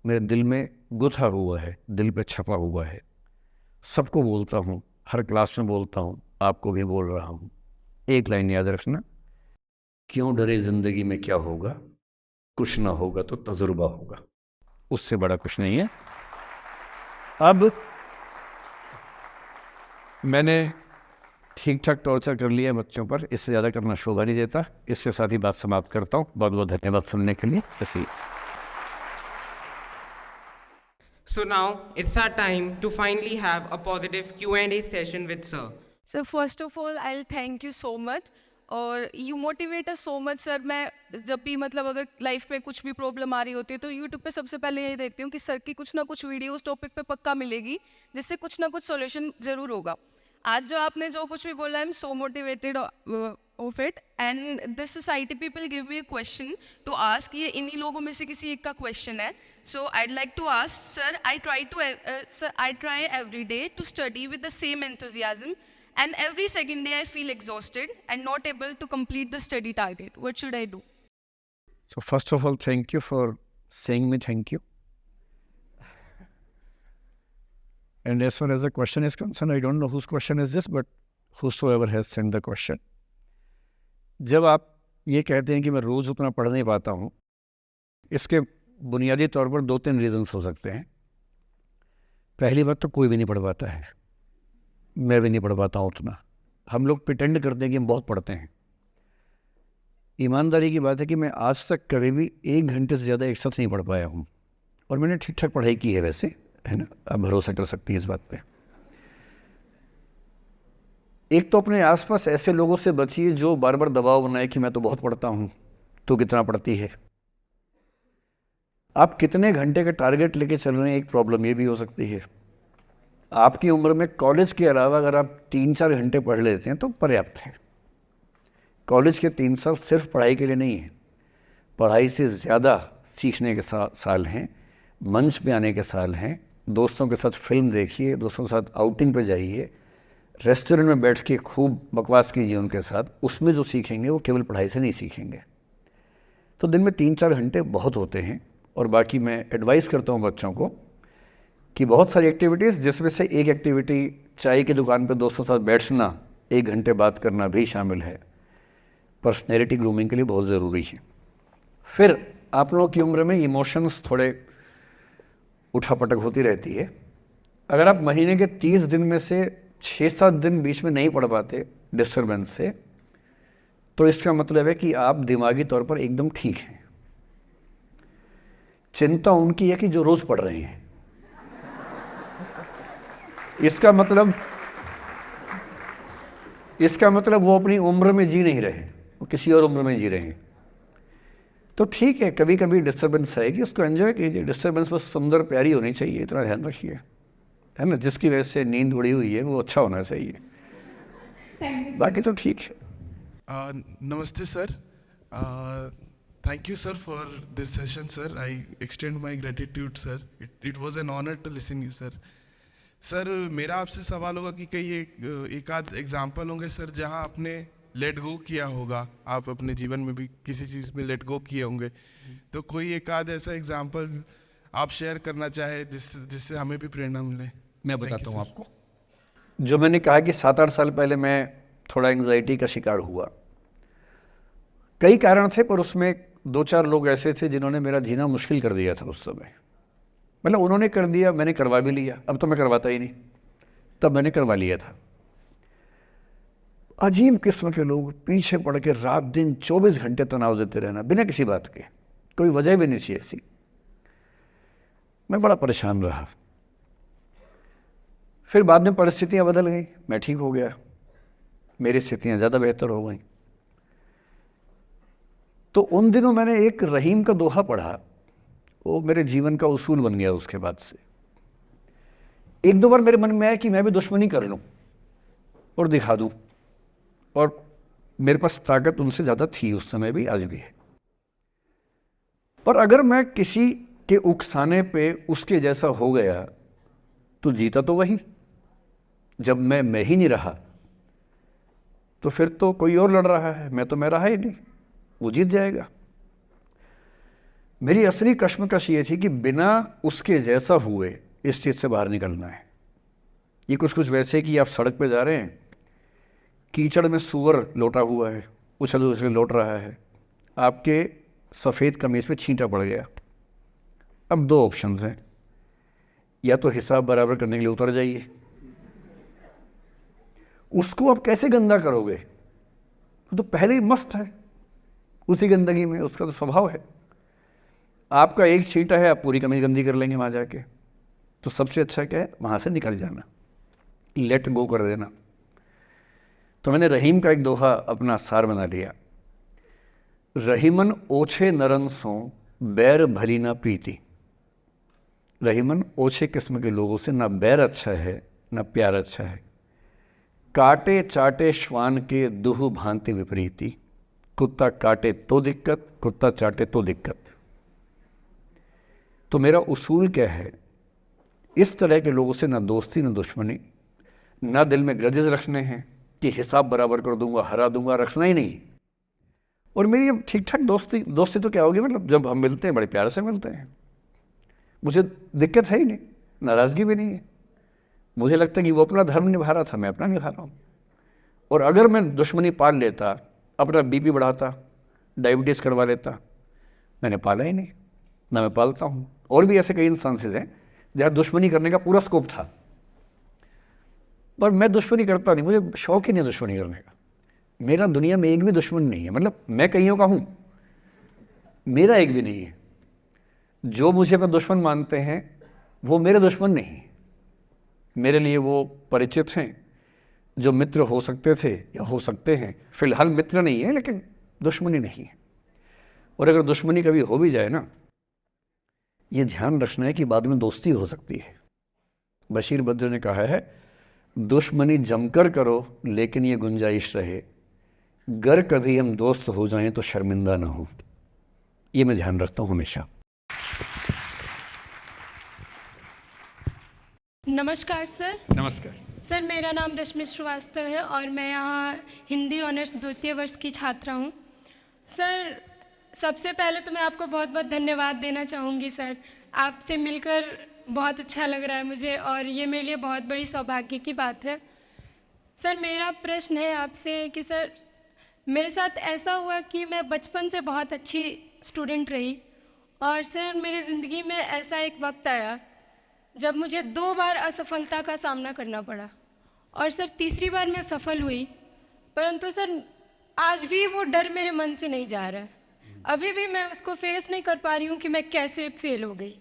मेरे दिल में गुथा हुआ है, दिल पे छपा हुआ है, सबको बोलता हूँ, हर क्लास में बोलता हूँ, आपको भी बोल रहा हूँ। एक लाइन याद रखना, क्यों डरे जिंदगी में क्या होगा, कुछ ना होगा तो तजुर्बा होगा, उससे बड़ा कुछ नहीं है। अब मैंने ठीक ठाक टॉर्चर कर लिया बच्चों पर, इससे ज़्यादा करना शोभा नहीं देता। इसके साथ ही बात समाप्त करता हूँ। बहुत बहुत धन्यवाद सुनने के लिए। So now it's our time to finally have a positive Q&A session with sir. Sir first of all I thank you so much, और you motivate us so much sir. मैं जब भी मतलब अगर लाइफ में कुछ भी प्रॉब्लम आ रही होती है तो यूट्यूब पे सबसे पहले यही देखती हूँ कि सर की कुछ ना कुछ वीडियो उस टॉपिक पे पक्का मिलेगी, जिससे कुछ ना कुछ सॉल्यूशन ज़रूर होगा। आज जो आपने जो कुछ भी बोला, I am so motivated of it. And this society people give me a question to ask, ये इन्हीं लोगों में से किसी एक का क्वेश्चन है। So I'd like to ask sir, I try every day to study with the same enthusiasm, and every second day I feel exhausted and not able to complete the study target. What should I do? So first of all, thank you for saying me thank you. And as far as the question is concerned, I don't know whose question is this, but whosoever has sent the question. जब आप ये कहते हैं कि मैं रोज़ उतना पढ़ नहीं पाता हूँ, इसके बुनियादी तौर पर 2-3 रीजंस हो सकते हैं। पहली बात तो कोई भी नहीं पढ़ पाता है, मैं भी नहीं पढ़ पाता हूँ उतना। हम लोग प्रिटेंड करते हैं कि हम बहुत पढ़ते हैं। ईमानदारी की बात है कि मैं आज तक कभी भी 1 घंटे से ज़्यादा एक साथ नहीं पढ़ पाया हूँ, और मैंने ठीक ठाक पढ़ाई की है वैसे, है ना, आप भरोसा कर सकती हैं इस बात पे। एक तो अपने आसपास ऐसे लोगों से बचिए जो बार बार दबाव बनाए कि मैं तो बहुत पढ़ता हूँ, तो कितना पढ़ती है। आप कितने घंटे का टारगेट लेके चल रहे हैं, एक प्रॉब्लम ये भी हो सकती है। आपकी उम्र में कॉलेज के अलावा अगर आप 3-4 घंटे पढ़ लेते हैं तो पर्याप्त है। कॉलेज के 3 साल सिर्फ पढ़ाई के लिए नहीं है, पढ़ाई से ज़्यादा सीखने के साल हैं, मंच पे आने के साल हैं। दोस्तों के साथ फिल्म देखिए, दोस्तों के साथ आउटिंग पे जाइए, रेस्टोरेंट में बैठ के खूब बकवास कीजिए उनके साथ। उसमें जो सीखेंगे वो केवल पढ़ाई से नहीं सीखेंगे। तो दिन में 3-4 घंटे बहुत होते हैं। और बाकी मैं एडवाइस करता हूँ बच्चों को कि बहुत सारी एक्टिविटीज़, जिसमें से एक एक्टिविटी चाय की दुकान पे दोस्तों के साथ बैठना, 1 घंटे बात करना भी शामिल है। पर्सनैलिटी ग्रूमिंग के लिए बहुत ज़रूरी है। फिर आप लोगों की उम्र में इमोशंस थोड़े उठापटक होती रहती है। अगर आप महीने के 30 दिन में से 6-7 दिन बीच में नहीं पढ़ पाते डिस्टर्बेंस से, तो इसका मतलब है कि आप दिमागी तौर पर एकदम ठीक हैं। चिंता उनकी है कि जो रोज़ पढ़ रहे हैं। इसका मतलब वो अपनी उम्र में जी नहीं रहे, वो किसी और उम्र में जी रहे हैं। तो ठीक है, कभी कभी डिस्टर्बेंस आएगी, उसको एंजॉय कीजिए। डिस्टर्बेंस बस सुंदर प्यारी होनी चाहिए, इतना ध्यान रखिए, है ना। जिसकी वजह से नींद उड़ी हुई है वो अच्छा होना चाहिए, बाकी तो ठीक है। नमस्ते sir, thank you sir for this session sir. I extend my gratitude sir, it was an honour to listen you sir. Sir मेरा आपसे सवाल होगा कि कई एक आध एग्जाम्पल होंगे सर जहां आपने लेट गो किया होगा, आप अपने जीवन में भी किसी चीज़ में लेट गो किए होंगे, तो कोई एक आध ऐसा एग्जाम्पल आप शेयर करना चाहे जिससे हमें भी प्रेरणा मिले। मैं बताता हूँ आपको। जो मैंने कहा कि 7-8 साल पहले मैं थोड़ा एंग्जाइटी का शिकार हुआ, कई कारण थे, पर उसमें 2-4 लोग ऐसे थे जिन्होंने मेरा जीना मुश्किल कर दिया था उस समय। मतलब उन्होंने कर दिया, मैंने करवा भी लिया। अब तो मैं करवाता ही नहीं, तब मैंने करवा लिया था। अजीब किस्म के लोग, पीछे पड़ के रात दिन 24 घंटे तनाव देते रहना बिना किसी बात के, कोई वजह भी नहीं थी ऐसी। मैं बड़ा परेशान रहा। फिर बाद में परिस्थितियां बदल गई, मैं ठीक हो गया, मेरी स्थितियां ज़्यादा बेहतर हो गई। तो उन दिनों मैंने एक रहीम का दोहा पढ़ा, वो मेरे जीवन का उसूल बन गया उसके बाद से। एक दो बार मेरे मन में आया कि मैं भी दुश्मनी कर लूं और दिखा दूं, और मेरे पास ताकत उनसे ज़्यादा थी उस समय भी, आज भी है। पर अगर मैं किसी के उकसाने पे उसके जैसा हो गया तो जीता तो वही। जब मैं ही नहीं रहा तो फिर तो कोई और लड़ रहा है, मैं रहा ही नहीं, वो जीत जाएगा। मेरी असली कश्मकश ये थी कि बिना उसके जैसा हुए इस चीज़ से बाहर निकलना है। ये कुछ वैसे कि आप सड़क पे जा रहे हैं, कीचड़ में सूअर लोटा हुआ है, उछल उछल लौट रहा है, आपके सफ़ेद कमीज पे छींटा पड़ गया। अब दो ऑप्शंस हैं, या तो हिसाब बराबर करने के लिए उतर जाइए, उसको आप कैसे गंदा करोगे, वो तो पहले ही मस्त है उसी गंदगी में, उसका तो स्वभाव है। आपका एक छींटा है, आप पूरी कमीज गंदी कर लेंगे वहाँ जाके। तो सबसे अच्छा क्या है, वहाँ से निकल जाना, लेट गो कर देना। तो मैंने रहीम का एक दोहा अपना सार बना लिया, रहीमन ओछे नरन सो बैर भली ना प्रीति। रहीमन ओछे किस्म के लोगों से ना बैर अच्छा है ना प्यार अच्छा है। काटे चाटे श्वान के दुह भांति विपरीति। कुत्ता काटे तो दिक्कत, कुत्ता चाटे तो दिक्कत। तो मेरा उसूल क्या है, इस तरह के लोगों से ना दोस्ती ना दुश्मनी, ना दिल में ग्रजेस रखने हैं कि हिसाब बराबर कर दूंगा, हरा दूंगा, रखना ही नहीं। और मेरी अब ठीक ठाक दोस्ती तो क्या होगी, मतलब जब हम मिलते हैं बड़े प्यार से मिलते हैं, मुझे दिक्कत है ही नहीं, नाराज़गी भी नहीं है। मुझे लगता है कि वो अपना धर्म निभा रहा था, मैं अपना निभा रहा हूँ। और अगर मैं दुश्मनी पाल लेता, अपना बीपी बढ़ाता, डायबिटीज़ करवा लेता, मैंने पाला ही नहीं, ना मैं पालता हूँ। और भी ऐसे कई इंस्टांसेस हैं जहाँ दुश्मनी करने का पूरा स्कोप था, पर मैं दुश्मनी करता नहीं, मुझे शौक ही नहीं दुश्मनी करने का। मेरा दुनिया में एक भी दुश्मन नहीं है, मतलब मैं कईयों का हूँ, मेरा एक भी नहीं है। जो मुझे अपना दुश्मन मानते हैं वो मेरे दुश्मन नहीं, मेरे लिए वो परिचित हैं, जो मित्र हो सकते थे या हो सकते हैं। फिलहाल मित्र नहीं है, लेकिन दुश्मनी नहीं है। और अगर दुश्मनी कभी हो भी जाए ना, ये ध्यान रखना है कि बाद में दोस्ती हो सकती है। बशीर बद्र ने कहा है, दुश्मनी जमकर करो लेकिन ये गुंजाइश रहे, गर कभी हम दोस्त हो जाएं तो शर्मिंदा ना हो। ये मैं ध्यान रखता हूँ हमेशा। नमस्कार सर। नमस्कार सर, मेरा नाम रश्मि श्रीवास्तव है और मैं यहाँ हिंदी ऑनर्स द्वितीय वर्ष की छात्रा हूँ। सर, सबसे पहले तो मैं आपको बहुत बहुत धन्यवाद देना चाहूँगी सर। आपसे मिलकर बहुत अच्छा लग रहा है मुझे और ये मेरे लिए बहुत बड़ी सौभाग्य की बात है। सर, मेरा प्रश्न है आपसे कि सर, मेरे साथ ऐसा हुआ कि मैं बचपन से बहुत अच्छी स्टूडेंट रही और सर मेरी ज़िंदगी में ऐसा एक वक्त आया जब मुझे 2 बार असफलता का सामना करना पड़ा और सर तीसरी बार मैं सफल हुई, परंतु सर आज भी वो डर मेरे मन से नहीं जा रहा है। अभी भी मैं उसको फेस नहीं कर पा रही हूँ कि मैं कैसे फेल हो गई।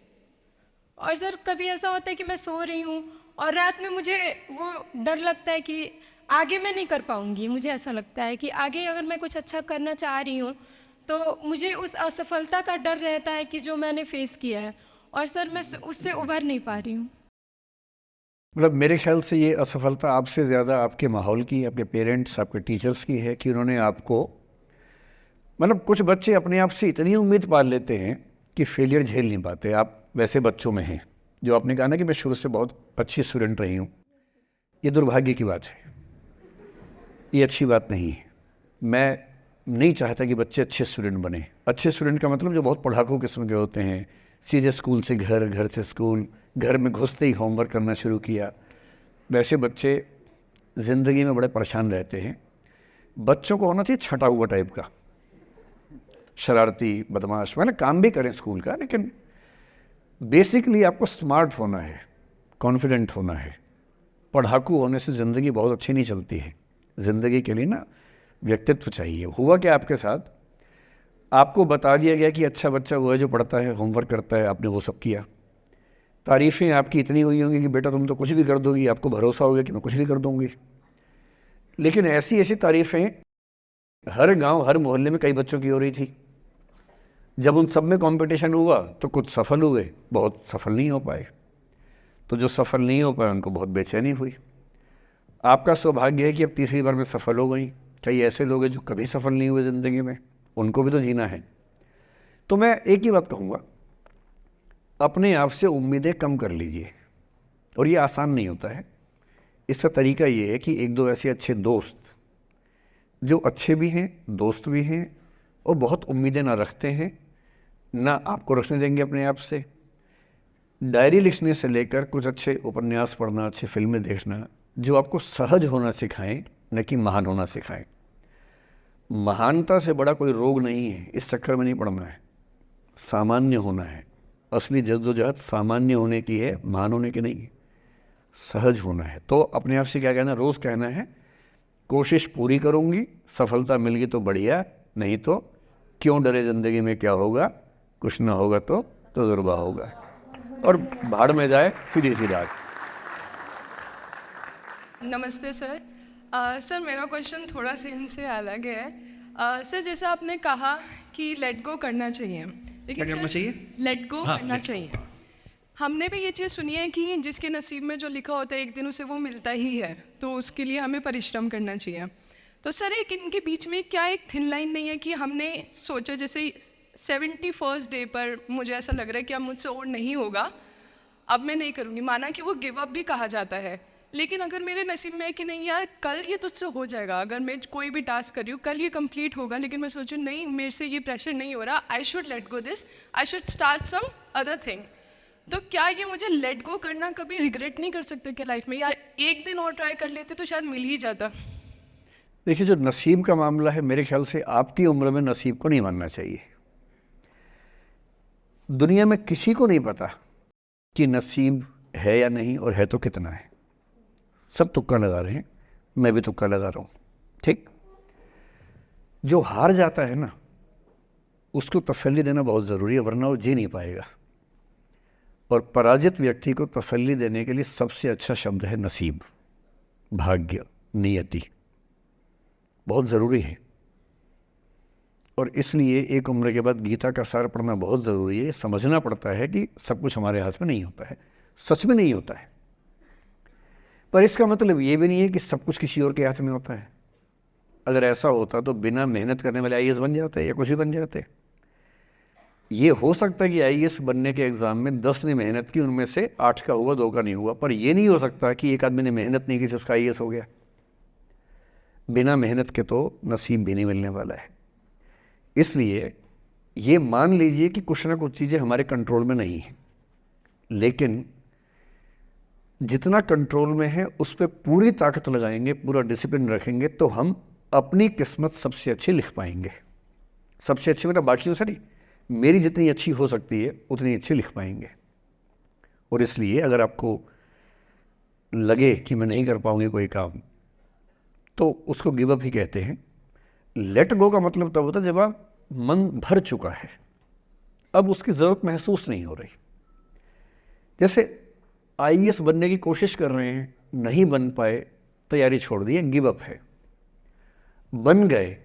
और सर कभी ऐसा होता है कि मैं सो रही हूँ और रात में मुझे वो डर लगता है कि आगे मैं नहीं कर पाऊँगी। मुझे ऐसा लगता है कि आगे अगर मैं कुछ अच्छा करना चाह रही हूँ तो मुझे उस असफलता का डर रहता है कि जो मैंने फेस किया है, और सर मैं उससे उभर नहीं पा रही हूँ। मतलब मेरे ख्याल से ये असफलता आपसे ज़्यादा आपके माहौल की, आपके पेरेंट्स, आपके टीचर्स की है कि उन्होंने आपको, मतलब कुछ बच्चे अपने आप से इतनी उम्मीद पाल लेते हैं कि फेलियर झेल नहीं पाते। आप वैसे बच्चों में हैं। जो आपने कहा ना कि मैं शुरू से बहुत अच्छी स्टूडेंट रही हूँ, ये दुर्भाग्य की बात है, ये अच्छी बात नहीं है। मैं नहीं चाहता कि बच्चे अच्छे स्टूडेंट बने। अच्छे स्टूडेंट का मतलब जो बहुत पढ़ाकू किस्म के होते हैं, सीधे स्कूल से घर, घर से स्कूल, घर में घुसते ही होमवर्क करना शुरू किया, वैसे बच्चे ज़िंदगी में बड़े परेशान रहते हैं। बच्चों को होना चाहिए छटा हुआ टाइप का, शरारती, बदमाश, मतलब काम भी करें स्कूल का, लेकिन बेसिकली आपको स्मार्ट होना है, कॉन्फिडेंट होना है। पढ़ाकू होने से ज़िंदगी बहुत अच्छी नहीं चलती है। ज़िंदगी के लिए ना व्यक्तित्व चाहिए। हुआ क्या आपके साथ, आपको बता दिया गया कि अच्छा बच्चा वो है जो पढ़ता है, होमवर्क करता है, आपने वो सब किया। तारीफ़ें आपकी इतनी हुई होंगी कि बेटा तुम तो कुछ भी कर दोगी, आपको भरोसा हो गया कि मैं कुछ भी कर दूँगी। लेकिन ऐसी ऐसी तारीफ़ें हर गांव, हर मोहल्ले में कई बच्चों की हो रही थी जब उन सब में कंपटीशन हुआ तो कुछ सफल हुए, बहुत सफल नहीं हो पाए। तो जो सफल नहीं हो पाए उनको बहुत बेचैनी हुई। आपका सौभाग्य है कि अब तीसरी बार में सफल हो गई। कई ऐसे लोग हैं जो कभी सफल नहीं हुए ज़िंदगी में, उनको भी तो जीना है। तो मैं एक ही बात कहूँगा, अपने आप से उम्मीदें कम कर लीजिए। और ये आसान नहीं होता है। इसका तरीका ये है कि एक दो ऐसे अच्छे दोस्त जो अच्छे भी हैं, दोस्त भी हैं और बहुत उम्मीदें ना रखते हैं, ना आपको रखने देंगे अपने आप से। डायरी लिखने से लेकर कुछ अच्छे उपन्यास पढ़ना, अच्छी फिल्में देखना, जो आपको सहज होना सिखाएं, न कि महान होना सिखाएं। महानता से बड़ा कोई रोग नहीं है, इस चक्कर में नहीं पड़ना है। सामान्य होना है। असली जद्दोजहद सामान्य होने की है, महान होने की नहीं है। सहज होना है। तो अपने आप से क्या कहना, रोज़ कहना है कोशिश पूरी करूँगी, सफलता मिल गई तो बढ़िया, नहीं तो क्यों डरे, ज़िंदगी में क्या होगा, कुछ ना होगा तो तजुर्बा होगा। और भाड़ में जाए सीधी सी रात। नमस्ते सर। सर मेरा क्वेश्चन थोड़ा सा इनसे अलग है। सर जैसे आपने कहा कि लेट गो करना चाहिए, लेकिन क्या करना चाहिए? लेट गो करना चाहिए। हमने भी ये चीज़ सुनी है कि जिसके नसीब में जो लिखा होता है एक दिन उसे वो मिलता ही है, तो उसके लिए हमें परिश्रम करना चाहिए। तो सर एक इनके बीच में क्या एक थिन लाइन नहीं है कि हमने सोचा जैसे 71st डे पर मुझे ऐसा लग रहा है कि अब मुझसे और नहीं होगा, अब मैं नहीं करूँगी। माना कि वो गिव अप भी कहा जाता है, लेकिन अगर मेरे नसीब में है कि नहीं यार कल ये तुझसे हो जाएगा, अगर मैं कोई भी टास्क कर रही हूँ कल ये कंप्लीट होगा, लेकिन मैं सोचूँ नहीं मेरे से ये प्रेशर नहीं हो रहा, I should let go this, I should start some other thing. तो क्या ये मुझे लेट गो करना कभी रिग्रेट नहीं कर सकते क्या लाइफ में, यार एक दिन और ट्राई कर लेते तो शायद मिल ही जाता? देखिए, जो नसीब का मामला है, मेरे ख्याल से आपकी उम्र में नसीब को नहीं मानना चाहिए। दुनिया में किसी को नहीं पता कि नसीब है या नहीं, और है तो कितना है। सब तुक्का लगा रहे हैं, मैं भी तुक्का लगा रहा हूँ। ठीक, जो हार जाता है ना उसको तसल्ली देना बहुत ज़रूरी है, वरना वो जी नहीं पाएगा। और पराजित व्यक्ति को तसल्ली देने के लिए सबसे अच्छा शब्द है नसीब, भाग्य, नियति। बहुत ज़रूरी है। और इसलिए एक उम्र के बाद गीता का सार पढ़ना बहुत ज़रूरी है। समझना पड़ता है कि सब कुछ हमारे हाथ में नहीं होता है, सच में नहीं होता है। पर इसका मतलब ये भी नहीं है कि सब कुछ किसी और के हाथ में होता है। अगर ऐसा होता तो बिना मेहनत करने वाले IAS बन जाते या कुछ भी बन जाते। ये हो सकता है कि IAS बनने के एग्ज़ाम में 10 ने मेहनत की, उनमें से 8 का हुआ, 2 का नहीं हुआ। पर ये नहीं हो सकता कि एक आदमी ने मेहनत नहीं की तो उसका IAS हो गया। बिना मेहनत के तो नसीब भी नहीं मिलने वाला है। इसलिए ये मान लीजिए कि कुछ ना कुछ चीज़ें हमारे कंट्रोल में नहीं हैं, लेकिन जितना कंट्रोल में है उस पर पूरी ताकत लगाएंगे, पूरा डिसिप्लिन रखेंगे, तो हम अपनी किस्मत सबसे अच्छी लिख पाएंगे। सबसे अच्छी मतलब बाकियों से नहीं, मेरी जितनी अच्छी हो सकती है उतनी अच्छी लिख पाएंगे। और इसलिए अगर आपको लगे कि मैं नहीं कर पाऊंगी कोई काम, तो उसको गिव अप ही कहते हैं। लेट गो का मतलब तब होता है जब आप मन भर चुका है, अब उसकी ज़रूरत महसूस नहीं हो रही। जैसे IAS बनने की कोशिश कर रहे हैं, नहीं बन पाए, तैयारी छोड़ दी, गिव अप है। बन गए,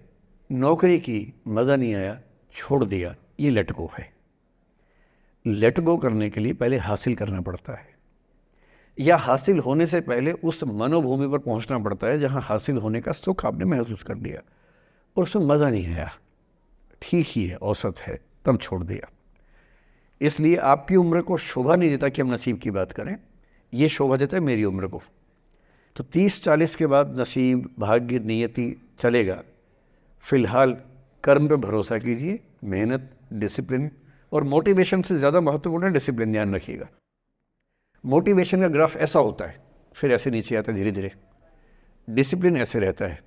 नौकरी की, मज़ा नहीं आया, छोड़ दिया, ये लेट गो है। लेट गो करने के लिए पहले हासिल करना पड़ता है, या हासिल होने से पहले उस मनोभूमि पर पहुंचना पड़ता है जहां हासिल होने का सुख आपने महसूस कर लिया और उसमें मज़ा नहीं आया, ठीक ही है, औसत है, तब छोड़ दिया। इसलिए आपकी उम्र को शोभा नहीं देता कि हम नसीब की बात करें, ये शोभा देता है मेरी उम्र को। तो 30-40 के बाद नसीब, भाग्य, नियति चलेगा। फ़िलहाल कर्म पे भरोसा कीजिए, मेहनत, डिसिप्लिन, और मोटिवेशन से ज़्यादा महत्वपूर्ण है डिसिप्लिन, ध्यान रखिएगा। मोटिवेशन का ग्राफ ऐसा होता है, फिर ऐसे नीचे आता है धीरे धीरे। डिसिप्लिन ऐसे रहता है,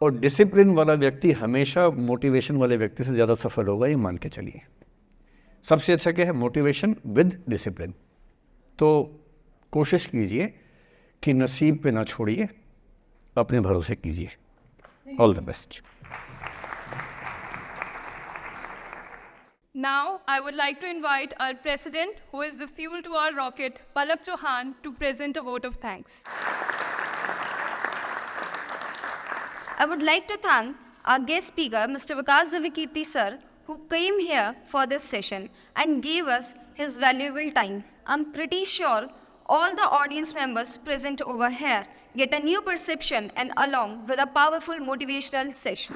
और डिसिप्लिन वाला व्यक्ति हमेशा मोटिवेशन वाले व्यक्ति से ज़्यादा सफल होगा, ये मान के चलिए। सबसे अच्छा क्या है? Motivation with discipline. तो कोशिश कीजिए कि नसीब पे ना छोड़िए, अपने भरोसे कीजिए। All the best. Now, I would like to invite our president, who is the fuel to our rocket, Palak Chauhan, to present a vote of thanks. I would like to thank our guest speaker, Mr. Vikas Divikirti sir, who came here for this session and gave us his valuable time. I'm pretty sure all the audience members present over here get a new perception and along with a powerful motivational session.